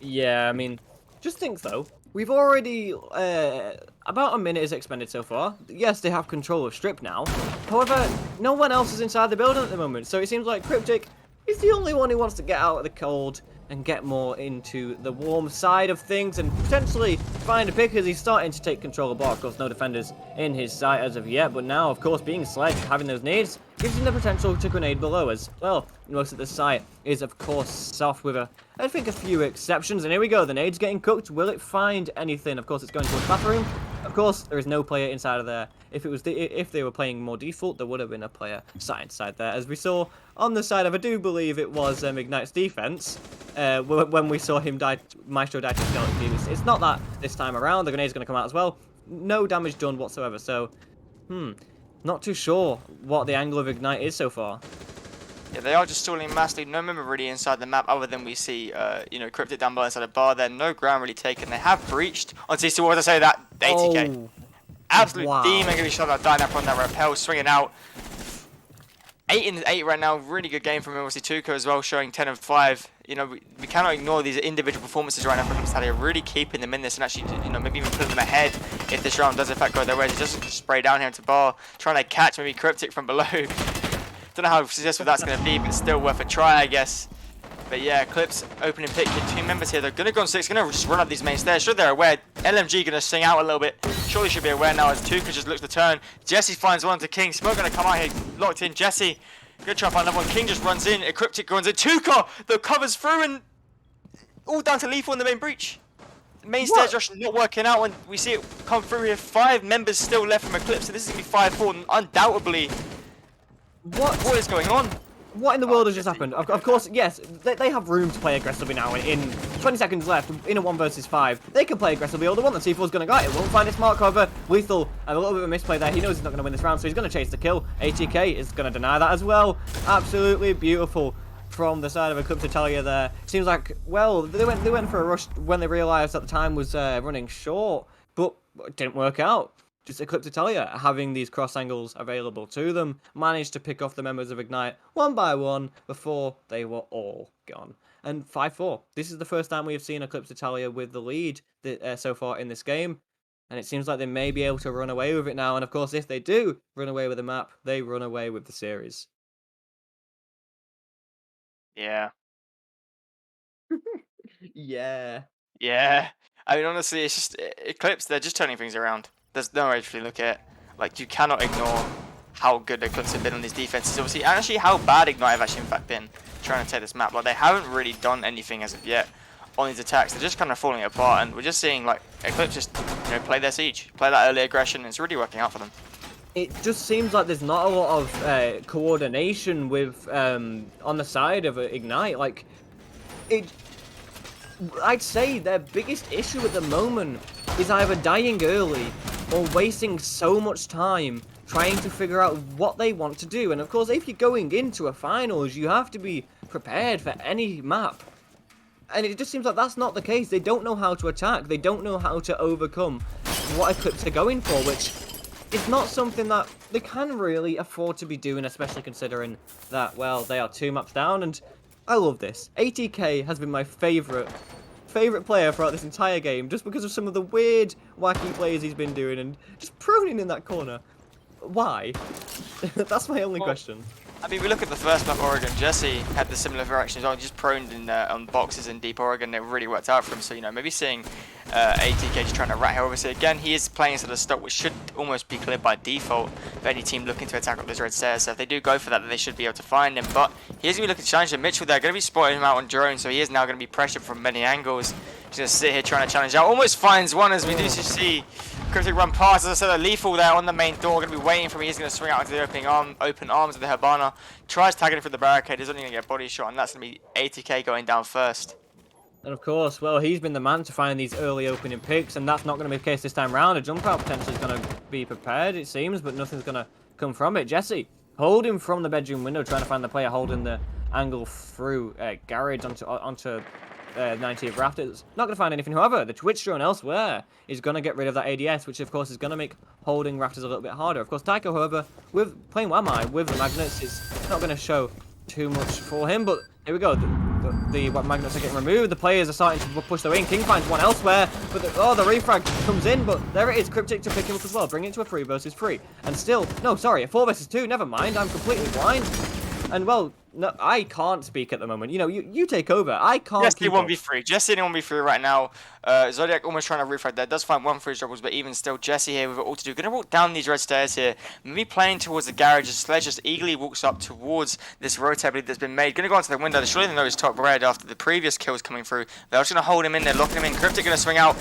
Yeah, I mean, just think though. We've already about a minute is expended so far. Yes, they have control of Strip now. However, no one else is inside the building at the moment, so it seems like Cryptic is the only one who wants to get out of the cold and get more into the warm side of things and potentially find a pick as he's starting to take control of bar. Of course, no defenders in his sight as of yet, but now, of course, being sledged, having those nades, gives him the potential to grenade below as well. Most of the site is, of course, soft with I think a few exceptions. And here we go, the nade's getting cooked. Will it find anything? Of course, it's going to the bathroom. Of course, there is no player inside of there. If they were playing more default, there would have been a player sat inside there, as we saw on the side of, I do believe it was Ignite's defense. When we saw him Maestro die to skeleton, it's not that this time around. The grenade's going to come out as well. No damage done whatsoever. So, not too sure what the angle of Ignite is so far. Yeah, they are just stalling massively. No member really inside the map other than we see, Cryptic down below inside a bar there. No ground really taken. They have breached on CC Wars. I say that 80k. Oh, Absolute wow. demon going to be shot that Dynap on that rappel, swinging out. 8 in 8 right now. Really good game from obviously Tuco as well, showing 10 and 5. You know, we cannot ignore these individual performances right now from Italia, really keeping them in this and actually, maybe even putting them ahead if this round does in fact go their way. Just spray down here into bar, trying to catch maybe Cryptic from below. Don't know how successful that's going to be, but still worth a try, I guess. But yeah, Eclipse opening pick with 2 members here. They're going to go on 6, going to just run up these main stairs. Sure, they're aware. LMG going to sing out a little bit. Surely should be aware now as Tuka just looks to turn. Jesse finds one to King. Smoke going to come out here, locked in. Jesse going to try and find another one. King just runs in. Cryptic runs in. Tuka, the covers through, and all down to Lethal in the main breach. The main stairs rush not working out, and we see it come through here. 5 members still left from Eclipse, so this is going to be 5-4, undoubtedly. What is going on? What in the world has just happened? Of course, yes, they have room to play aggressively now. In 20 seconds left, in a 1 versus 5, they can play aggressively. All the one that C4 is going to get, it won't find its mark cover. Lethal, a little bit of a misplay there. He knows he's not going to win this round, so he's going to chase the kill. ATK is going to deny that as well. Absolutely beautiful from the side of Eclipse Italia there. Seems like, well, they went for a rush when they realised that the time was running short, but it didn't work out. Just Eclipse Italia having these cross angles available to them, managed to pick off the members of Ignite one by one before they were all gone. And 5-4. This is the first time we have seen Eclipse Italia with the lead so far in this game. And it seems like they may be able to run away with it now. And of course, if they do run away with the map, they run away with the series. Yeah. Yeah. Yeah. I mean, honestly, it's just Eclipse, they're just turning things around. There's no way to really look at it. Like, you cannot ignore how good Eclipse have been on these defenses. Obviously, and actually how bad Ignite have actually in fact been trying to take this map. Like, they haven't really done anything as of yet on these attacks. They're just kind of falling apart, and we're just seeing, like, Eclipse just, play their siege. Play that early aggression, and it's really working out for them. It just seems like there's not a lot of coordination with on the side of Ignite. Like, I'd say their biggest issue at the moment is either dying early or wasting so much time trying to figure out what they want to do. And of course, if you're going into a finals, you have to be prepared for any map. And it just seems like that's not the case. They don't know how to attack. They don't know how to overcome what Eclipse are going for, which is not something that they can really afford to be doing, especially considering that, well, they are 2 maps down. And I love this. ATK has been my favourite favourite player throughout this entire game, just because of some of the weird, wacky plays he's been doing, and just proning in that corner. Why? That's my only question. I mean, we look at the first map, Oregon. Jesse had the similar variation as well. Just proned in on boxes in deep Oregon. It really worked out for him. So, you know, maybe seeing ATK just trying to rat here. Obviously, again, he is playing instead of stock, which should almost be cleared by default for any team looking to attack up those red stairs. So if they do go for that, then they should be able to find him. But he is going to be looking to challenge him. Mitchell there, going to be spotting him out on drone. So he is now going to be pressured from many angles. He's going to sit here trying to challenge out. Almost finds one as we do see Cryptic run past. As I said, a lethal there on the main door. Going to be waiting for him. He's going to swing out into the open arms of the Habana. Tries tagging it through the barricade. He's only going to get a body shot, and that's going to be ATK going down first. And of course, well, he's been the man to find these early opening picks, and that's not going to be the case this time round. A jump out potentially is going to be prepared, it seems, but nothing's going to come from it. Jesse holding from the bedroom window, trying to find the player holding the angle through garage onto 90th rafters. Not going to find anything. However, the Twitch drone elsewhere is going to get rid of that ADS, which of course is going to make holding rafters a little bit harder. Of course, Tycho, however, with playing Wamai with the magnets, is not going to show too much for him. But here we go. The magnets are getting removed. The players are starting to push their way in. King finds one elsewhere, but the refrag comes in. But there it is. Cryptic to pick him up as well, bring it to a 3 versus 3, and still, no, sorry, a 4 versus 2. Never mind. I'm completely blind. And well, no, I can't speak at the moment. You know, you take over. I can't. Jesse 1v3. Jesse in 1v3 right now. Zodiac almost trying to refrag there. Does find one for his dribbles, but even still, Jesse here with it all to do. Going to walk down these red stairs here. Maybe playing towards the garage. As Sledge just eagerly walks up towards this rotate that's been made. Going to go onto the window. Surely they know it's top red after the previous kills coming through. They're just going to hold him in there, locking him in. Cryptic going to swing out.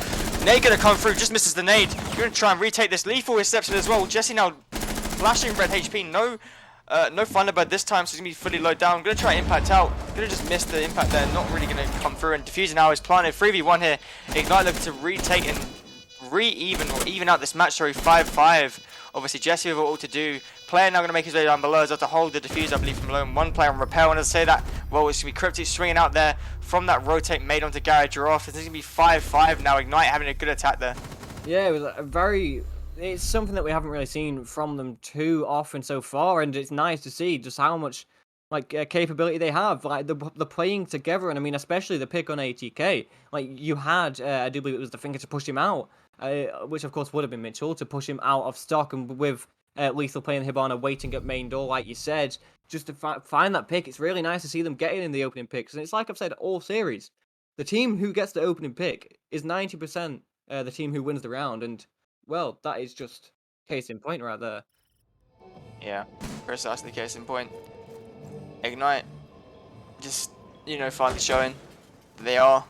Nade going to come through. Just misses the nade. Going to try and retake this lethal reception as well. Jesse now flashing red HP. No Thunderbird this time, so he's going to be fully low down. Going to try impact out. Going to just miss the impact there. Not really going to come through. And Diffuser now is planted. 3v1 here. Ignite looking to retake and even out this match. Sorry, 5-5. Obviously, Jesse with all to do. Player now going to make his way down below. He's got to hold the Diffuser, I believe, from low. And one player on repel. And as I say that, well, it's going to be Cryptic swinging out there from that rotate made onto Garage. You're off. This is going to be 5-5 now. Ignite having a good attack there. Yeah, it was a very... It's something that we haven't really seen from them too often so far, and it's nice to see just how much capability they have, like the playing together. And I mean, especially the pick on ATK. Like you had, I do believe it was the finger to push him out, which of course would have been Mitchell to push him out of stock, and with Lethal playing Hibana waiting at main door, like you said, just to find that pick. It's really nice to see them getting in the opening picks, and it's like I've said all series, the team who gets the opening pick is 90% the team who wins the round, and well, that is just case in point right there. Yeah, precisely case in point. Ignite, just, you know, finally showing they are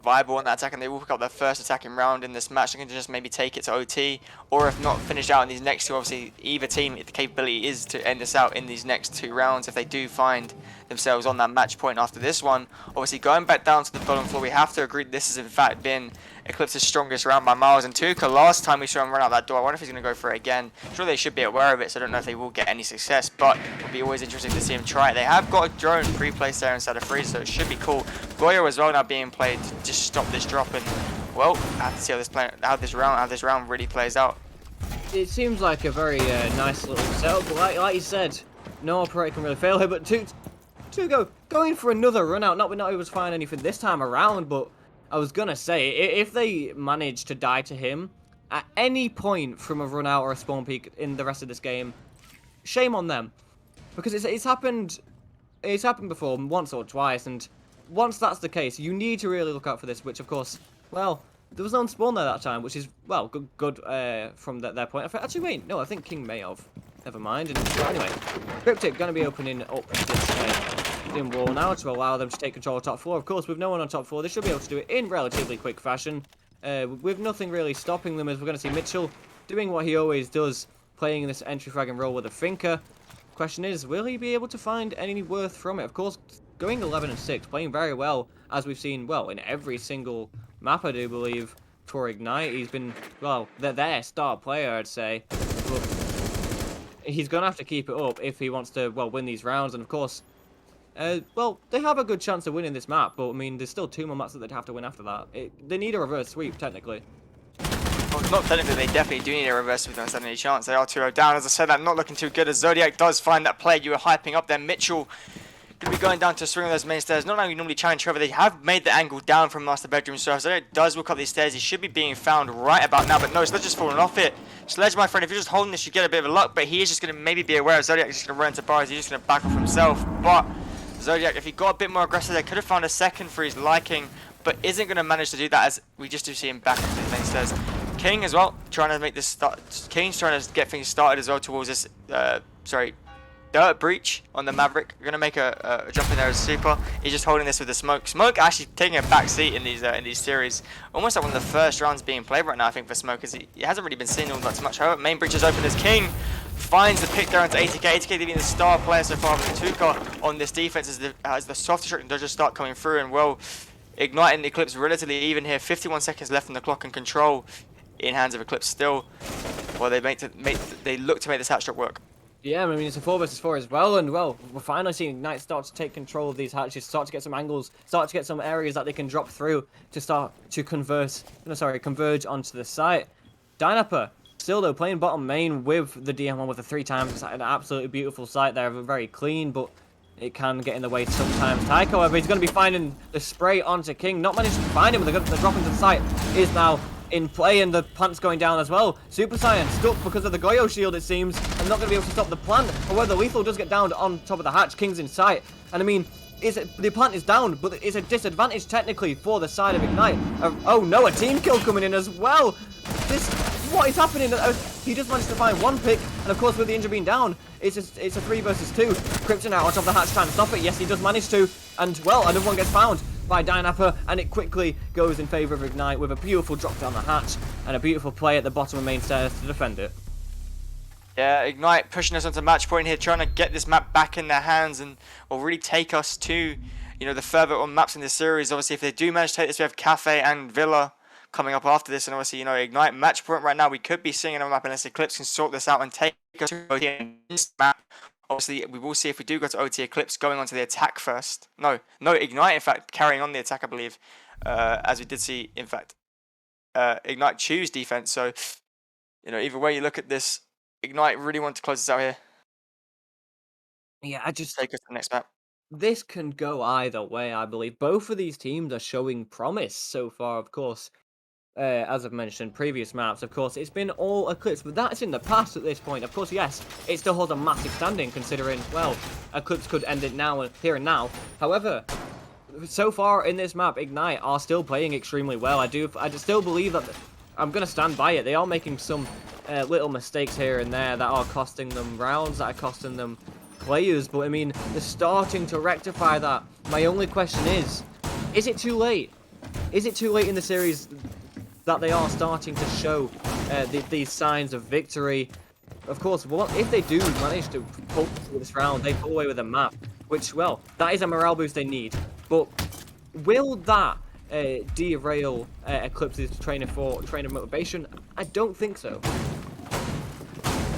viable on that attack, and they will pick up their first attacking round in this match. They can just maybe take it to OT, or if not, finish out in these next two. Obviously, either team, the capability is to end this out in these next 2 rounds if they do find themselves on that match point after this one. Obviously, going back down to the bottom floor, we have to agree this has in fact been Eclipse's strongest round by miles. And Tuka, last time we saw him run out that door, I wonder if he's going to go for it again. Sure, they should be aware of it, so I don't know if they will get any success, but it'll be always interesting to see him try it. They have got a drone pre-placed there inside of freeze, so it should be cool. Goyo as well now being played to just stop this drop, and well, I have to see how this round really plays out. It seems like a very nice little setup, but like you said, no operator can really fail here. But Tugo going for another run out. Not able to find anything this time around, but I was gonna say, if they manage to die to him at any point from a run out or a spawn peak in the rest of this game, shame on them, because it's happened before once or twice, and once that's the case, you need to really look out for this. Which of course, well, there was no one spawn there that time, which is well good from their point. Actually, wait, no, I think King may have. Never mind. And anyway, Cryptic gonna be opening up this dim wall now to allow them to take control of top floor. Of course, with no one on top floor, they should be able to do it in relatively quick fashion, with nothing really stopping them, as we're going to see Mitchell doing what he always does, playing in this entry frag and roll with a thinker. Question is, will he be able to find any worth from it? Of course, going 11 and 6, playing very well, as we've seen, well, in every single map, I do believe, for Ignite. He's been, well, their star player, I'd say. But he's going to have to keep it up if he wants to, well, win these rounds. And of course, well, they have a good chance of winning this map, but I mean, there's still 2 more maps that they'd have to win after that. They need a reverse sweep, technically. Well, not technically, they definitely do need a reverse sweep to stand any chance. They are 2-0 down. As I said, that not looking too good, as Zodiac does find that play you were hyping up there. Mitchell going to be going down to swing on those main stairs. Not only normally challenge, however, they have made the angle down from master bedroom. So if Zodiac does walk up these stairs, he should be being found right about now. But no, Sledge just falling off it. Sledge, my friend, if you're just holding this, you get a bit of a luck. But he is just going to maybe be aware of Zodiac. He's just going to run into bars. He's just going to back off himself. But Zodiac, if he got a bit more aggressive, they could have found a second for his liking. But isn't going to manage to do that, as we just do see him back up the main stairs. King as well, trying to make this start. King's trying to get things started as well towards this, dirt breach on the Maverick. We're gonna make a jump in there as super. He's just holding this with the smoke. Smoke actually taking a back seat in these series. Almost like one of the first rounds being played right now, I think, for Smoke, because he hasn't really been seen all that much. However, main breach is open as King finds the pick there into 80k. 80k being the star player so far with Tuka on this defense as the soft destruction does just start coming through. And well, Ignite and Eclipse relatively even here. 51 seconds left on the clock, and control in hands of Eclipse still. Well, they look to make this hatch trap work. Yeah, I mean, it's a 4 versus 4 as well, and well, we're finally seeing Ignite start to take control of these hatches, start to get some angles, start to get some areas that they can drop through to start to converge onto the site. Dynapper, still though, playing bottom main with the DM1 with the 3 times. It's an absolutely beautiful site there, very clean, but it can get in the way sometimes. Tycho, however, he's going to be finding the spray onto King, not managing to find him, but the drop into the site is now in play, and the plant's going down as well. Super Saiyan stuck because of the Goyo shield, it seems, and not going to be able to stop the plant. However, the lethal does get down on top of the hatch. King's in sight, and I mean, the plant is down, but it's a disadvantage technically for the side of Ignite. Oh no, a team kill coming in as well. What is happening? He just managed to find 1 pick, and of course with the injury being down, it's a 3 versus 2. Krypton out on top of the hatch trying to stop it. Yes, he does manage to, and well, another one gets found by Dynapper, and it quickly goes in favour of Ignite with a beautiful drop down the hatch and a beautiful play at the bottom of main stairs to defend it. Yeah, Ignite pushing us onto match point here, trying to get this map back in their hands and or really take us to, the further on maps in this series. Obviously, if they do manage to take this, we have Cafe and Villa coming up after this, and obviously, Ignite match point right now, we could be seeing another map unless Eclipse can sort this out and take us to this map. Obviously, we will see if we do go to OT. Eclipse going on to the attack first. No, Ignite, in fact, carrying on the attack, I believe. As we did see, in fact, Ignite choose defense. So, either way you look at this, Ignite really want to close this out here. Yeah, I just Take us to the next map. This can go either way, I believe. Both of these teams are showing promise so far, of course. As I've mentioned, previous maps, of course, it's been all Eclipse, but that's in the past at this point. Of course, yes, it still holds a massive standing, considering, well, Eclipse could end it now, here and now. However, so far in this map, Ignite are still playing extremely well. I still believe that I'm going to stand by it. They are making some little mistakes here and there that are costing them rounds, that are costing them players, but I mean, they're starting to rectify that. My only question is it too late? Is it too late in the series that they are starting to show these signs of victory? Of course, if they do manage to pull through this round, they pull away with a map, which, well, that is a morale boost they need. But will that derail Eclipse's trainer motivation? I don't think so.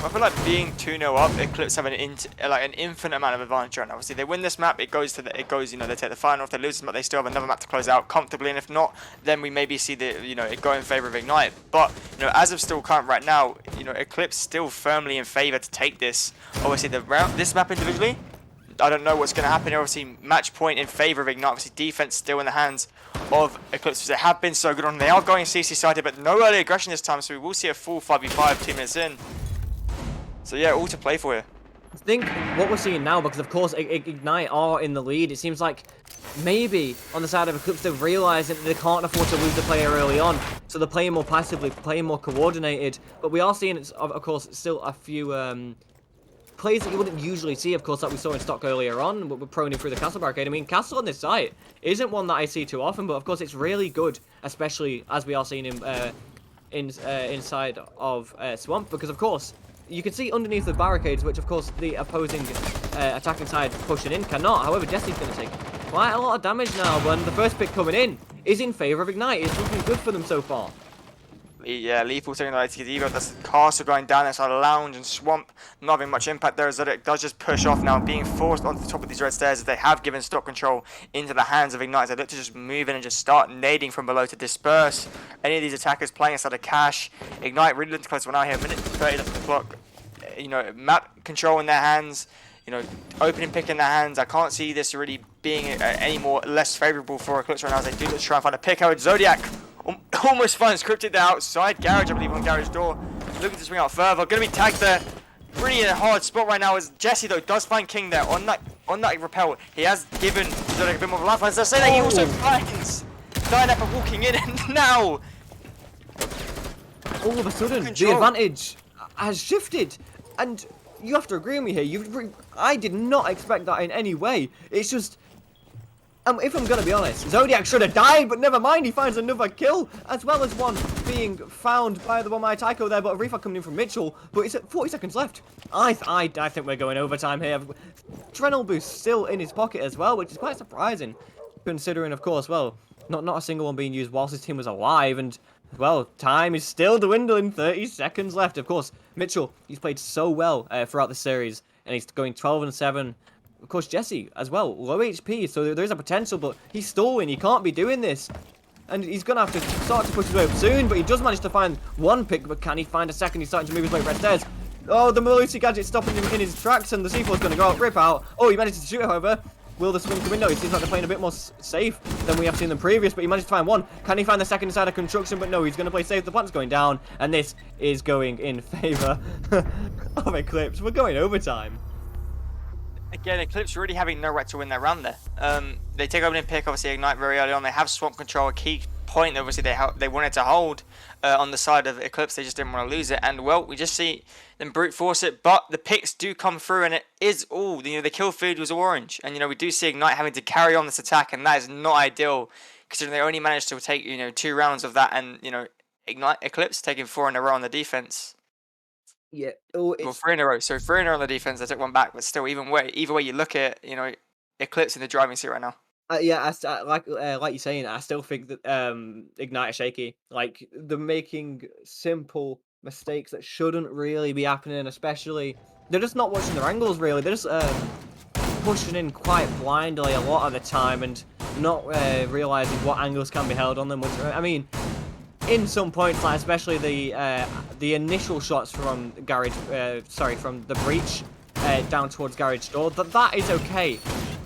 I feel like being 2-0 up, Eclipse have an infinite amount of advantage right now. Obviously, they win this map, they take the final. If they lose this map, they still have another map to close out comfortably, and if not, then we maybe see it go in favor of Ignite. But as of still current right now, Eclipse still firmly in favor to take this. Obviously, this map individually, I don't know what's going to happen here. Obviously, match point in favor of Ignite. Obviously, defense still in the hands of Eclipse. They have been so good on. They are going CC sided, but no early aggression this time, so we will see a full 5v5 2 minutes in. So yeah, all to play for you. I think what we're seeing now, because of course Ignite are in the lead, it seems like maybe on the side of Eclipse they've realised that they can't afford to lose the player early on, so they're playing more passively, playing more coordinated. But we are seeing, of course, still a few plays that you wouldn't usually see, of course, that we saw in stock earlier on. We're proning through the castle barricade. I mean, castle on this site isn't one that I see too often, but of course it's really good, especially as we are seeing him inside of Swamp, because of course you can see underneath the barricades, which of course the opposing attacking side pushing in cannot. However, Jesse's going to take quite a lot of damage now when the first pick coming in is in favour of Ignite. It's looking good for them so far. Yeah, Lethal taking the ITD, that's the castle going down inside a lounge and Swamp, not having much impact there, as it does just push off now, being forced onto the top of these red stairs as they have given stock control into the hands of Ignite. They look to just move in and just start nading from below to disperse any of these attackers playing inside a cache. Ignite really looking to close one out here, minute 30 left on the clock. Map control in their hands. you know, opening pick in their hands. I can't see this really being any more less favourable for Eclipse right now as they do try and find a pick out. Zodiac almost finds Cryptid there outside Garage, I believe, on Garage door. Looking to swing out further. Going to be tagged there. Really in a hard spot right now as Jesse, though, does find King there on that repel. He has given Zodiac a bit more of a lifeline. So say that he also finds Dynapper walking in, and now all of a sudden, Control. the advantage has shifted, and you have to agree with me here. I did not expect that in any way. It's just, if I'm gonna be honest, Zodiac should have died, but never mind. He finds another kill, as well as one being found by the one by Tycho there, but a refund coming in from Mitchell. But it's at 40 seconds left. I think we're going overtime here. Adrenal boost still in his pocket as well, which is quite surprising, considering, of course, well, not a single one being used whilst his team was alive, and well, time is still dwindling. 30 seconds left. Of course, Mitchell, he's played so well throughout the series, and he's going 12-7. Of course, Jesse as well, low HP, so there's a potential, but he's stalling. He can't be doing this, and he's gonna have to start to push his way up soon. But he does manage to find one pick, but can he find a second? He's starting to move his way red stairs. Oh, the Malusi gadget stopping him in his tracks, and the C4 is going to go out, rip out. Oh, he managed to shoot it, however. Will the swing come in? No, it seems like they're playing a bit more safe than we have seen them previous, but he managed to find one. Can he find the second inside of construction? But no, he's going to play safe. The plant's going down, and this is going in favour of Eclipse. We're going overtime. again, Eclipse really having no right to win their round there. They take opening pick, obviously Ignite very early on. They have swamp control, a key point obviously they wanted to hold on the side of Eclipse. They just didn't want to lose it, and well, we just see them brute force it, but the picks do come through, and it is all, you know, the kill feed was orange, and you know, we do see Ignite having to carry on this attack, and that is not ideal considering they only managed to take, you know, 2 rounds of that, and you know, Ignite Eclipse taking 4 in a row on the defense. Yeah. Oh, Well, 3 in a row. So 3 in a row on the defense. They took one back, but still, either way you look at it, you know, Eclipse in the driving seat right now. Yeah, like you're saying, I still think that Ignite are shaky. Like, they're making simple mistakes that shouldn't really be happening. Especially, they're just not watching their angles really. They're just pushing in quite blindly a lot of the time and not realizing what angles can be held on them. Which, I mean, in some points, like especially the initial shots from Garage, from the breach down towards Garage door, that is okay.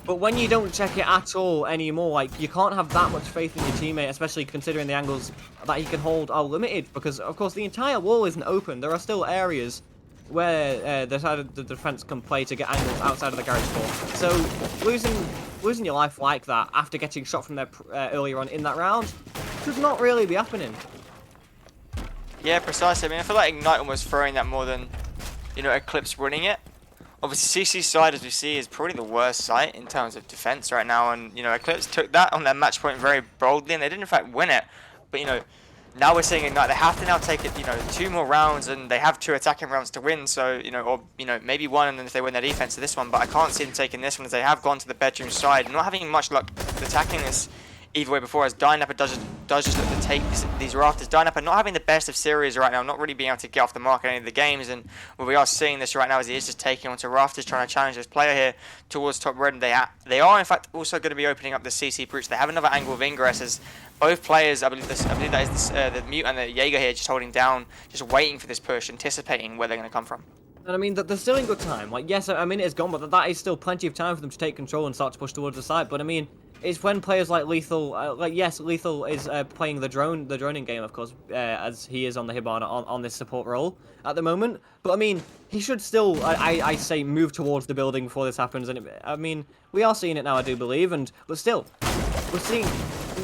But when you don't check it at all anymore, like, you can't have that much faith in your teammate, especially considering the angles that he can hold are limited, because of course the entire wall isn't open. There are still areas where the side of the defense can play to get angles outside of the Garage door. So losing your life like that after getting shot from there earlier on in that round should not really be happening. Yeah, precisely. I mean, I feel like Ignite almost throwing that more than, you know, Eclipse winning it. Obviously, CC's side, as we see, is probably the worst site in terms of defense right now. And, you know, Eclipse took that on their match point very boldly, and they did, in fact, win it. But, you know, now we're seeing Ignite. They have to now take it, you know, 2 more rounds, and they have 2 attacking rounds to win. So, you know, or, you know, maybe 1, and then if they win their defense to this one. But I can't see them taking this one, as they have gone to the bedroom side. Not having much luck attacking this either way before, as Dynapper does just look to take these rafters. Dynapper not having the best of series right now, not really being able to get off the mark in any of the games, and well, we are seeing this right now as he is just taking onto rafters, trying to challenge this player here towards top red. And they are in fact also going to be opening up the CC breach. They have another angle of ingress, as both players, I believe that is the Mute and the Jaeger here, just holding down, just waiting for this push, anticipating where they're going to come from. And I mean, they're still in good time. Like, yes, I mean, it's gone, but that is still plenty of time for them to take control and start to push towards the side. But I mean, it's when players like Lethal, yes, Lethal is playing the droning game, of course, as he is on the Hibana on this support role at the moment. But I mean, he should still, I say, move towards the building before this happens. And I mean, we are seeing it now, I do believe. But still, we're seeing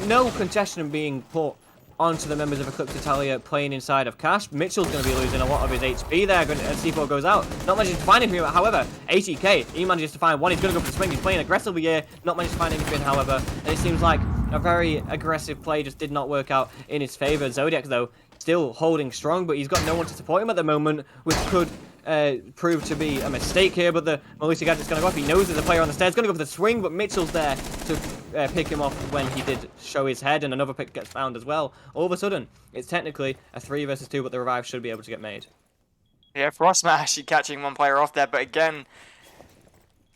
no congestion being put onto the members of Eclipse Italia playing inside of Cash. Mitchell's going to be losing a lot of his HP there, as C4 goes out. Not managing to find anything, however, 80k, he manages to find one. He's going to go for the swing. He's playing aggressively here, not managed to find anything, however. And it seems like a very aggressive play just did not work out in his favour. Zodiac, though, still holding strong, but he's got no one to support him at the moment, which could prove to be a mistake here. But the Malusi gadget's going to go off. He knows there's a player on the stairs. Going to go for the swing, but Mitchell's there to pick him off when he did show his head, and another pick gets found as well. All of a sudden, it's technically a 3 versus 2, but the revive should be able to get made. Yeah, Frostmat actually catching one player off there, but again,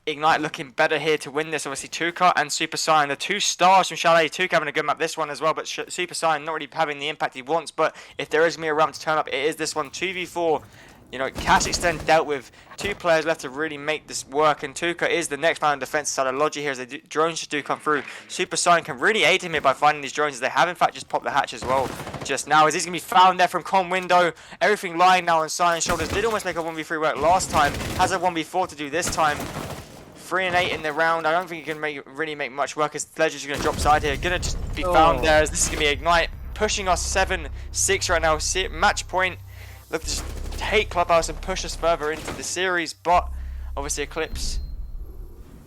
Ignite looking better here to win this. Obviously, Tuka and Super Saiyan, the 2 stars from Chalet. Tuka having a good map this one as well, but Super Saiyan not really having the impact he wants. But if there is going to be a round to turn up, it is this one. 2v4, You know, Cash Extend dealt with 2 players left to really make this work, and Tuka is the next man on defense side of Logi here as the drones just do come through. Super Sonic can really aid him here by finding these drones as they have in fact just popped the hatch as well just now, as he's going to be found there from Con Window. Everything lying now on Silent's shoulders. Did almost make a 1v3 work last time, has a 1v4 to do this time. 3 and 8 in the round. I don't think he can really make much work as Ledger's going to drop side here. Going to just be found there as this is going to be Ignite. Pushing us 7-6 right now. Match point. Look to just take Clubhouse and push us further into the series. But obviously Eclipse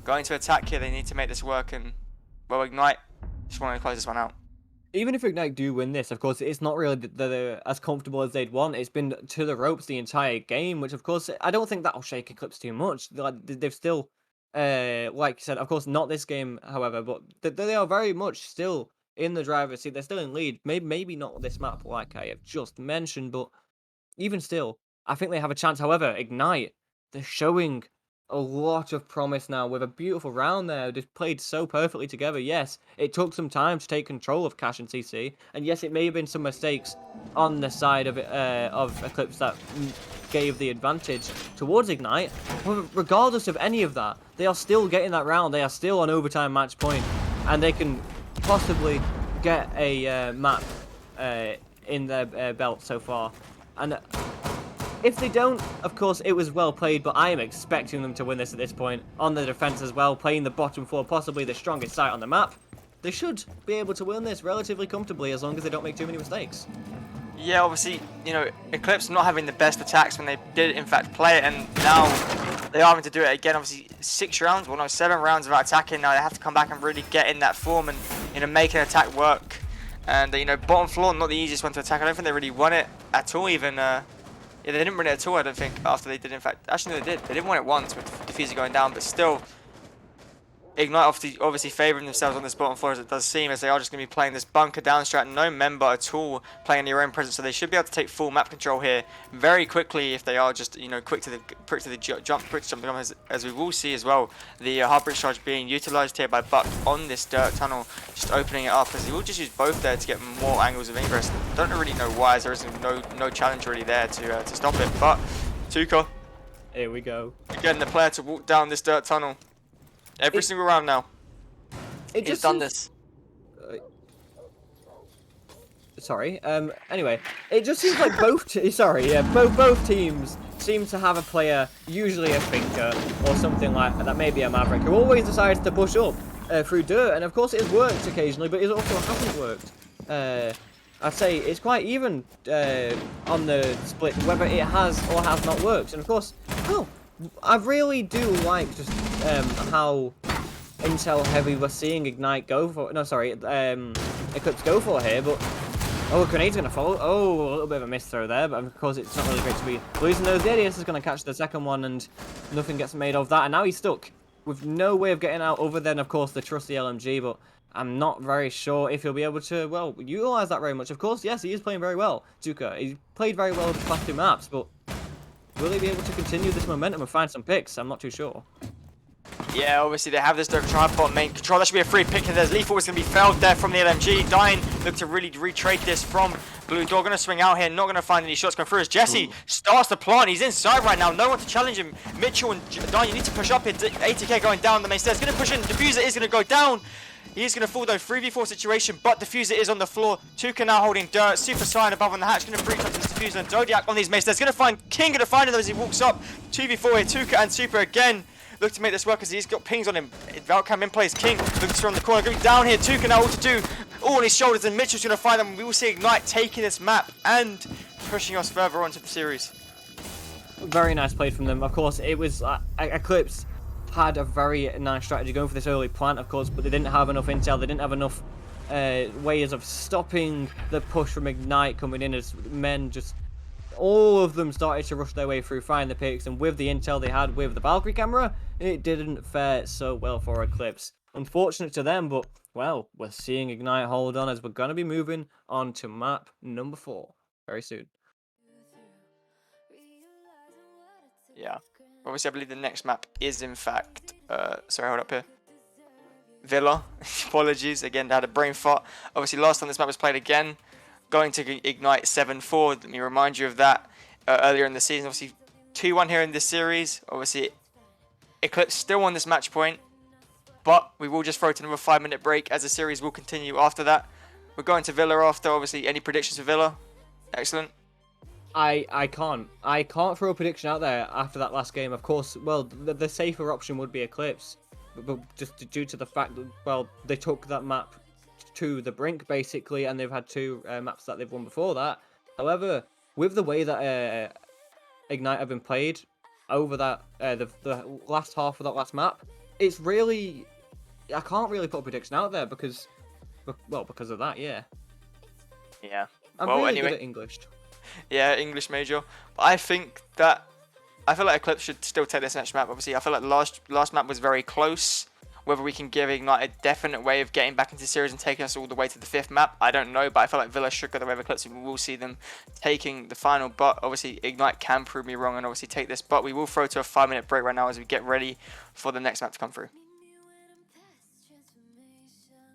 going to attack here. They need to make this work. And, well, Ignite just want to close this one out. Even if Ignite do win this, of course, it's not really as comfortable as they'd want. It's been to the ropes the entire game, which, of course, I don't think that'll shake Eclipse too much. They've still... like you said, of course, not this game, however, but they are very much still in the driver's seat. They're still in lead. Maybe not this map, like I have just mentioned, but even still, I think they have a chance. However, Ignite, they're showing a lot of promise now with a beautiful round there. They've played so perfectly together. Yes, it took some time to take control of Cash and CC, and yes, it may have been some mistakes on the side of Eclipse that gave the advantage towards Ignite. But regardless of any of that, they are still getting that round. They are still on overtime match point, and they can possibly get a map in their belt so far. And if they don't, of course, it was well played, but I am expecting them to win this at this point. On the defense as well, playing the bottom floor, possibly the strongest site on the map. They should be able to win this relatively comfortably as long as they don't make too many mistakes. Yeah, obviously, you know, Eclipse not having the best attacks when they did, in fact, play it, and now they are having to do it again. Obviously, 6 rounds, well, no, 7 rounds without attacking. Now they have to come back and really get in that form and, you know, make an attack work. And, you know, bottom floor, not the easiest one to attack. I don't think they really won it at all, even. Yeah, they didn't win it at all, I don't think, after they did, in fact. Actually, no, they did. They didn't win it once with Diffuser going down, but still, Ignite obviously favouring themselves on this bottom floor as it does seem, as they are just going to be playing this bunker down strat, no member at all playing their own presence, so they should be able to take full map control here very quickly if they are just, you know, quick to the jump as we will see as well. The hard bridge charge being utilised here by Buck on this dirt tunnel, just opening it up as he will just use both there to get more angles of ingress. Don't really know why, as there is no challenge really there to stop it, but Tuka, here we go. Again, the player to walk down this dirt tunnel. Every single round now. He's done this. Sorry. Anyway, it just seems like both teams seem to have a player, usually a Finker or something like that, maybe a Maverick, who always decides to push up through dirt, and of course it has worked occasionally, but it also hasn't worked. I'd say it's quite even on the split, whether it has or has not worked, and of course, well, I really do like just how intel heavy we're seeing Ignite go for. No, sorry, Eclipse go for here, but oh, a grenade's gonna fall. Oh, a little bit of a miss throw there, but of course it's not really great to be losing those. The ADS is gonna catch the second one, and nothing gets made of that. And now he's stuck with no way of getting out other than, of course, the trusty LMG. But I'm not very sure if he'll be able to, well, utilize that very much. Of course, yes, he is playing very well, Tuka. He played very well the past 2 maps, but will he be able to continue this momentum and find some picks? I'm not too sure. Yeah, obviously they have this dirt control, bot main control. That should be a free pick, and there's Lethal is going to be felled there from the LMG. Dying, look to really retrade this from Blue Dog. Going to swing out here, not going to find any shots going through as Jesse starts to plant. He's inside right now, no one to challenge him. Mitchell and Dying, you need to push up here. ATK going down the main stairs, going to push in. Diffuser is going to go down. He's going to fall though, 3v4 situation, but Diffuser is on the floor. Tuka now holding dirt, Super Saiyan above on the hatch, going to breach up this Diffuser, and Zodiac on these mace. There's going to find King, going to find him as he walks up. 2v4 here, Tuka and Super again. Look to make this work as he's got pings on him. Valcam in place, King looks around the corner, going down here. Tuka now all to do, all on his shoulders, and Mitchell's going to find them. We will see Ignite taking this map and pushing us further onto the series. Very nice play from them. Of course, it was Eclipse had a very nice strategy going for this early plant, of course, but they didn't have enough intel. They didn't have enough ways of stopping the push from Ignite coming in, as men just, all of them started to rush their way through, find the picks, and with the intel they had with the Valkyrie camera, it didn't fare so well for Eclipse. Unfortunate to them, but, well, we're seeing Ignite hold on as we're going to be moving on to map number 4 very soon. Yeah. Obviously, I believe the next map is, in fact, sorry, hold up here. Villa. Apologies. Again, they had a brain fart. Obviously, last time this map was played again, going to Ignite 7-4. Let me remind you of that. earlier in the season. Obviously, 2-1 here in this series. Obviously, Eclipse still on this match point, but we will just throw to another 5-minute break as the series will continue after that. We're going to Villa after. Obviously, any predictions for Villa? Excellent. I can't throw a prediction out there after that last game. Of course, well, the safer option would be Eclipse, but just due to the fact that, well, they took that map to the brink basically, and they've had two maps that they've won before that. However, with the way that Ignite have been played over that the last half of that last map, it's really, I can't really put a prediction out there because of that. Yeah, Yeah. I'm Well, really anyway. good at English. Yeah, English major. But I feel like Eclipse should still take this next map. Obviously, I feel like the last map was very close. Whether we can give Ignite a definite way of getting back into the series and taking us all the way to the 5th map, I don't know. But I feel like Villa should go the way of Eclipse, and we will see them taking the final. But obviously, Ignite can prove me wrong and obviously take this. But we will throw to a 5-minute break right now as we get ready for the next map to come through. Meet me when I'm past transformation.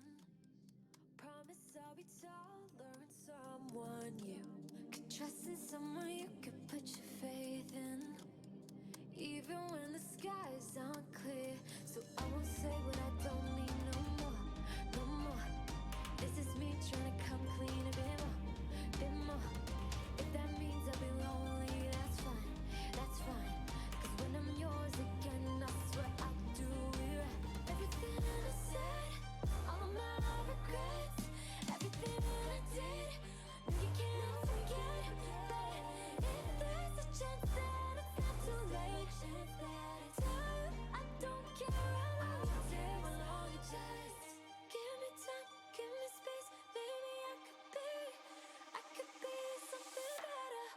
Promise I'll be taller and someone you could trust, and someone you could put your faith in, even when the skies aren't clear. So I won't say what I don't mean no more, no more. This is me trying to come clean a bit more. If that means I'll be lonely, that's fine, that's fine. 'Cause when I'm yours again, I swear I'll do it right. Everything I said, all of my regrets, everything that I did, no, you can't forget. But if there's a chance that it's not too late, chance that it's time, I don't care how long it takes, how long it takes. Give me time, give me space, maybe I could be something better.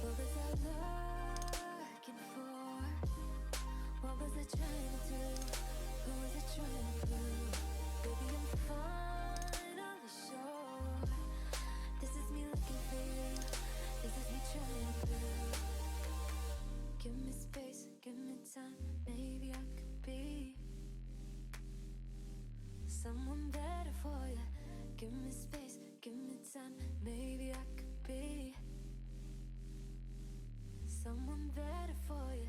What was I looking for? What was I trying to do? Who was I trying to prove? Baby, I'm finally sure. This is me looking for you. This is me trying to prove. Give me space, give me time. Maybe I could be someone better for you. Give me space, give me time. Maybe I could be someone better for you.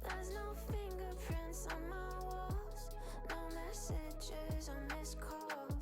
There's no fingerprints on my walls, no messages on this call.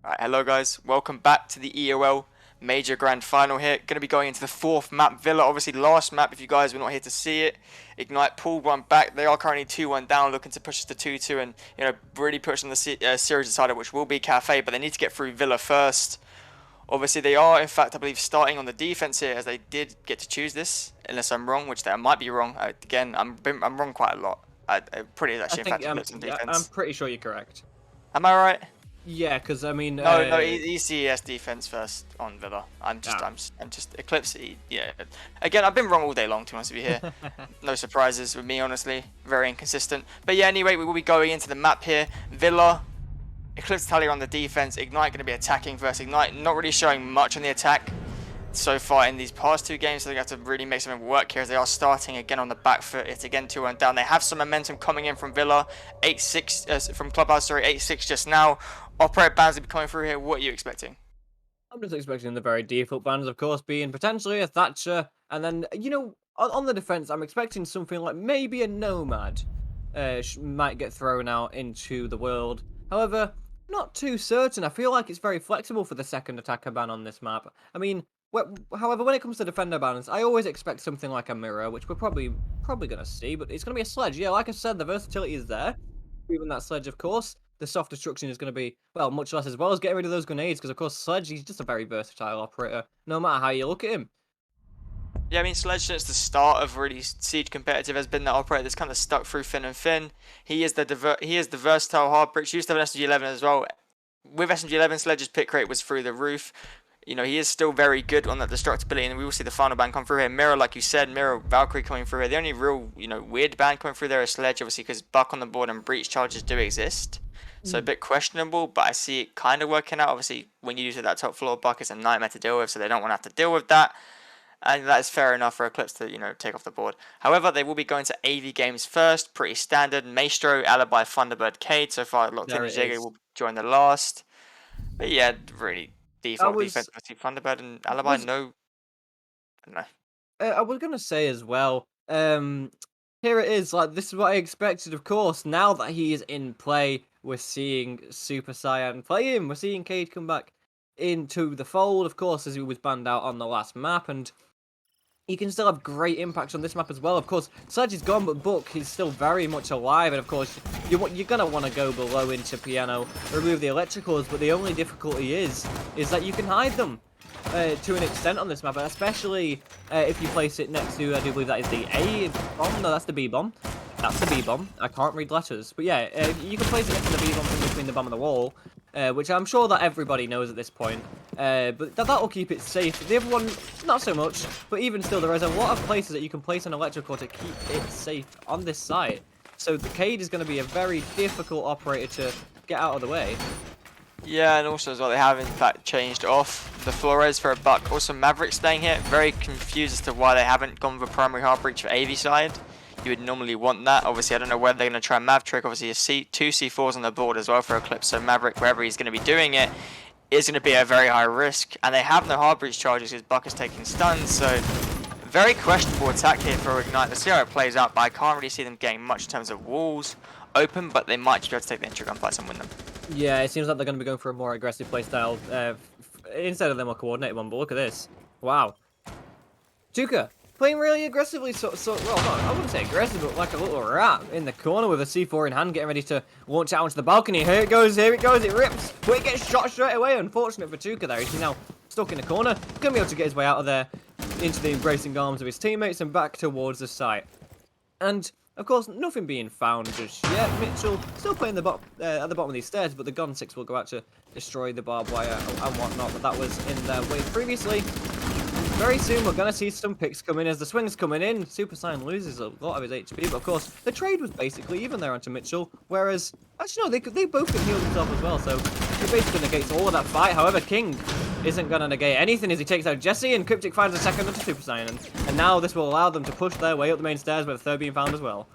Alright, hello guys, welcome back to the EOL Major Grand Final here. Going to be going into the fourth map, Villa. Obviously, last map, if you guys were not here to see it, Ignite pulled one back. They are currently 2-1 down, looking to push us to 2-2 and, you know, really push on the series decider, which will be Cafe, but they need to get through Villa first. Obviously, they are, in fact, I believe, starting on the defense here, as they did get to choose this, unless I'm wrong, which I might be wrong. Again, I'm wrong quite a lot. I'm pretty I actually, in think fact, Eclipse on defense. I'm pretty sure you're correct. Am I right? Yeah, because I mean, No, ECES defense first on Villa. I'm Ah. just Eclipse. Yeah. Again, I've been wrong all day long, to be honest with you here. No surprises with me, honestly. Very inconsistent. But yeah, anyway, we will be going into the map here. Villa, Eclipse Italia on the defense. Ignite going to be attacking versus Ignite. Not really showing much on the attack so far in these past two games, so they have to really make something work here as they are starting again on the back foot. It's again 2-1 down. They have some momentum coming in from Villa, 8-6 from Clubhouse, sorry, 8-6 just now. Operator bans will be coming through here. What are you expecting? I'm just expecting the very default bans, of course, being potentially a Thatcher, and then on the defense, I'm expecting something like maybe a Nomad might get thrown out into the world. However, not too certain. I feel like it's very flexible for the second attacker ban on this map. I mean, however, when it comes to defender bans, I always expect something like a mirror, which we're probably gonna see, but it's gonna be a sledge. Yeah, like I said, the versatility is there. Even that sledge, of course. The soft destruction is going to be, well, much less, as well as getting rid of those grenades, because, of course, Sledge, he's just a very versatile operator, no matter how you look at him. Yeah, I mean, Sledge since the start of really Siege competitive has been that operator that's kind of stuck through thin and thin. He is the versatile hard bricks. Used to have an SMG11 as well. With SMG11, Sledge's pick rate was through the roof. You know, he is still very good on that destructibility, and we will see the final ban come through here. Mirror, like you said, Mirror, Valkyrie coming through here. The only real, weird ban coming through there is Sledge, obviously, because Buck on the board and Breach charges do exist. So a bit questionable, but I see it kind of working out. Obviously, when you use that top floor, Buck is a nightmare to deal with, so they don't want to have to deal with that. And that is fair enough for Eclipse to, take off the board. However, they will be going to AV games first. Pretty standard. Maestro, Alibi, Thunderbird, Cade. So far, locked in. Jiggy will join the last. But yeah, really default defense. Thunderbird and Alibi, no. I don't know. I was going to say as well, here it is, like, this is what I expected, of course. Now that he is in play, we're seeing Super Saiyan play him. We're seeing Cade come back into the fold, of course, as he was banned out on the last map, and he can still have great impacts on this map as well. Of course, Sledge is gone, but Book is still very much alive. And of course, you're going to want to go below into Piano, remove the electricals. But the only difficulty is that you can hide them to an extent on this map, especially if you place it next to, I do believe that is the A bomb. No, that's the B bomb. That's the B bomb. I can't read letters. But yeah, you can place it next to the B bomb in between the bomb and the wall. Which I'm sure that everybody knows at this point. But that will keep it safe. The other one, not so much. But even still, there is a lot of places that you can place an electrical to keep it safe on this site. So the Cade is going to be a very difficult operator to get out of the way. Yeah, and also as well, they have in fact changed off the Flores for a Buck. Also, Maverick staying here. Very confused as to why they haven't gone with a primary hard breach for AV side. You would normally want that. Obviously, I don't know whether they're going to try Mav trick. Obviously, two C4s on the board as well for Eclipse. So Maverick, wherever he's going to be doing it, is going to be a very high risk. And they have no hard breach charges because Buck is taking stuns. So very questionable attack here for Ignite. Let's see how it plays out. But I can't really see them getting much in terms of walls open. But they might just be able to take the intro gunfights and win them. Yeah, it seems like they're going to be going for a more aggressive playstyle instead of the more coordinated one. But look at this. Wow. Tuka. Playing really aggressively, well, no, I wouldn't say aggressive, but like a little rat in the corner with a C4 in hand, getting ready to launch out onto the balcony. Here it goes, it rips, but it gets shot straight away. Unfortunate for Tuka there, he's now stuck in the corner. Gonna be able to get his way out of there into the embracing arms of his teammates and back towards the site. And, of course, nothing being found just yet. Mitchell still playing at the bottom of these stairs, but the Gun 6 will go out to destroy the barbed wire and whatnot, but that was in their way previously. Very soon, we're going to see some picks coming as the swing's coming in. Super Saiyan loses a lot of his HP, but of course, the trade was basically even there onto Mitchell, whereas, actually, no, they both can heal themselves as well, so it basically negates all of that fight. However, King isn't going to negate anything as he takes out Jesse, and Cryptic finds a second onto Super Saiyan, and now this will allow them to push their way up the main stairs with a third being found as well.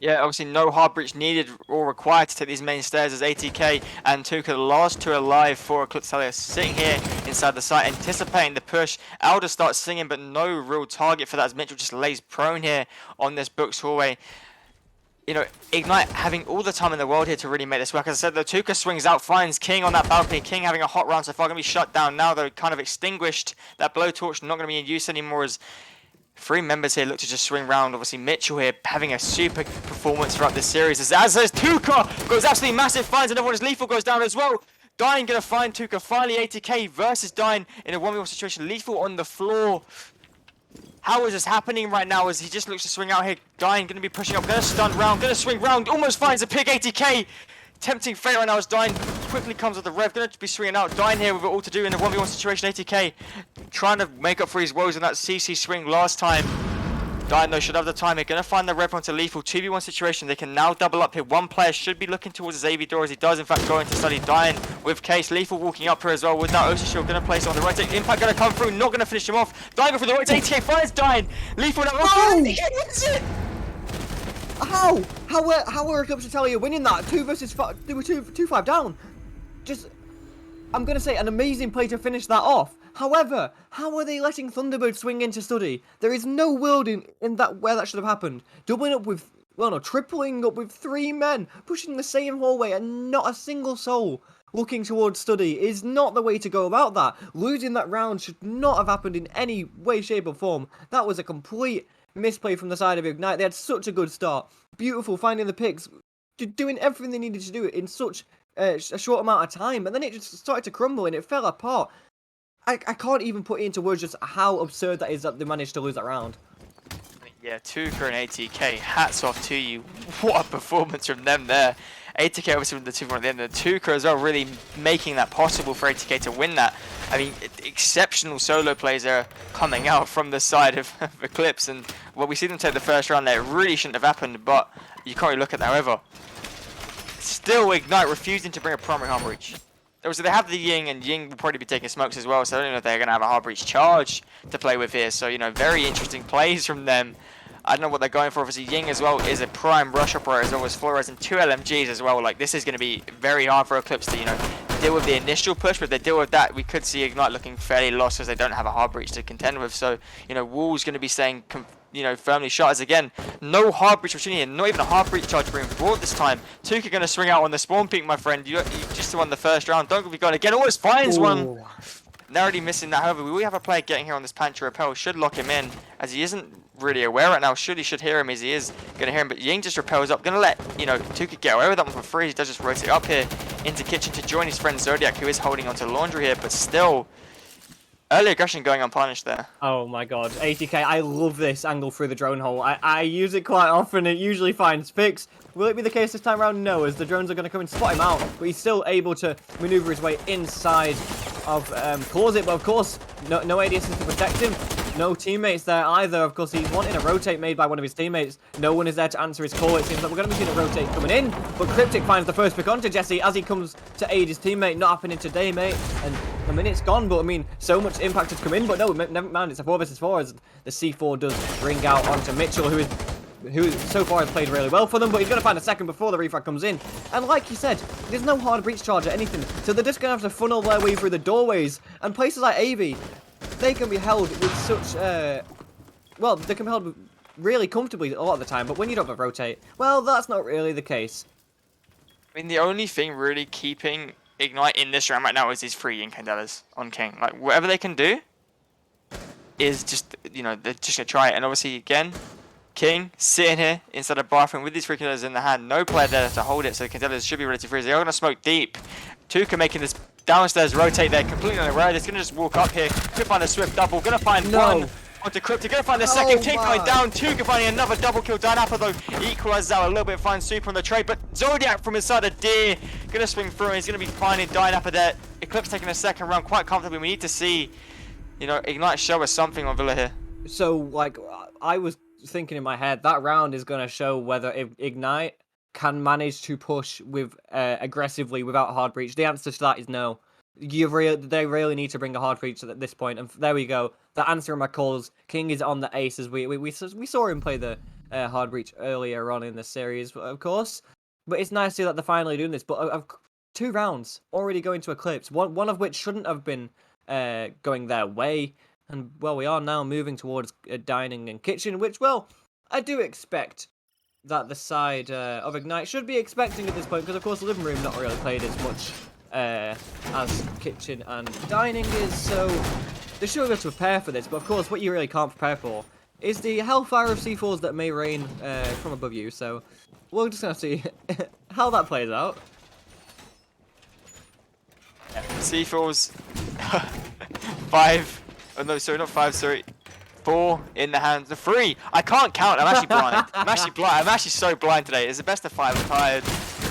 Yeah, obviously no hard breach needed or required to take these main stairs as ATK and Tuka, the last two alive for Eclipse Italia, sitting here inside the site, anticipating the push. Alder starts singing, but no real target for that as Mitchell just lays prone here on this Book's hallway. you know, Ignite having all the time in the world here to really make this work. As I said, the Tuka swings out, finds King on that balcony. King having a hot round so far, going to be shut down now, though, kind of extinguished. That blowtorch not going to be in use anymore as 3 members here look to just swing round. Obviously, Mitchell here having a super performance throughout this series. As Tuka goes absolutely massive, finds another one as Lethal goes down as well. Dying going to find Tuka. Finally, 80k versus Dying in a 1v1 situation. Lethal on the floor. How is this happening right now as he just looks to swing out here? Dying going to be pushing up, going to stun round, going to swing round, almost finds a pig 80k. Tempting fate right now as Dying quickly comes with the rev, going to be swinging out. Dying here with it all to do in a 1v1 situation, 80k. Trying to make up for his woes in that CC swing last time. Dying though should have the time here, going to find the rev onto Lethal, 2v1 situation. They can now double up here. One player should be looking towards his AV door as he does in fact go into study. Dying with Case, Lethal walking up here as well with that OC shield, going to place it on the right. Impact going to come through, not going to finish him off. Dying go for the right, 80k finds Dying. Lethal now, No! he hits it! How were Eclipse Italia winning that? 2 versus 5. They were 2-5 down. Just, I'm gonna say, an amazing play to finish that off. However, how are they letting Thunderbird swing into study? There is no world in that where that should have happened. Doubling up with, well, no, tripling up with 3 men, pushing the same hallway, and not a single soul looking towards study is not the way to go about that. Losing that round should not have happened in any way, shape, or form. That was a complete misplay from the side of Ignite. They had such a good start. Beautiful, finding the picks, doing everything they needed to do in such a short amount of time, and then it just started to crumble and it fell apart. I can't even put it into words just how absurd that is that they managed to lose that round. Yeah, Tuka and 80k, hats off to you. What a performance from them there. 80k obviously with the 2-1 at the end, and Tuka as well really making that possible for 80k to win that. I mean, exceptional solo plays are coming out from the side of Eclipse, and well, we see them take the first round there. It really shouldn't have happened, but you can't really look at that. However, still Ignite refusing to bring a primary hard breach. So they have the Ying, and Ying will probably be taking smokes as well, so I don't know if they're going to have a hard breach charge to play with here. So, you know, very interesting plays from them. I don't know what they're going for. Obviously, Ying as well is a prime rush operator as well as Flores and 2 LMGs as well. Like, this is going to be very hard for Eclipse to, you know, deal with the initial push, but if they deal with that, we could see Ignite looking fairly lost because they don't have a hard breach to contend with. So, you know, Wool's going to be staying, you know, firmly shot as again, no hard breach opportunity and not even a hard breach charge being brought this time. Tuka going to swing out on the spawn peak, my friend. You just won the first round. Don't be gone again. Always finds one. Narrowly missing that. However, we have a player getting here on this Panther Repel. Should lock him in as he isn't really aware right now. He should hear him as he is going to hear him. But Ying just repels up. Going to let, you know, Tuka get away with that one for free. He does just rotate up here into kitchen to join his friend Zodiac, who is holding onto laundry here. But still, early aggression going unpunished there. Oh my god, 80k, I love this angle through the drone hole. I use it quite often, it usually finds picks. Will it be the case this time around? No, as the drones are going to come and spot him out, but he's still able to maneuver his way inside of Closet, but of course, no ADSs to protect him. No teammates there either. Of course, he's wanting a rotate made by one of his teammates. No one is there to answer his call. It seems like we're going to be seeing a rotate coming in, but Cryptic finds the first pick onto Jesse as he comes to aid his teammate. Not happening today, mate. And a minute's gone, but I mean, so much impact has come in, but no, never mind. It's a 4 versus 4 as the C4 does ring out onto Mitchell, who so far has played really well for them, but he's going to find a second before the refrag comes in. And like you said, there's no hard breach charge or anything, so they're just going to have to funnel their way through the doorways. And places like AV, they can be held with such, well, they can be held really comfortably a lot of the time, but when you don't have a rotate, well, that's not really the case. I mean, the only thing really keeping Ignite in this round right now is these 3 Incandelas on King. Like, whatever they can do is just, you know, they're just going to try it. And obviously, again, King sitting here inside a bathroom with these 3 Candelas in the hand. No player there to hold it, so the Candelas should be ready to freeze. They are going to smoke deep. Tuka making this downstairs rotate there, completely unaware. He's going to just walk up here. Could find a swift double. Going to find one onto Cryptic. Going to find the second. King going down. Tuka finding another double kill. Dynapper though equalizes out a little bit. Finds Super on the trade, but Zodiac from inside a Deer going to swing through. And he's going to be finding Dynapper there. Eclipse taking a second round quite comfortably. We need to see, you know, Ignite show us something on Villa here. So, like, I was thinking in my head, that round is going to show whether Ignite can manage to push with aggressively without a hard breach. The answer to that is no. They really need to bring a hard breach at this point, and there we go. The answer in my calls. King is on the ace as we saw him play the hard breach earlier on in the series, of course. But it's nice to see that they're finally doing this. But I've 2 rounds already going to Eclipse, one of which shouldn't have been going their way. And, well, we are now moving towards dining and kitchen, which, well, I do expect that the side of Ignite should be expecting at this point, because of course the living room not really played as much as kitchen and dining is, so they should be able to prepare for this. But of course, what you really can't prepare for is the hellfire of C4s that may rain from above you. So we're just gonna see how that plays out. C4's 5. Oh no, sorry, not 5. Sorry, 4 in the hands. The 3. I can't count. I'm actually blind. I'm actually blind. I'm actually so blind today. It's the best of 5. I'm tired.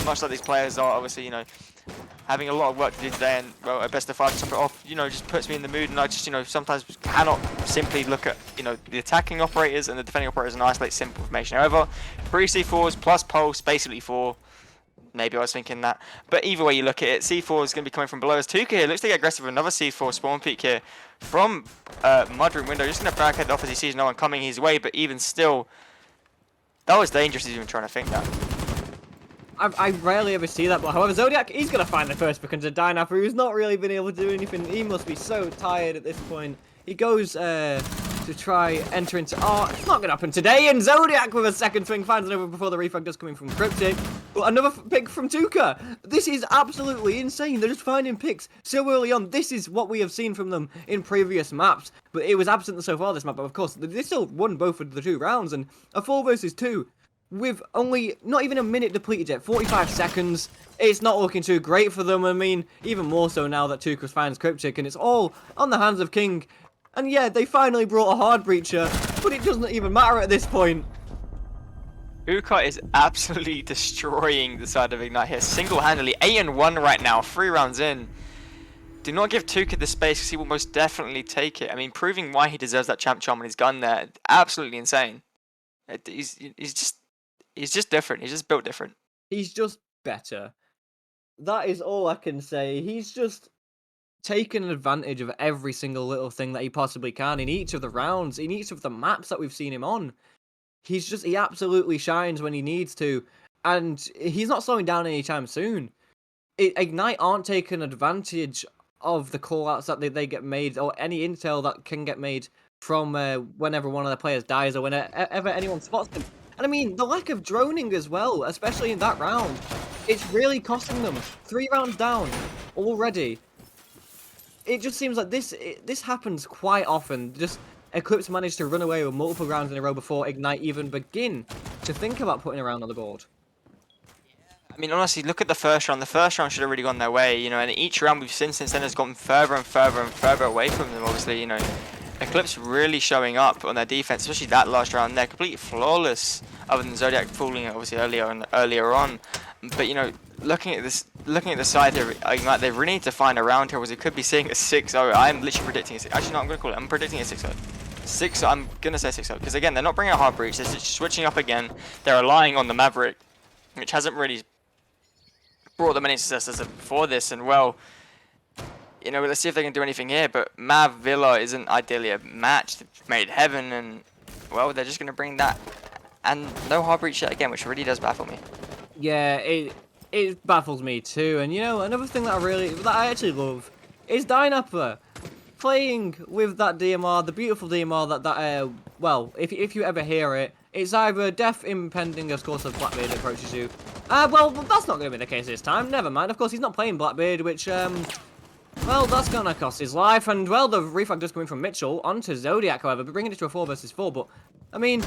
Much like these players are, obviously, you know, having a lot of work to do today, and well, a best of 5 to top it off, you know, just puts me in the mood, and I just, you know, sometimes cannot simply look at, you know, the attacking operators and the defending operators and isolate simple information. However, 3 C4s plus pulse, basically 4. Maybe I was thinking that, but either way you look at it, C4 is going to be coming from below. As Tuka here looks to get aggressive with another C4 spawn peek here from Mudroom window, just going to barricade the off as he sees no one coming his way. But even still, that was dangerous. He's even trying to think that. I rarely ever see that, but however, Zodiac, he's going to find the first pick into Dynapper, who's not really been able to do anything. He must be so tired at this point. He goes to try enter into... Oh, it's not going to happen today, and Zodiac with a second swing finds it over before the refrag does come in from Cryptic. But another pick from Tuka. This is absolutely insane. They're just finding picks so early on. This is what we have seen from them in previous maps, but it was absent so far this map. But of course, they still won both of the 2 rounds, and a 4 versus 2 with only not even a minute depleted yet, 45 seconds. It's not looking too great for them. I mean, even more so now that Tukas finds Cryptic, and it's all on the hands of King. And yeah, they finally brought a hard breacher, but it doesn't even matter at this point. Uka is absolutely destroying the side of Ignite here, single-handedly. 8-1 right now, 3 rounds in. Do not give Tuka the space, because he will most definitely take it. I mean, proving why he deserves that champ charm on his gun there, absolutely insane. He's just different. He's just built different. He's just better. That is all I can say. He's just taken advantage of every single little thing that he possibly can in each of the rounds, in each of the maps that we've seen him on. He absolutely shines when he needs to, and he's not slowing down anytime soon. Ignite aren't taking advantage of the callouts that they get made, or any intel that can get made from whenever one of the players dies, or whenever anyone spots them. And I mean, the lack of droning as well, especially in that round, it's really costing them. 3 rounds down already. It just seems like this happens quite often. Just Eclipse managed to run away with multiple rounds in a row before Ignite even begin to think about putting a round on the board. I mean, honestly, look at the first round. The first round should have really gone their way, you know, and each round we've seen since then has gotten further and further and further away from them, obviously, you know. Eclipse really showing up on their defense, especially that last round. They're completely flawless, other than Zodiac falling obviously earlier on. But you know, looking at the side here, Ignite, they really need to find a round here, because it could be seeing a 6-0. I'm literally predicting a 6. Actually, no, I'm gonna call it. I'm predicting a 6-0. 6. I'm gonna say 6-0, because again, they're not bringing a hard breach. They're just switching up again. They're relying on the Maverick, which hasn't really brought them any successes before this, and well, you know, let's see if they can do anything here. But Mav Villa isn't ideally a match. They've made heaven, and well, they're just going to bring that, and no hard breach yet again, which really does baffle me. Yeah, it baffles me too. And you know, another thing that I actually love is Dynapper playing with that DMR, the beautiful DMR that well, if you ever hear it, it's either death impending, of course, as Blackbeard approaches you. Well, that's not going to be the case this time. Never mind. Of course, he's not playing Blackbeard, which well, that's gonna cost his life, and well, the refrag does come in from Mitchell onto Zodiac, however, but bringing it to a 4 versus 4. But I mean,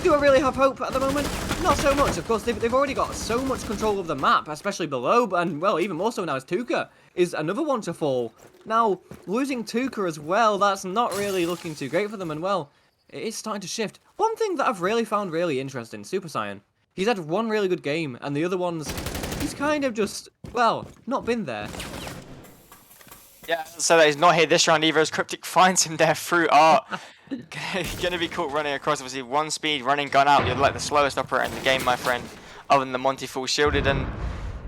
do I really have hope at the moment? Not so much. Of course, they've already got so much control of the map, especially below, and well, even more so now as Tuka is another one to fall. Now, losing Tuka as well, that's not really looking too great for them, and well, it is starting to shift. One thing that I've really found really interesting, Super Saiyan. He's had one really good game, and the other ones, he's kind of just, well, not been there. Yeah, so that he's not here this round either, as Cryptic finds him there through art. Gonna be caught running across, obviously 1 speed, running gun out. You're like the slowest operator in the game, my friend, other than the Monty full shielded. And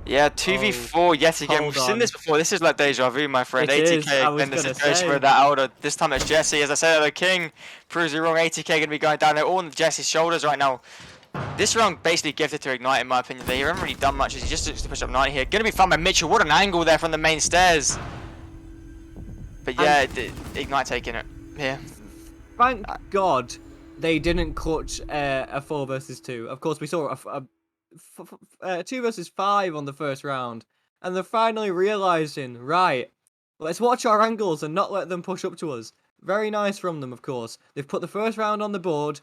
yeah, 2v4 yet again. We've seen this before. This is like deja vu, my friend. It 80k is, I was again, the gonna situation say. with that Alder. This time it's Jesse. As I said, the King proves you wrong. 80k gonna be going down there, all on Jesse's shoulders right now. This round basically gifted to Ignite, in my opinion. They haven't really done much, as he just looks to push up 90 here. Gonna be found by Mitchell. What an angle there from the main stairs. But yeah, Ignite taking it here. Thank God they didn't clutch a 4 versus 2. Of course, we saw a 2 versus 5 on the first round, and they're finally realizing, right, let's watch our angles and not let them push up to us. Very nice from them, of course. They've put the first round on the board,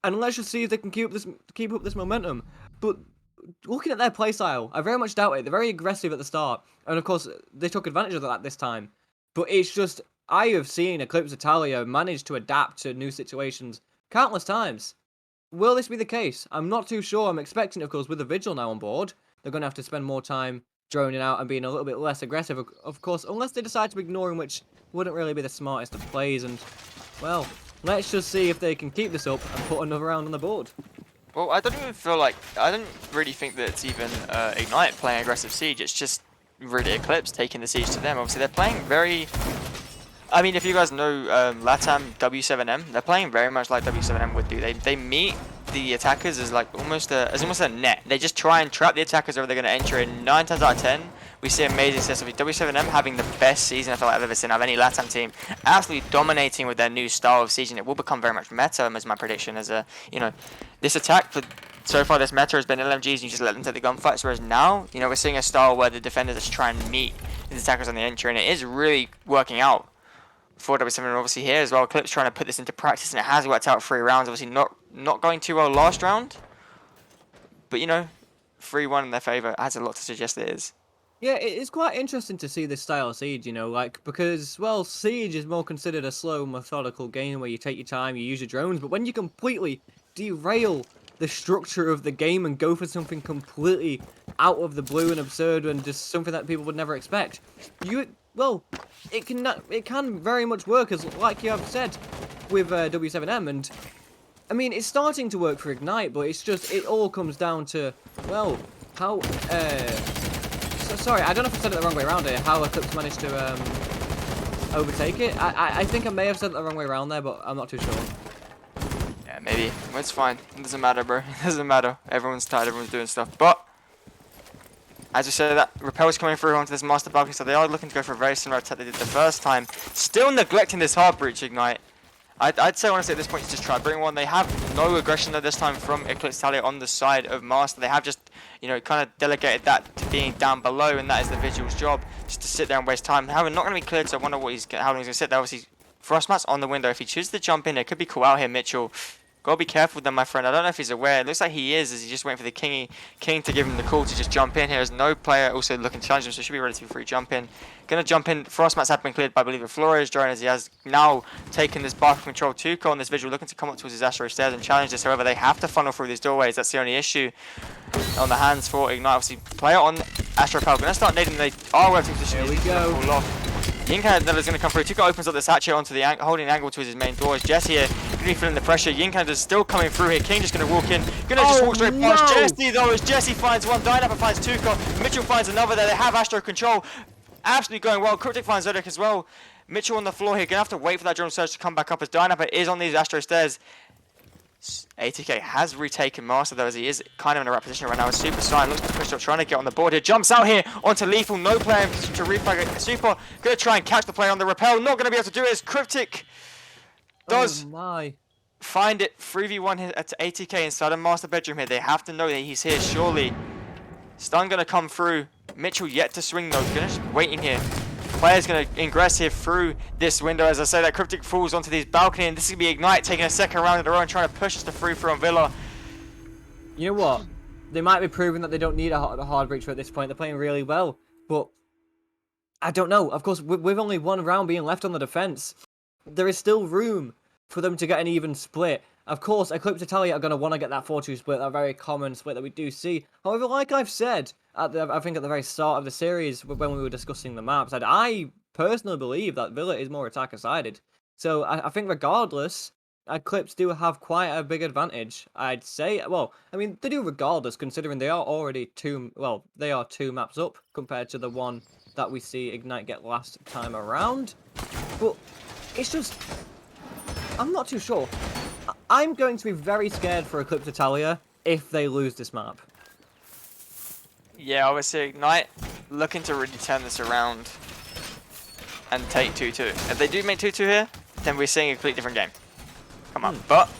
and let's just see if they can keep up this momentum. But looking at their playstyle, I very much doubt it. They're very aggressive at the start, and of course, they took advantage of that this time. But it's just, I have seen Eclipse Italia manage to adapt to new situations countless times. Will this be the case? I'm not too sure. I'm expecting, of course, with the Vigil now on board, they're going to have to spend more time droning out and being a little bit less aggressive, of course, unless they decide to ignore him, which wouldn't really be the smartest of plays. And, well, let's just see if they can keep this up and put another round on the board. Well, I don't really think that it's even Ignite playing aggressive Siege. It's just really Eclipse taking the Siege to them. Obviously, they're playing very... I mean, if you guys know LATAM W7M, they're playing very much like W7M would do. They meet the attackers as like almost a net. They just try and trap the attackers wherever they're going to enter in. 9 times out of 10, we see amazing success of W7M having the best season I feel like I've ever seen of any LATAM team. Absolutely dominating with their new style of siege, and it will become very much meta, as my prediction. As this attack for so far this meta has been LMGs and you just let them take the gunfights, whereas now, we're seeing a style where the defenders just try and meet the attackers on the entry, and it is really working out for W7M obviously here as well. Eclipse trying to put this into practice, and it has worked out 3 rounds. Obviously not going too well last round, but 3-1 in their favour has a lot to suggest it is. Yeah, it's quite interesting to see this style of Siege, because, well, Siege is more considered a slow, methodical game where you take your time, you use your drones, but when you completely derail the structure of the game and go for something completely out of the blue and absurd and just something that people would never expect, it can very much work, as like you have said with W7M, and I mean it's starting to work for Ignite, but it all comes down to, well, how sorry, I don't know if I said it the wrong way around here, how Eclipse managed to overtake it. I think I may have said it the wrong way around there, but I'm not too sure. Yeah, maybe. Well, it's fine. It doesn't matter, bro. It doesn't matter. Everyone's tired, everyone's doing stuff, but as we said, that Repel's coming through onto this master balcony, so they are looking to go for a very similar attack they did the first time. Still neglecting this hard breach Ignite. I'd say honestly at this point, just try bring one. They have no aggression though this time from Eclipse Italia on the side of Master. They have just, kind of delegated that to being down below, and that is the Vigil's job, just to sit there and waste time. However, not going to be cleared, so I wonder how long he's going to sit there. Obviously, Frostmat's on the window. If he chooses to jump in, it could be cool out here, Mitchell. Gotta be careful with them, my friend. I don't know if he's aware. It looks like he is, as he's just waiting for the king to give him the call to just jump in here. There's no player also looking to challenge him, so it should be relatively free jump in. Gonna jump in. Frostmats have been cleared by, I believe, a Flores drone, as he has now taken this bar control 2 on this Vigil, looking to come up towards his Astro stairs and challenge this. However, they have to funnel through these doorways. That's the only issue on the hands for Ignite. Obviously, player on Astro Pal. Gonna start nading. They are working position. Here we go. Yinka is going to come through. Tuka opens up this hatch here onto the holding angle towards his main door. As Jesse here going to be feeling the pressure. Yinka is still coming through here. King just going to walk in. Going to just walk straight past Jesse though, as Jesse finds one. Dynapper finds Tuka. Mitchell finds another there. They have Astro control. Absolutely going well. Cryptic finds Zodiac as well. Mitchell on the floor here. Going to have to wait for that drone surge to come back up, as Dynapper is on these Astro stairs. ATK has retaken Master though, as he is kind of in a right position right now. Super Saiyan looks to push up, trying to get on the board here. Jumps out here onto Lethal. No player in position to reflag it. Super going to try and catch the player on the rappel. Not going to be able to do it, as Cryptic does find it. 3v1 here at ATK inside a Master bedroom here. They have to know that he's here, surely. Stun going to come through. Mitchell yet to swing though. Just waiting here. Player's going to ingress here through this window. As I say, that Cryptic falls onto these balcony, and this is going to be Ignite taking a second round in a row and trying to push us to free throw on Villa. You know what? They might be proving that they don't need a hard breach at this point. They're playing really well, but I don't know. Of course, with only 1 round being left on the defense, there is still room for them to get an even split. Of course, Eclipse Italia are going to want to get that 4-2 split, that very common split that we do see. However, like I've said, I think at the very start of the series, when we were discussing the maps, I personally believe that Villa is more attacker-sided. So I think regardless, Eclipse do have quite a big advantage, I'd say. Well, I mean, they do regardless, considering they are already 2 maps up compared to the one that we see Ignite get last time around. But it's just, I'm not too sure. I'm going to be very scared for Eclipse Italia if they lose this map. Yeah, obviously Ignite looking to really turn this around and take 2-2. If they do make 2-2 here, then we're seeing a completely different game. come up. But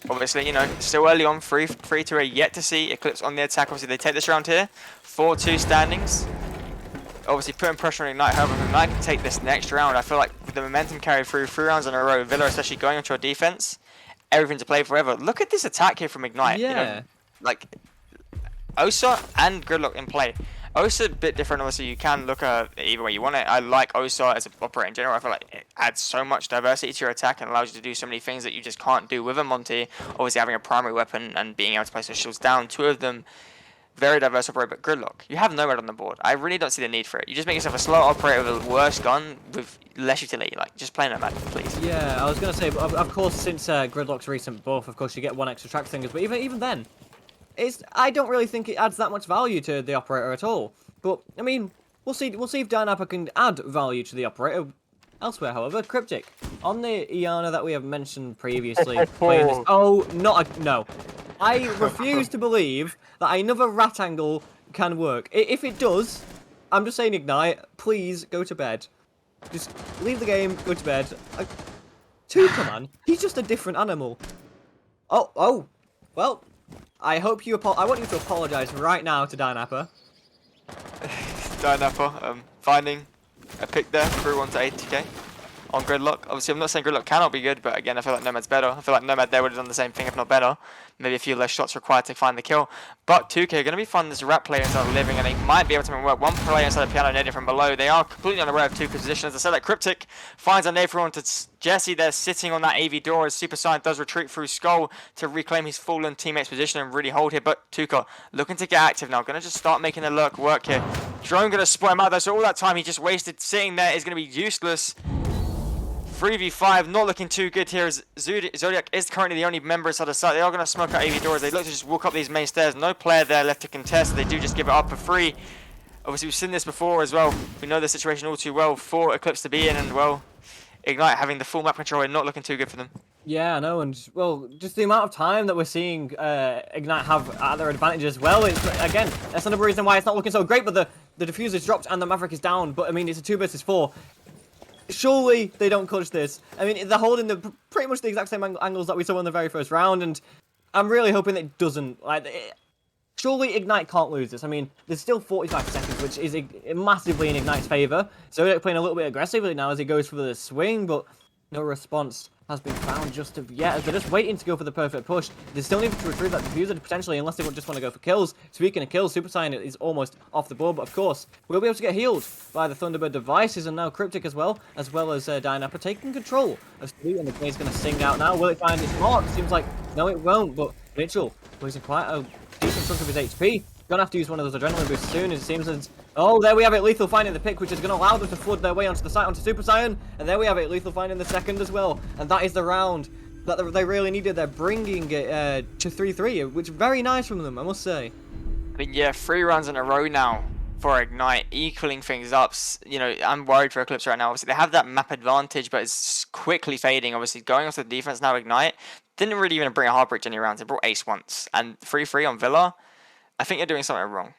obviously, you know, still early on, 3-2 yet to see. Eclipse on the attack. Obviously, they take this round here. 4-2 standings. Obviously, putting pressure on Ignite. However, if Ignite can take this next round, I feel like with the momentum carried through 3 rounds in a row, Villa especially going onto your defense, everything to play forever. Look at this attack here from Ignite. Yeah. You know, like Osa and Gridlock in play. Osa a bit different, obviously you can look at either way you want it. I like Osa as an operator in general. I feel like it adds so much diversity to your attack and allows you to do so many things that you just can't do with a Monty. Obviously having a primary weapon and being able to place those shields down, 2 of them, very diverse operator, but Gridlock, you have Nomad on the board. I really don't see the need for it. You just make yourself a slow operator with a worse gun with less utility. Like, just play Nomad, please. Yeah, I was going to say, of course, since Gridlock's recent buff, of course, you get 1 extra track singers, but even then, I don't really think it adds that much value to the operator at all. But I mean, we'll see if Dynapper can add value to the operator. Elsewhere, however, Cryptic on the Iana that we have mentioned previously. Playing this, no. I refuse to believe that another rat angle can work. If it does, I'm just saying, Ignite, please go to bed. Just leave the game, go to bed. Tuka, man, he's just a different animal. Oh, well. I want you to apologize right now to Dynapper. Dynapper, finding a pick there through 1 to 80k on Gridlock. Obviously, I'm not saying Gridlock cannot be good, but again, I feel like Nomad's better. I feel like Nomad there would have done the same thing, if not better. Maybe a few less shots required to find the kill. But 2k are going to be fun. This rat player inside of Living, and they might be able to work. 1 player inside the piano native from below. They are completely unaware of 2 positions. As I said, that Cryptic finds a nade for onto Jesse. They're sitting on that AV door as Super Saiyan does retreat through Skull to reclaim his fallen teammate's position and really hold here. But Tuka looking to get active now. Going to just start making the lurk work here. Drone going to spot him out there. So all that time he just wasted sitting there is going to be useless. 3v5, not looking too good here as Zodiac is currently the only member inside the site. They are going to smoke out AV doors. They look to just walk up these main stairs. No player there left to contest. They do just give it up for free. Obviously, we've seen this before as well. We know the situation all too well for Eclipse to be in, and well, Ignite having the full map control and not looking too good for them. Yeah, I know, and well, just the amount of time that we're seeing Ignite have at their advantage as well. It's, again, that's another reason why it's not looking so great, but the diffuser's dropped and the Maverick is down. But I mean, it's a 2 versus 4. Surely they don't clutch this. I mean, they're holding pretty much the exact same angles that we saw in the very first round, and I'm really hoping it doesn't. Surely Ignite can't lose this. I mean, there's still 45 seconds, which is massively in Ignite's favour. So they're playing a little bit aggressively now as he goes for the swing, but no response has been found just of yet, as they're just waiting to go for the perfect push. They still need to retrieve that diffuser potentially, unless they just want to go for kills. Speaking of kills, Super Saiyan is almost off the board, but of course, we'll be able to get healed by the Thunderbird devices, and now Cryptic as well as Dynapper taking control of Stu, and the game's going to sing out now. Will it find its mark? Seems like, no it won't, but Mitchell losing quite a decent chunk of his HP. Gonna have to use one of those adrenaline boosts soon, as it seems as... Oh, there we have it, Lethal finding the pick, which is going to allow them to flood their way onto the site, onto Super Saiyan. And there we have it, Lethal finding the second as well. And that is the round that they really needed. They're bringing it to 3-3, which is very nice from them, I must say. I mean, yeah, 3 rounds in a row now for Ignite, equaling things up. You know, I'm worried for Eclipse right now. Obviously, they have that map advantage, but it's quickly fading. Obviously, going off the defense now, Ignite didn't really even bring a hard breach any rounds. They brought Ace once. And 3-3 on Villa, I think you're doing something wrong.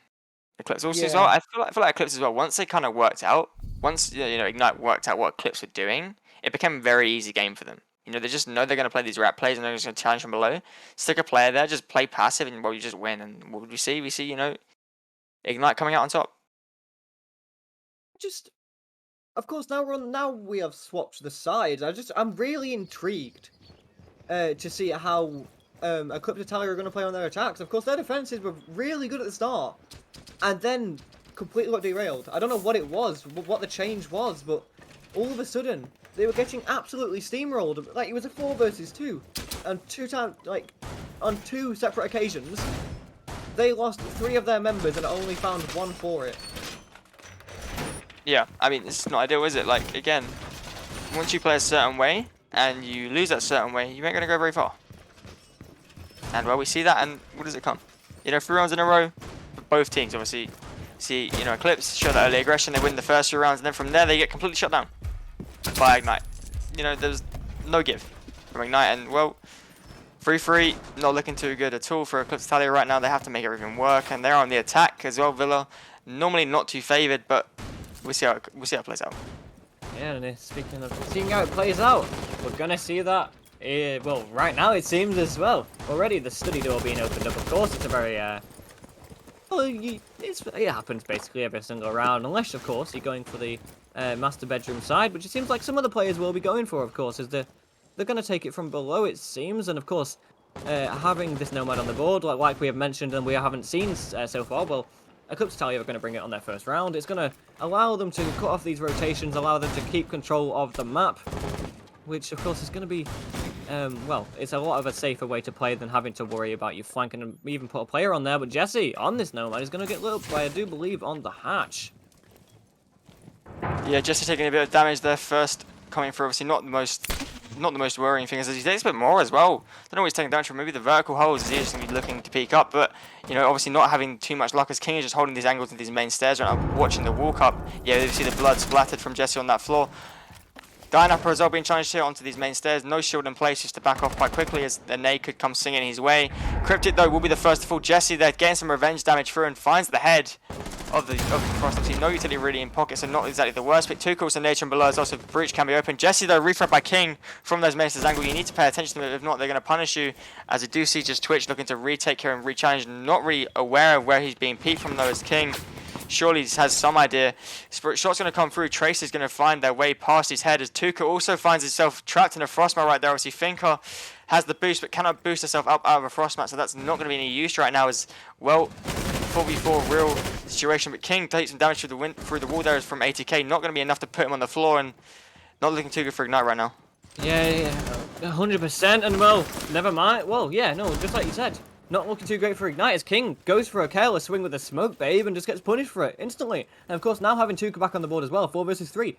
Eclipse also as well. I feel like Eclipse as well. Once they kind of worked out, once you know Ignite worked out what Eclipse were doing, it became a very easy game for them. You know, they just know they're going to play these rat plays and they're just going to challenge from below. Stick a player there, just play passive, and well, you just win. And what would we see? We see, you know, Ignite coming out on top. Just, of course, now we have swapped the sides. I'm really intrigued to see how Eclipse Italia are going to play on their attacks. Of course, their defenses were really good at the start, and then completely got derailed. I don't know what it was, what the change was, but all of a sudden, they were getting absolutely steamrolled. Like, it was a 4 versus 2, and on 2 separate occasions, they lost 3 of their members and only found 1 for it. Yeah, I mean, it's not ideal, is it? Like, again, once you play a certain way, and you lose that certain way, you ain't going to go very far. And, well, we see that, and what does it come? You know, 3 rounds in a row for both teams, obviously. See, you know, Eclipse show that early aggression, they win the first 3 rounds, and then from there, they get completely shut down by Ignite. You know, there's no give from Ignite, and, well, 3-3, not looking too good at all for Eclipse Italia right now. They have to make everything work, and they're on the attack as well. Villa, normally not too favoured, but we'll see how it plays out. Yeah, and speaking of seeing how it plays out, we're gonna see that Well, right now it seems as well. Already the study door being opened up. Of course, it's a very well, it happens basically every single round, unless of course you're going for the master bedroom side, which it seems like some other players will be going for. Of course, as they're going to take it from below, it seems, and of course, having this nomad on the board, like we have mentioned, and we haven't seen so far. Well, Eclipse Italia are going to bring it on their first round. It's going to allow them to cut off these rotations, allow them to keep control of the map, which of course is going to be, well, it's a lot of a safer way to play than having to worry about you flanking and even put a player on there. But Jesse, on this nomad, is going to get lit up by, I do believe, on the hatch. Yeah, Jesse taking a bit of damage there first, coming through. Obviously, not the most worrying thing is that he takes a bit more as well. Don't know what he's taking damage from. Maybe the vertical holes. He's just going to be looking to peek up, but you know, obviously not having too much luck as King is just holding these angles and these main stairs right now, watching the walk up. Yeah, you see the blood splattered from Jesse on that floor. Dynapper as well being challenged here onto these main stairs. No shield in place, just to back off quite quickly as the nade could come singing his way. Cryptid though will be the first to fall. Jesse there getting some revenge damage through and finds the head of the cross. Obviously no utility really in pocket, so not exactly the worst pick. Two calls to nature and below as also breach can be open. Jesse though refrag by King from those main stairs angle. You need to pay attention to them, if not they're going to punish you. As you do see just Twitch looking to retake here and re-challenge, not really aware of where he's being peeked from though as King surely has some idea. Spirit Shot's going to come through. Trace is going to find their way past his head as Tuka also finds himself trapped in a frostmat right there. Obviously, Finker has the boost but cannot boost herself up out of a frostmat, so that's not going to be any use right now as well. 4v4 real situation, but King takes some damage through the wall there from ATK. Not going to be enough to put him on the floor and not looking too good for Ignite right now. Yeah, 100%, and well, never mind. Well, yeah, no, just like you said. Not looking too great for Ignite as King goes for a careless swing with a smoke babe and just gets punished for it instantly. And of course now having Tuka back on the board as well, 4 versus 3.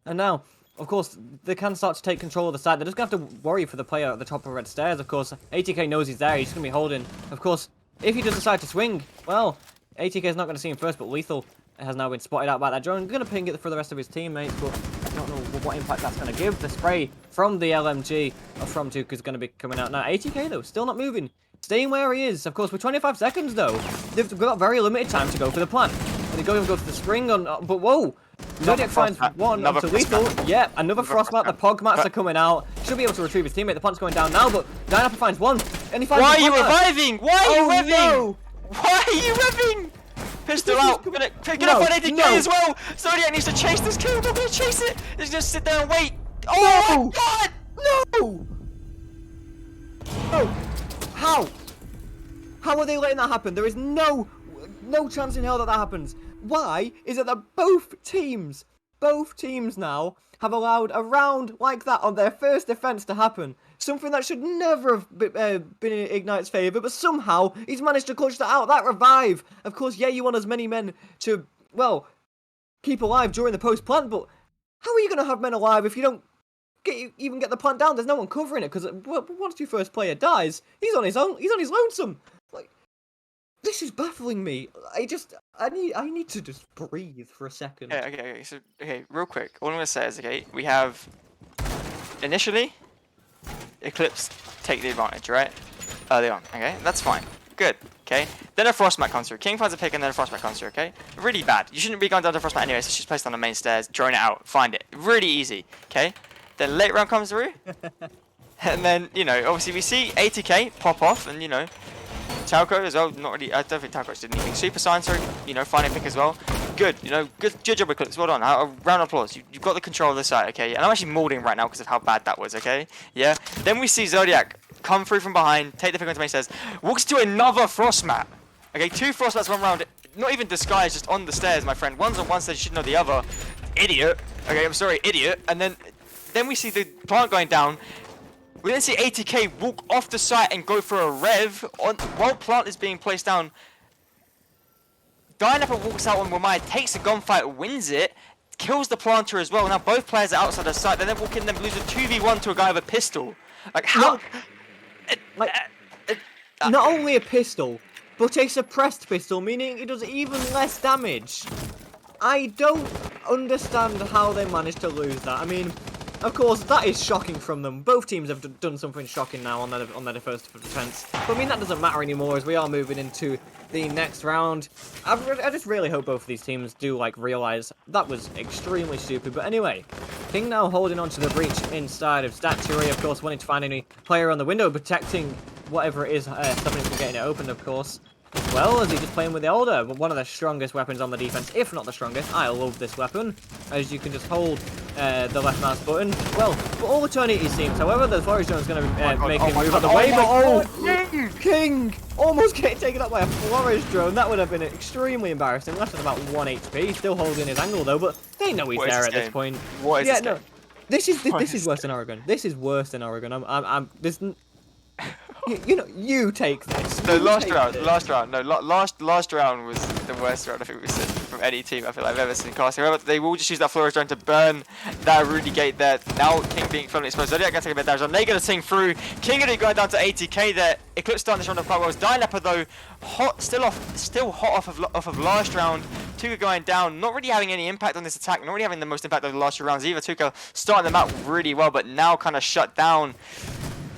And now, of course, they can start to take control of the side. They're just going to have to worry for the player at the top of red stairs. Of course, ATK knows he's there. He's going to be holding. Of course, if he does decide to swing, well, ATK is not going to see him first, but Lethal has now been spotted out by that drone. He's going to ping it for the rest of his teammates, but I don't know what impact that's going to give. The spray from the LMG from Tuka is going to be coming out now. ATK, though, still not moving. Staying where he is. Of course, with 25 seconds, though, they've got very limited time to go for the plant. And they're going to go for the spring on... but whoa! Zodiac finds one onto Lethal. Yeah, another frostmat. The pog mats are coming out. Should be able to retrieve his teammate. The plant's going down now, but Dynapper finds one. And he finds Why are you reviving? Why are you revving? No. Why are you revving? Pistol out. Get up on ATK as well. Zodiac needs to chase this kill. Not going to chase it. He's just sit there and wait. Oh my god! No! No! How? How are they letting that happen? There is no chance in hell that happens. Why is it that both teams now have allowed a round like that on their first defense to happen? Something that should never have been in Ignite's favor, but somehow he's managed to clutch that out. That revive. Of course, yeah, you want as many men to, well, keep alive during the post-plant, but how are you going to have men alive if you don't even get the plant down? There's no one covering it, because once your first player dies, he's on his own. He's on his lonesome. Like, this is baffling me. I need to just breathe for a second. Okay. So, real quick. All I'm going to say is, we have, initially, Eclipse take the advantage, right? Early on, okay? That's fine. Good, okay? Then a Frostmat comes through. King finds a pick and then a Frostmat comes through, okay? Really bad. You shouldn't be going down to Frostmat anyway, so it's just placed on the main stairs, drone it out, find it. Really easy, okay? Then late round comes through. And then, you know, obviously we see ATK pop off and, you know, Talco as well, not really, I don't think Talco did anything. Super Science, you know, finding pick as well. Good, you know, good job Eclipse, well done. A round of applause. You've got the control of the site, okay? And I'm actually moulding right now because of how bad that was, okay? Yeah. Then we see Zodiac come through from behind, take the pick onto main stairs, walks to another Frostmat. Okay, 2 Frostmats one round, not even disguised, just on the stairs, my friend. One's on one stage, you should know the other. Idiot. Okay, I'm sorry, idiot. And then we see the plant going down. We then see ATK walk off the site and go for a rev while plant is being placed down. Dynapper walks out on Wamaya, takes a gunfight, wins it, kills the planter as well. Now both players are outside the site. They then walk in and lose a 2v1 to a guy with a pistol. Like how? Not only a pistol, but a suppressed pistol, meaning it does even less damage. I don't understand how they managed to lose that. I mean, of course, that is shocking from them. Both teams have done something shocking now on their first defense. But I mean, that doesn't matter anymore as we are moving into the next round. I just really hope both of these teams do like realize that was extremely stupid. But anyway, King now holding on to the breach inside of Statuary, of course, wanting to find any player on the window, protecting whatever it is, stopping him from getting it opened, of course. As well as he just playing with the Elder, one of the strongest weapons on the defense, if not the strongest. I love this weapon, as you can just hold the left mouse button. Well, for all eternity it seems. However, the Flourish Drone is going to make him move out the way, but King almost getting taken up by a Flourish Drone. That would have been extremely embarrassing. Less than about 1 HP, still holding his angle though, but they know he's there at this point. What is this game? This is worse than Oregon. This is worse than Oregon. You take this. No, last round. No, last round was the worst round I think we've seen from any team I feel like I've ever seen casting. However, they will just use that Flourish Drone to burn that Rudy Gate there. Now King being firmly exposed. Zodiac gonna take a bit of damage on. They're gonna sing through. King gonna go down to 80k there. Eclipse starting this round off quite well. Dynapper though, still hot off of last round. Tuka going down, not really having any impact on this attack, not really having the most impact on the last 2 rounds either. Tuka starting them out really well, but now kind of shut down.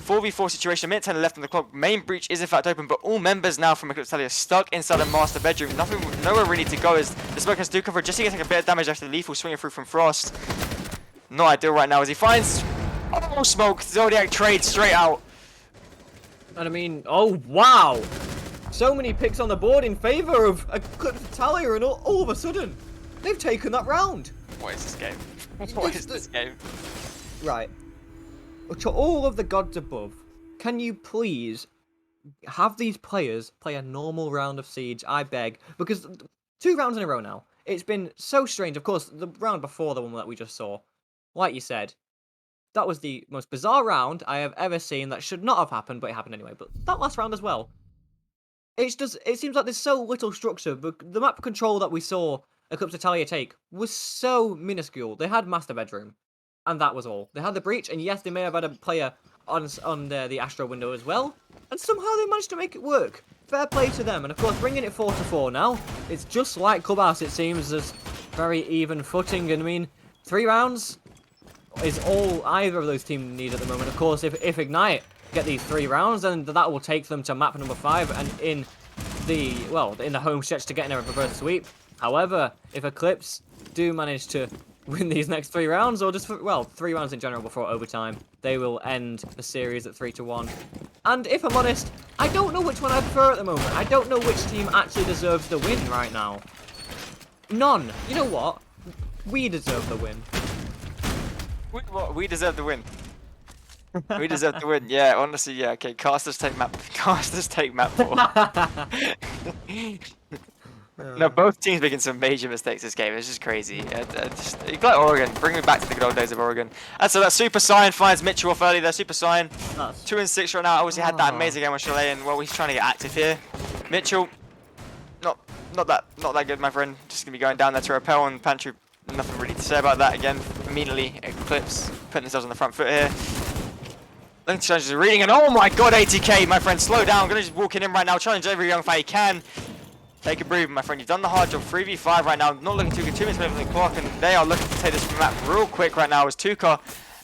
4v4 situation, minute 10 left on the clock. Main breach is in fact open, but all members now from Eclipse Italia stuck inside the master bedroom. Nowhere really to go as the smoke has to cover. Jesse getting a bit of damage after the lethal swinging through from Frost. Not ideal right now as he finds smoke. Zodiac trade straight out. And I mean, oh wow! So many picks on the board in favor of Eclipse Italia, and all of a sudden, they've taken that round. What is this game? What is this game? Right. To all of the gods above, can you please have these players play a normal round of Siege? I beg. Because 2 rounds in a row now. It's been so strange. Of course, the round before the one that we just saw, like you said, that was the most bizarre round I have ever seen. That should not have happened, but it happened anyway. But that last round as well. It seems like there's so little structure. But the map control that we saw Eclipse Italia take was so minuscule. They had Master Bedroom. And that was all. They had the breach, and yes, they may have had a player on the Astro window as well. And somehow they managed to make it work. Fair play to them. And of course, bringing it 4-4 now. It's just like Clubhouse, it seems. There's very even footing. And I mean, 3 rounds is all either of those teams need at the moment. Of course, if Ignite get these 3 rounds, then that will take them to map number 5 and in the home stretch to get in a reverse sweep. However, if Eclipse do manage to win these next 3 rounds, or just 3 rounds in general before overtime, they will end the series at 3-1. And if I'm honest, I don't know which one I prefer at the moment. I don't know which team actually deserves the win right now. None. You know what? We deserve the win. We deserve the win. We deserve the win. Yeah, honestly, yeah. Okay, casters take map 4. No, both teams making some major mistakes this game. It's just crazy. You got Oregon. Bring me back to the good old days of Oregon. And so that Super Saiyan finds Mitchell off early there. Super Saiyan, 2-6 right now. Obviously had that amazing game on Chalet, and well, he's trying to get active here. Mitchell, not that good, my friend. Just gonna be going down there to repel on Pantry. Nothing really to say about that. Again, immediately Eclipse putting themselves on the front foot here. Link challenges are reading, and oh my god, 80k, my friend. Slow down. Gonna just walk in right now. Challenge every young fight he can. Take a breather, my friend. You've done the hard job. 3v5 right now. Not looking too good. 2 minutes left on the clock, and they are looking to take this map real quick right now as Tuka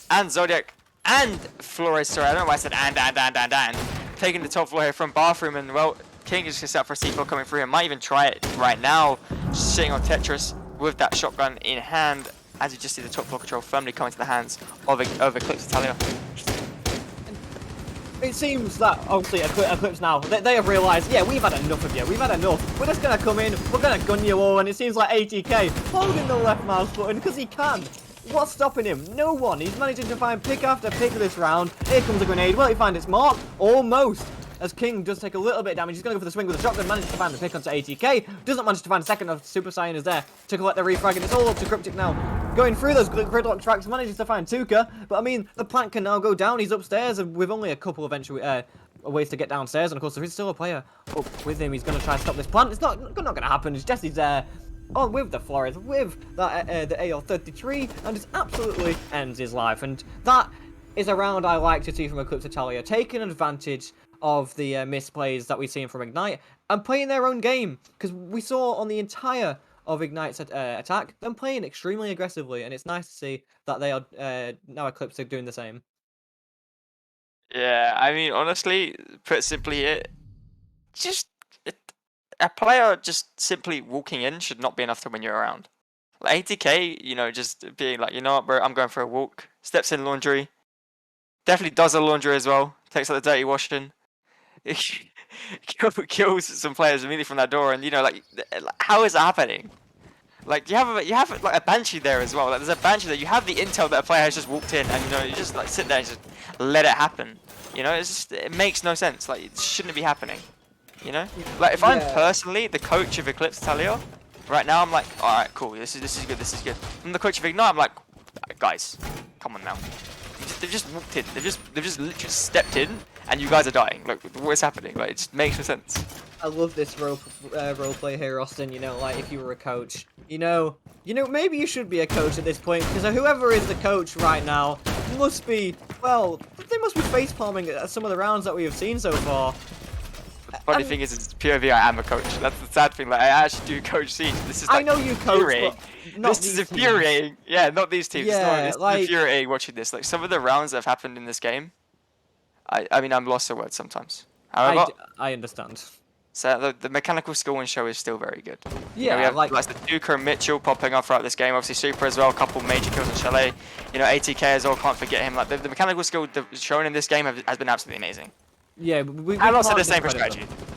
and Zodiac and Flores. Sorry, I don't know why I said and. Taking the top floor here from Bathroom, and well, King is just set for a C4 coming through. And might even try it right now. Just sitting on Tetris with that shotgun in hand, as you just see the top floor control firmly coming to the hands of Eclipse Italia. It seems that, obviously, Eclipse now, they have realised, yeah, we've had enough of you, we've had enough. We're just going to come in, we're going to gun you all, and it seems like 80k holding the left mouse button because he can. What's stopping him? No one. He's managing to find pick after pick this round. Here comes a grenade. Will he find its mark? Almost. As King does take a little bit of damage, he's going to go for the swing with the shotgun, manages to find the pick onto 80k, doesn't manage to find a second of Super Saiyan is there to collect the refrag, and it's all up to Cryptic now. Going through those gridlock tracks, manages to find Tuka, but I mean, the plant can now go down, he's upstairs, and with only a couple eventually ways to get downstairs, and of course there is still a player up with him. He's going to try and stop this plant. It's not going to happen. Jesse's there. On with the Flores, with that the EOL 33, and just absolutely ends his life. And that is a round I like to see from Eclipse Italia, taking advantage of the misplays that we've seen from Ignite and playing their own game, because we saw on the entire of Ignite's attack them playing extremely aggressively, and it's nice to see that they are now Eclipse are doing the same. Yeah, I mean, honestly, put simply, a player just simply walking in should not be enough to win you around. Like 80k, you know, just being like, you know what, bro, I'm going for a walk. Steps in laundry. Definitely does the laundry as well. Takes out the dirty washing. Kills some players immediately from that door, and you know, like, how is that happening? Like, you have like a banshee there as well. Like, there's a banshee there. You have the intel that a player has just walked in, and you know, you just like sit there and just let it happen. You know, it's just, it makes no sense. Like, it shouldn't be happening. You know, like if I'm personally the coach of Eclipse Italia, right now I'm like, all right, cool. This is good. This is good. I'm the coach of Ignite. I'm like, guys, come on now. They've just walked in. They've just literally stepped in, and you guys are dying. Like, what's happening? Like, it just makes no sense. I love this role play here, Austin. You know, like if you were a coach, you know, maybe you should be a coach at this point, because whoever is the coach right now must be, well, they must be face palming at some of the rounds that we have seen so far. The funny thing is, it's POV. I am a coach. That's the sad thing. Like, I actually do coach Siege. This is like, I know you coach, but not this is infuriating. Yeah, not these teams. Yeah, it's like, infuriating watching this. Like, some of the rounds that have happened in this game, I mean, I'm lost for words sometimes. However, I understand. so the mechanical skill and show is still very good. You Yeah, know, we have like the Duker and Mitchell popping up throughout this game. Obviously, Super as well. A couple major kills on Chalet. You know, ATK as well. Can't forget him. Like, the mechanical skill shown in this game has been absolutely amazing. yeah, we And also can't the same for discredit them. strategy.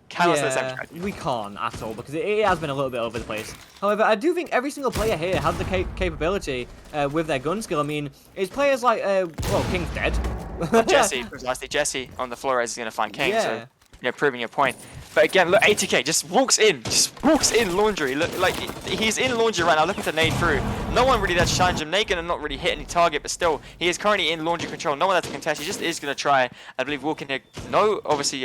Cannot say the same Yeah, strategy. we can't at all, because it has been a little bit over the place. However, I do think every single player here has the capability with their gun skill. I mean, it's players like, well, King's dead. Jesse, precisely. Jesse on the floor is going to find King, so Yeah. you know, proving your point. But again, look, ATK just walks in laundry. Look, like he's in laundry right now, looking to nade through. No one really there to challenge him. Nade gonna not really hit any target, but still, he is currently in laundry control. No one there to contest. He just is gonna try, I believe, walk in here. No, obviously,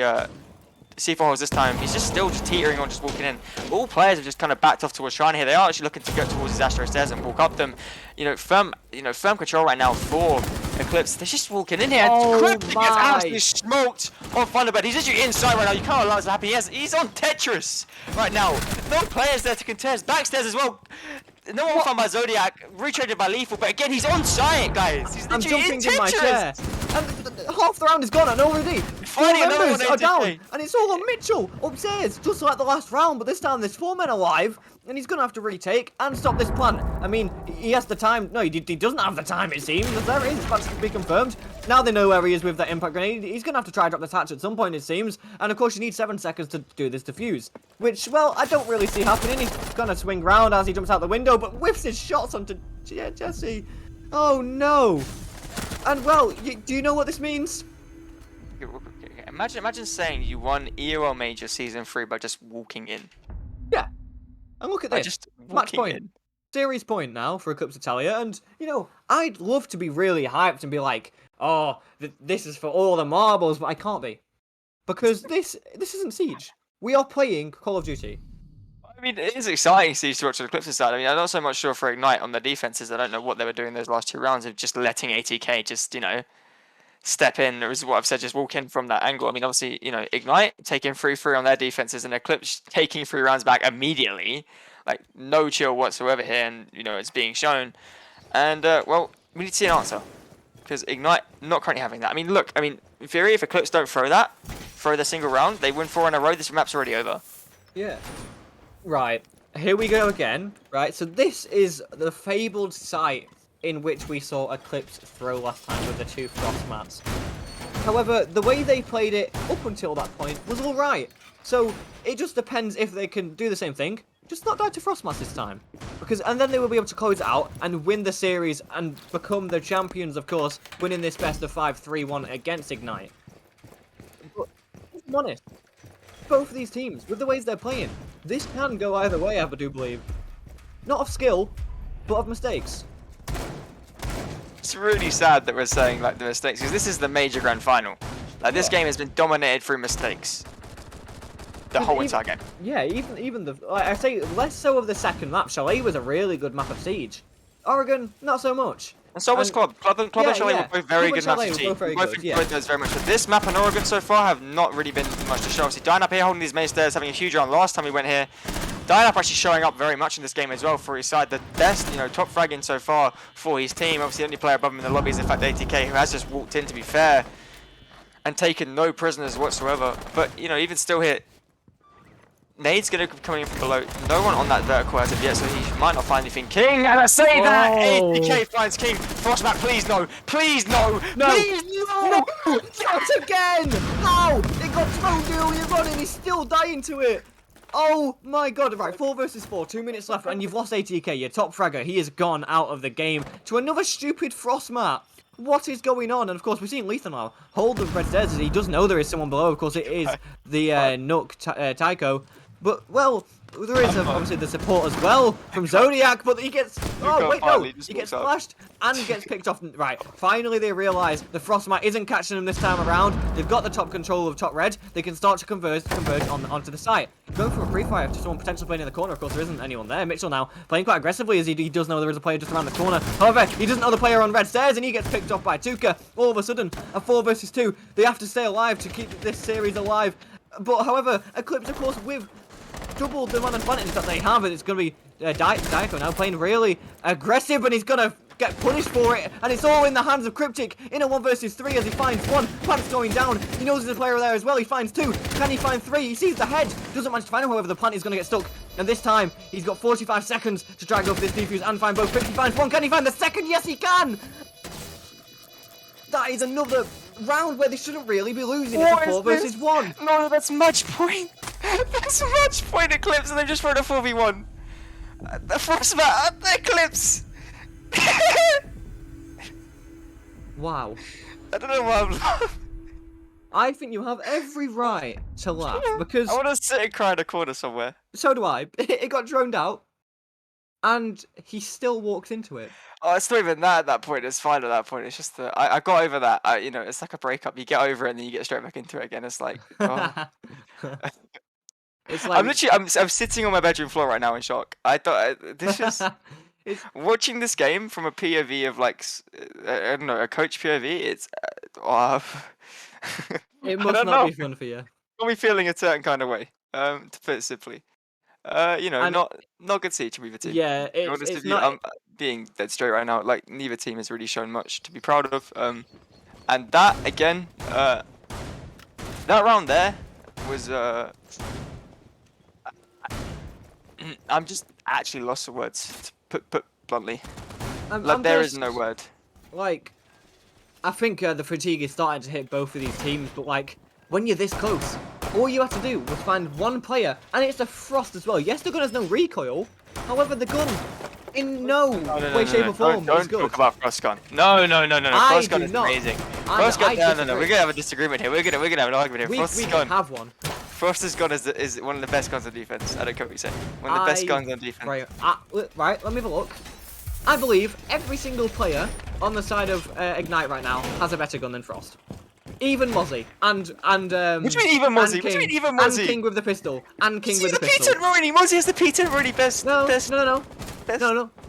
C4 holes this time. He's just still just teetering on, just walking in. All players have just kind of backed off towards Shrine here. They are actually looking to go towards his Astro stairs and walk up them. You know, firm control right now for Eclipse. They're just walking in here. Oh Eclipse gets my. absolutely smoked on Thunderbird. He's literally inside right now. You can't allow this to happen. He's on Tetris right now. No players there to contest. Backstairs as well. No one found by Zodiac, retraded by Lethal, but again, he's on site, guys. He's I'm literally jumping in in my chair. Tetris. And half the round is gone, and already four Finding another members one, are down, ATK. and it's all on Mitchell upstairs, just like the last round. But this time there's 4 men alive, and he's gonna have to retake and stop this plan. I mean, he has the time. No, he doesn't have the time. It seems. There it is. It's about to be confirmed. Now they know where he is with that impact grenade. He's gonna have to try and drop this hatch at some point, it seems. And of course, you need 7 seconds to do this defuse, which, well, I don't really see happening. He's gonna swing round as he jumps out the window, but whiffs his shots onto Jesse. Oh no! And well, do you know what this means? Imagine saying you won EOL Major Season 3 by just walking in. Yeah. And look at By this. just Match walking point. in. Series point now for Eclipse Italia, and you know, I'd love to be really hyped and be like, oh, this is for all the marbles, but I can't be. Because this isn't Siege. We are playing Call of Duty. I mean, it is exciting Siege to watch on the Eclipse side. I mean, I'm not so much sure for Ignite on the defenses. I don't know what they were doing those last 2 rounds of just letting ATK just, you know, step in, or is what I've said, just walk in from that angle. I mean, obviously, you know, Ignite taking 3-3 on their defenses and Eclipse taking 3 rounds back immediately. Like, no chill whatsoever here, and, you know, it's being shown. And, well, we need to see an answer. Because Ignite not currently having that. I mean, look, in theory, if Eclipse don't throw the single round, they win 4 in a row, this map's already over. Yeah. Right. Here we go again. Right. So this is the fabled site in which we saw Eclipse throw last time with the 2 frost mats. However, the way they played it up until that point was all right. So it just depends if they can do the same thing. Just not die to frost mats this time, and then they will be able to close it out and win the series and become the champions, of course, winning this best of 5 3-1 against Ignite. But if I'm honest, both of these teams, with the ways they're playing, this can go either way, I do believe. Not of skill, but of mistakes. It's really sad that we're saying, like, the mistakes, because this is the major grand final. Like, this game has been dominated through mistakes. The whole entire game. Yeah, even the, like I say, less so of the second map. Chalet was a really good map of Siege. Oregon, not so much. And so was Club. Club and Chalet were both very good maps to see. Both very Both good, enjoyed those very much. But this map and Oregon so far have not really been much to show. Obviously, Dynap here holding these main stairs, having a huge round last time we went here. Dynap actually showing up very much in this game as well for his side. The best, you know, top fragging so far for his team. Obviously, the only player above him in the lobby is, in fact, ATK, who has just walked in, to be fair, and taken no prisoners whatsoever. But, you know, even still here, Nade's gonna be coming in from below. No one on that vertical as of yet, so he might not find anything. King, and I say that! Oh. ATK finds King. Frostmat, please no! Please no! No. Please no! Not again! How? It got thrown earlier on and he's still dying to it. Oh my god, right, 4 versus 4, 2 minutes left, and you've lost ATK, your top fragger. He is gone out of the game to another stupid Frostmat. What is going on? And of course, we're seeing Lethan now hold the red stairs as he does know there is someone below. Of course, it is the Nook Tycho. But, well, there is obviously the support as well from Zodiac, but he gets... Oh, wait, no! He gets flashed and gets picked off. Right, finally they realise the Frostmat isn't catching him this time around. They've got the top control of top red. They can start to converge onto the site. Going for a pre-fire to someone potentially playing in the corner. Of course, there isn't anyone there. Mitchell now playing quite aggressively as he does know there is a player just around the corner. However, he doesn't know the player on red stairs and he gets picked off by Tuka. All of a sudden, a 4 versus 2. They have to stay alive to keep this series alive. But, however, Eclipse, of course, with double the amount of advantage that they have, and it's going to be Daiko now playing really aggressive, and he's going to get punished for it, and it's all in the hands of Cryptic in a 1 versus 3 as he finds 1. Plant's going down. He knows there's a player there as well. He finds 2. Can he find 3? He sees the head. Doesn't manage to find him, however, the plant is going to get stuck. And this time, he's got 45 seconds to try and go for this defuse and find both. Cryptic finds 1. Can he find the second? Yes, he can! That is another round where they shouldn't really be losing. It's a 4 versus 1. No, that's match point. That's match point, Eclipse, and they've just thrown a 4v1. The Frostmat, Eclipse. Wow. I don't know why I'm laughing. I think you have every right to laugh because I want to sit and cry in a corner somewhere. so do I. It got droned out, and he still walks into it. Oh, it's not even that at that point. It's fine at that point. It's just that I got over that. You know, it's like a breakup. You get over it and then you get straight back into it again. It's like, oh. It's like I'm sitting on my bedroom floor right now in shock. I thought this is it's watching this game from a POV of like I don't know, a coach POV. It's it I must don't not know. be fun for you. Got me feeling a certain kind of way. To put it simply. You know, And- not good to see each of either team. Yeah, To be honest it's with you, not. I'm being dead straight right now. Like neither team has really shown much to be proud of. And that again, that round there was I'm just actually lost for words. To put bluntly, like there is no word. Like, I think the fatigue is starting to hit both of these teams, but like, when you're this close, all you have to do was find one player, and it's the Frost as well. Yes, the gun has no recoil, however, the gun, in no way, shape, or form Don't is good. talk about Frost gun. No. Frost gun do is not. amazing. I Frost gun. No. disagree. We're gonna have a disagreement here. We're gonna have an argument here. We can have one. Frost's gun is one of the best guns on defense. I don't care what you say. One of the best guns on defense. Right, right, let me have a look. I believe every single player on the side of Ignite right now has a better gun than Frost. Even Mozzie and What do you mean even Mozzie? and What do you mean King, even Mozzie? And King with the pistol. And King He's with the the pistol. P10 Rooney. Mozzie has the P10 Rooney best. No. Best. No.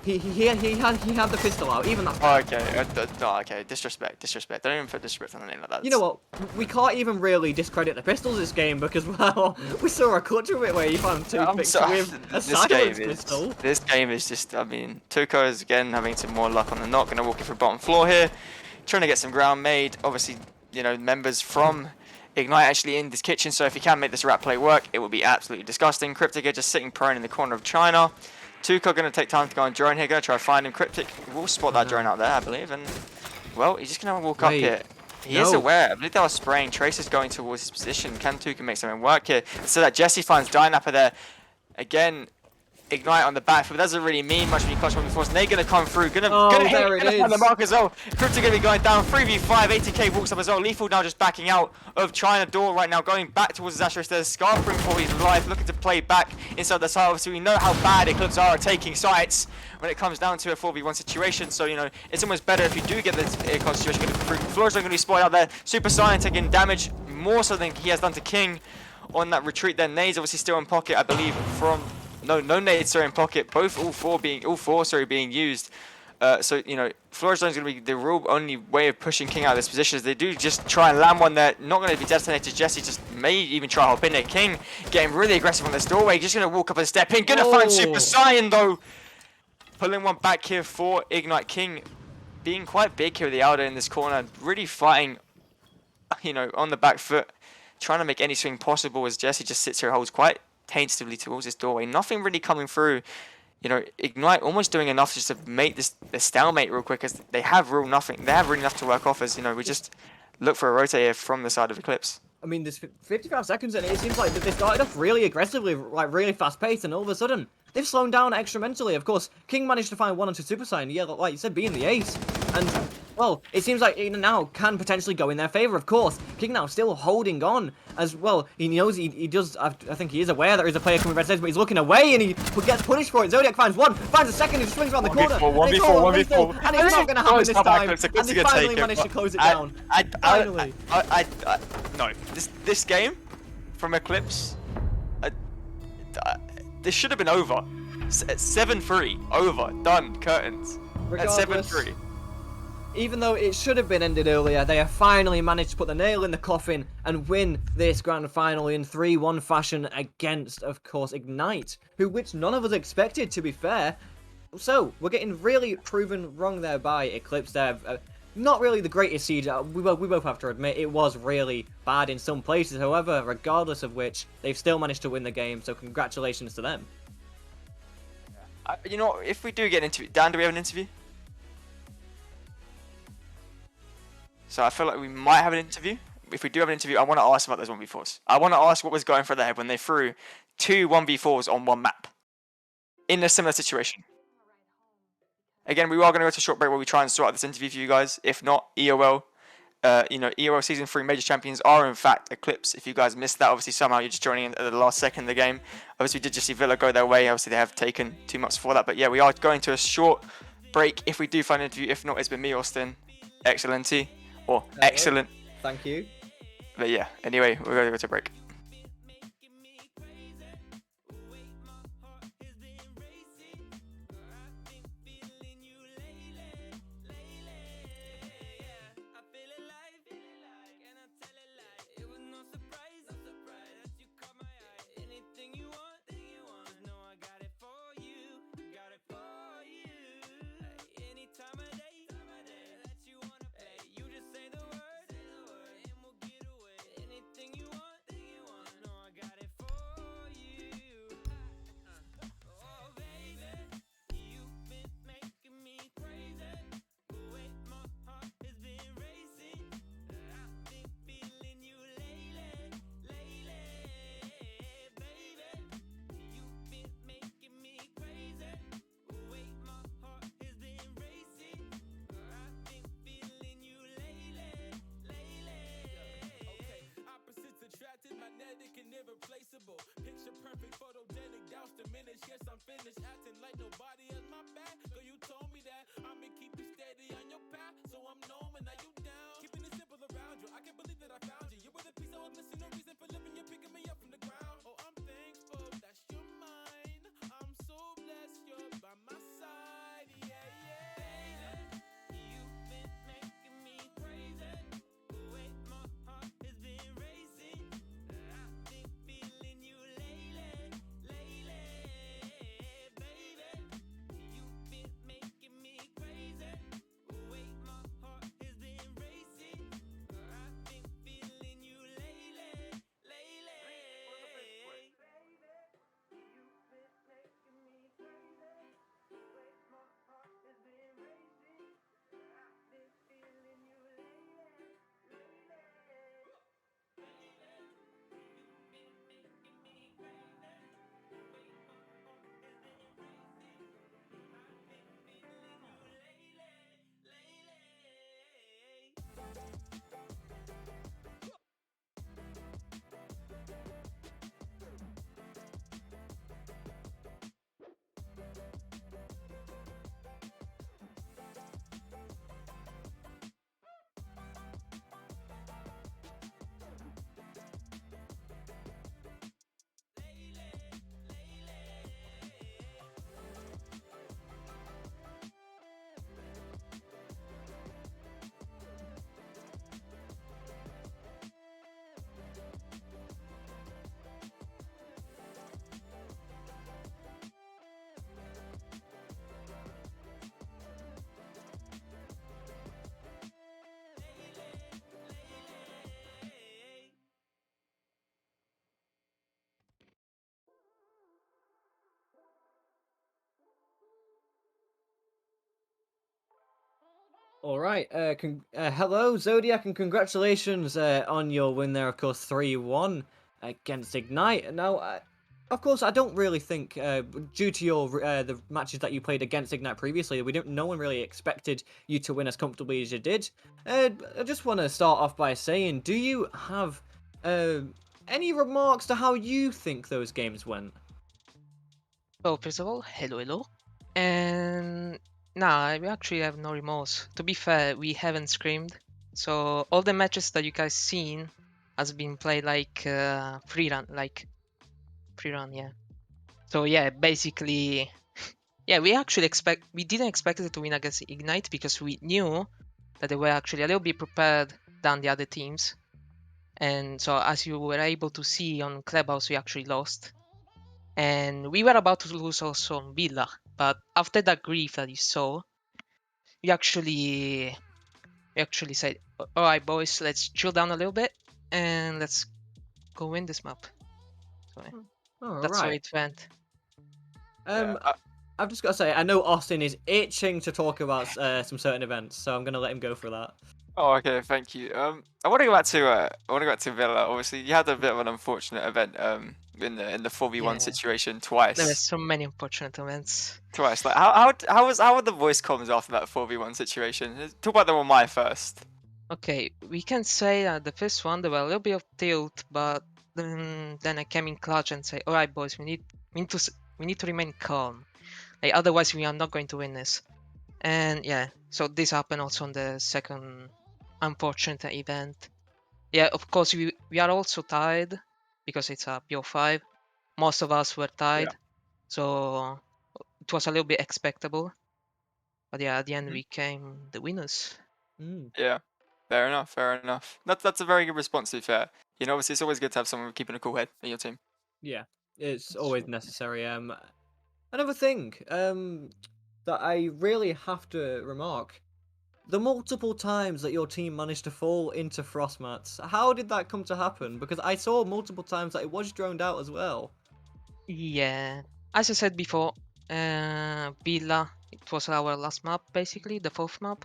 He had the pistol out. Even that. Oh, okay. No, okay. Disrespect. Don't even put disrespect on the name like that. You know what? We can't even really discredit the pistols this game because, well, we saw a clutch of it where you found two picks with a silence pistol. This game is just, I mean, Tuco is again having some more luck on the knock. Gonna walk in for bottom floor here, trying to get some ground made. Obviously, you know, members from Ignite actually in this kitchen, so if he can make this rat play work, it would be absolutely disgusting. Cryptic just sitting prone in the corner of China. Tuco going to take time to go on drone here, going to try to find him. Cryptic will spot that drone out there, I believe, and, well, he's just going to walk up here. He is aware. I believe they are spraying. Trace is going towards his position. Can Tuco make something work here? So that Jesse finds Dynapper there. Again, Ignite on the back foot. Doesn't really mean much when you clutch one before. So they're going to come through. Gonna find the mark as well. Cryptic going to be going down. 3v5. 80k walks up as well. Lethal now just backing out of China door right now. Going back towards his Astro Stairs. Scarpering for his life. Looking to play back inside the site. Obviously, we know how bad Eclipse are at taking sites when it comes down to a 4v1 situation. So, you know, it's almost better if you do get the situation. Flores are going to be spotted out there. Super Saiyan taking damage more so than he has done to King on that retreat there. Nade's obviously still in pocket, I believe, from... No nades are in pocket. All four being used. So you know, Flores is going to be the real only way of pushing King out of this position. Is they do just try and land one there. Not going to be detonated. Jesse just may even try to hop in there. King getting really aggressive on this doorway. Just going to walk up and step in. Going to find Super Saiyan though. Pulling one back here for Ignite. King being quite big here with the Aldo in this corner. Really fighting, you know, on the back foot. Trying to make any swing possible as Jesse just sits here, holds quite tentatively towards this doorway. Nothing really coming through. You know, Ignite almost doing enough just to make this stalemate real quick, as they have real nothing. They have really enough to work off, as, you know, we just look for a rotate here from the side of Eclipse. I mean, there's 55 seconds, and it seems like they started off really aggressively, like really fast-paced, and all of a sudden, they've slowed down extramentally. Of course, King managed to find 1 onto Super Saiyan, yeah, like you said, being the ace. And, well, it seems like it now can potentially go in their favor, of course. King now still holding on as well. He knows he does, I think he is aware there is a player coming red stage, but he's looking away, and he gets punished for it. Zodiac finds 1, finds a second, he swings around the corner. 1v4. And it's not going to happen this time. Eclipse And they gonna finally take it, managed to but close it down. Finally. No, this game from Eclipse, this should have been over. 7-3, over, done, curtains. At Regardless, 7-3. even though it should have been ended earlier, they have finally managed to put the nail in the coffin and win this grand final in 3-1 fashion against, of course, Ignite, which none of us expected, to be fair. So, we're getting really proven wrong there by Eclipse there. Not really the greatest siege, we both have to admit, it was really bad in some places. However, regardless of which, they've still managed to win the game, so congratulations to them. You know, if we do get an interview, Dan, do we have an interview? So I feel like we might have an interview. If we do have an interview, I want to ask about those 1v4s. I want to ask what was going through their head when they threw 2 1v4s on one map in a similar situation. Again, we are going to go to a short break where we try and sort out this interview for you guys. If not, EOL, you know, EOL Season 3 Major Champions are in fact Eclipse. If you guys missed that, obviously somehow you're just joining in at the last second of the game. Obviously we did just see Villa go their way. Obviously they have taken 2 months for that. But yeah, we are going to a short break if we do find an interview. If not, it's been me, Austin. Excellency. Or excellent. Thank you. But yeah, anyway, we're going to go to a break. Magnetic and irreplaceable. Picture perfect, photogenic, doubts diminish. Yes, I'm finished acting like nobody has my back. Girl, you told me that I'ma keep you steady on your path, so I'm knowing that you down. Keeping it simple around you. I can't believe that I found you. You were the piece I was missing, no reason for living. You're picking me up from the ground. Oh, I'm thankful that you're mine. I'm so blessed you're by my side. Yeah, yeah. You've been making me crazy. Wait, my heart has been racing. Feeling you lately, baby. All right. Hello, Zodiac, and congratulations on your win there. Of course, 3-1 against Ignite. Now, of course, I don't really think, due to your the matches that you played against Ignite previously, no one really expected you to win as comfortably as you did. I just want to start off by saying, do you have uh, any remarks to how you think those games went? Well, first of all, hello. And nah, we actually have no remorse. To be fair, we haven't screamed. So all the matches that you guys seen has been played like free run, yeah. So yeah, basically, yeah, we didn't expect it to win against Ignite because we knew that they were actually a little bit prepared than the other teams. And so as you were able to see on Clubhouse, we actually lost. And we were about to lose also on Villa, but after that grief that you saw, we actually said, "All right, boys, let's chill down a little bit and let's go win this map." So yeah, All that's how right. it went. Yeah. I've just got to say, I know Austin is itching to talk about some certain events, so I'm gonna let him go for that. Oh, okay. Thank you. I want to go back to Villa. Obviously, you had a bit of an unfortunate event in the 4v1 Yeah, situation there were twice. so many unfortunate events. Twice. Like how were the voice comms after that 4v1 situation? Talk about them on my first. Okay, we can say that the first one there were a little bit of tilt, but then I came in clutch and say, "All right, boys, we need to remain calm. Like, otherwise, we are not going to win this." And yeah, so this happened also on the second unfortunate event. Yeah, of course, we are also tied because it's a PO5. Most of us were Yeah. tied, so it was a little bit expectable. But yeah, at the end, Mhm. we came the winners. Mm, Yeah. Fair enough. Fair enough. That's a very good response. To be fair, obviously it's always good to have someone keeping a cool head in your team. yeah, it's That's always true. necessary. Another thing, that I really have to remark: the multiple times that your team managed to fall into frost mats. How did that come to happen? Because I saw multiple times that it was droned out as well. Yeah, as I said before, Villa, it was our last map, basically, the fourth map,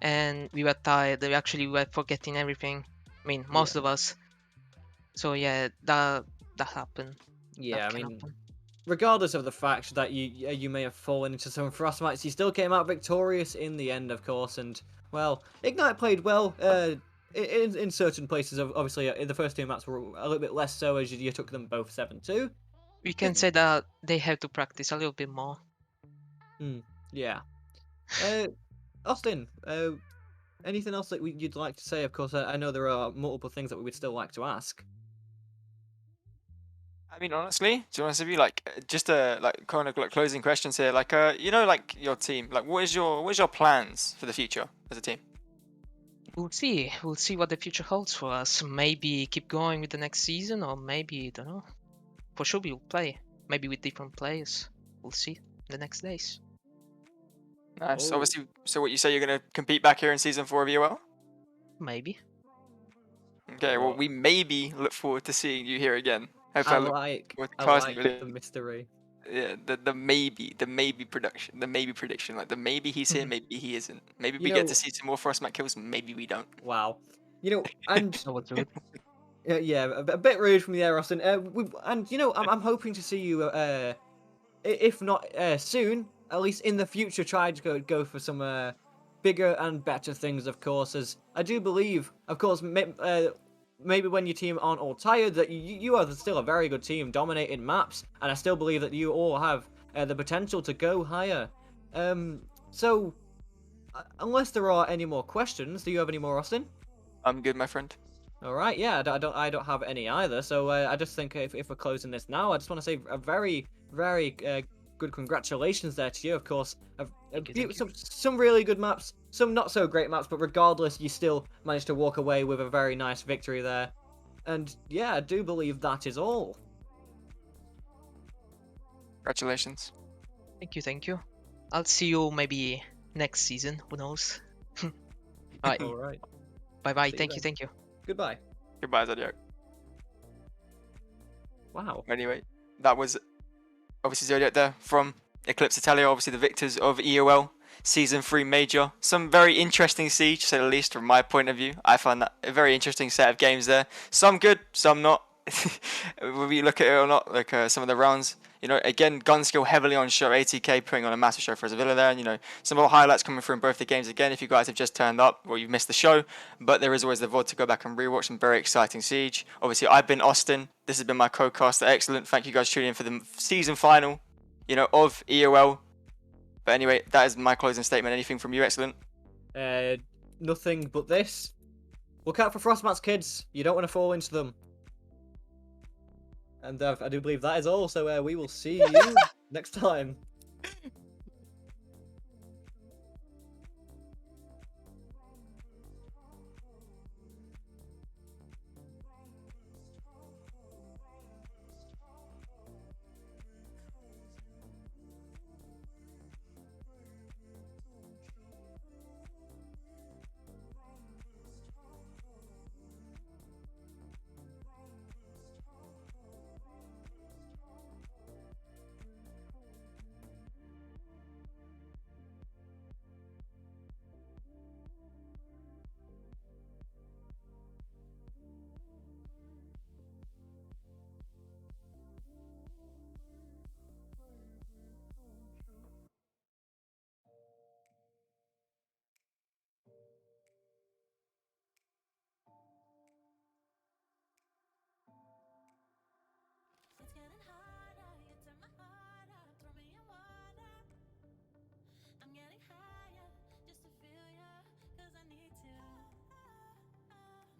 and we were tired. We actually were forgetting everything. I mean, Yeah, most of us. So yeah, that happened. yeah. That I can mean, happen. regardless of the fact that you may have fallen into some frost mats, you still came out victorious in the end, of course. And well, Ignite played well. In certain places, obviously, in the first two maps were a little bit less so as you took them both 7-2. We can say that they have to practice a little bit more. Yeah. Uh, Austin, anything else that you'd like to say? Of course, I know there are multiple things that we would still like to ask. I mean, honestly, to be honest with you, like just like kind of like closing questions here. Like like your team. Like, what is your plans for the future as a team? We'll see. We'll see what the future holds for us. Maybe keep going with the next season, or maybe, don't know. For sure, we'll play. Maybe with different players. We'll see the next days. Nice. Oh, Obviously, so what you say you're gonna compete back here in season 4 of EOL? Maybe. Okay. Well, oh, we maybe look forward to seeing you here again. I Hopefully, I look like, forward to I personally. like the mystery. Yeah, the maybe production, the maybe prediction, like the maybe he's here, maybe he isn't. Maybe You we get to know, see some more Frostmat kills, maybe we don't. wow. And That was rude. yeah, a bit rude from the air, Austin. And I'm hoping to see you. If not soon, at least in the future, try to go for some bigger and better things. Of course, as I do believe, of course, maybe when your team aren't all tired, that you are still a very good team, dominating maps, and I still believe that you all have the potential to go higher. So, unless there are any more questions, do you have any more, Austin? I'm good, my friend. All right, yeah, I don't have any either. So I just think if we're closing this now, I just want to say a very, very good congratulations there to you. Of course, Thank you. some really good maps, some not so great maps, but regardless, you still managed to walk away with a very nice victory there. And yeah, I do believe that is all. Congratulations. Thank you. I'll see you maybe next season. Who knows? Alright. All right, Bye bye. see you then. Thank you. Goodbye. Goodbye, Zodiac. Wow. Anyway, that was obviously Zodiac there from Eclipse Italia, obviously the victors of EOL. Season 3 Major. Some very interesting siege, to say the least, from my point of view. I find that a very interesting set of games there. Some good, some not. Whether you look at it or not, like some of the rounds. You know, again, gun skill heavily on show. ATK putting on a massive show for Villa there. And, you know, some more highlights coming through in both the games again. If you guys have just turned up, or you've missed the show. But there is always the VOD to go back and rewatch some very exciting siege. Obviously, I've been Austin. This has been my co-caster. Excellent. Thank you guys for tuning in for the season final, you know, of EOL. But anyway, that is my closing statement. Anything from you, Excellent? Nothing but this. Look out for frostmats, kids. You don't want to fall into them. And I do believe that is all. So we will see you next time. It's getting harder, you turn my heart up, throw me in water. I'm getting higher, just to feel ya, cause I need to.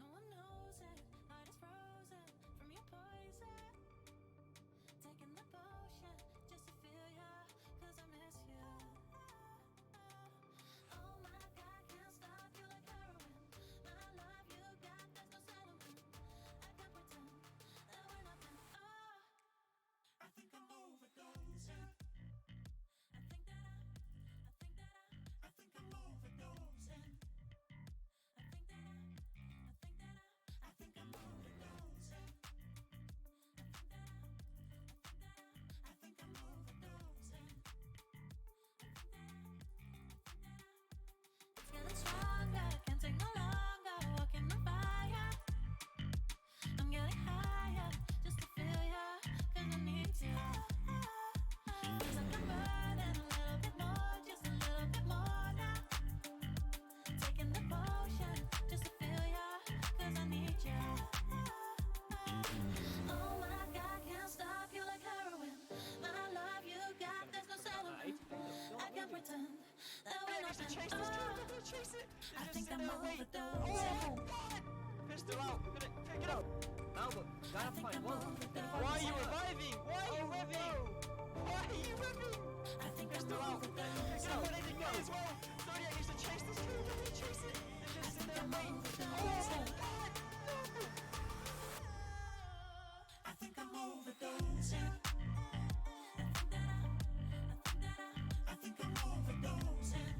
No one knows it, heart is frozen from your poison. Taking the potion, just to feel ya, cause I miss you. Oh my God, can't stop you like heroin. My love you got, there's no settlement. I can't pretend that we're nothing. Oh, I think I'm overdosing. I think that I'm overdosing. I think that I'm overdosing. I think I'm overdosing. It's getting stronger, can't take no longer, walking on fire. I'm getting higher, just to feel ya, cause I need to. Feels like I'm burning a little bit more, just a little bit more now. Taking the potion, just to feel ya, cause I need ya. Oh my God, can't stop you like heroin. My love you got, there's no settlement. I can't pretend that we're nothing. Oh, I think I'm overdosing. Pistol out. Pick it up. Albert, I think I'm overdosing. Why are you reviving? Why are you revving? Why are you revving? I think I'm Pistol out. overdosing. Somebody to go as well. Sorry, I used to chase this kid. Let me chase it. I think I'm overdosing. I think I'm overdosing. I think I'm overdosing.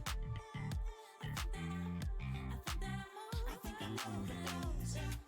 I think I'm overdosing.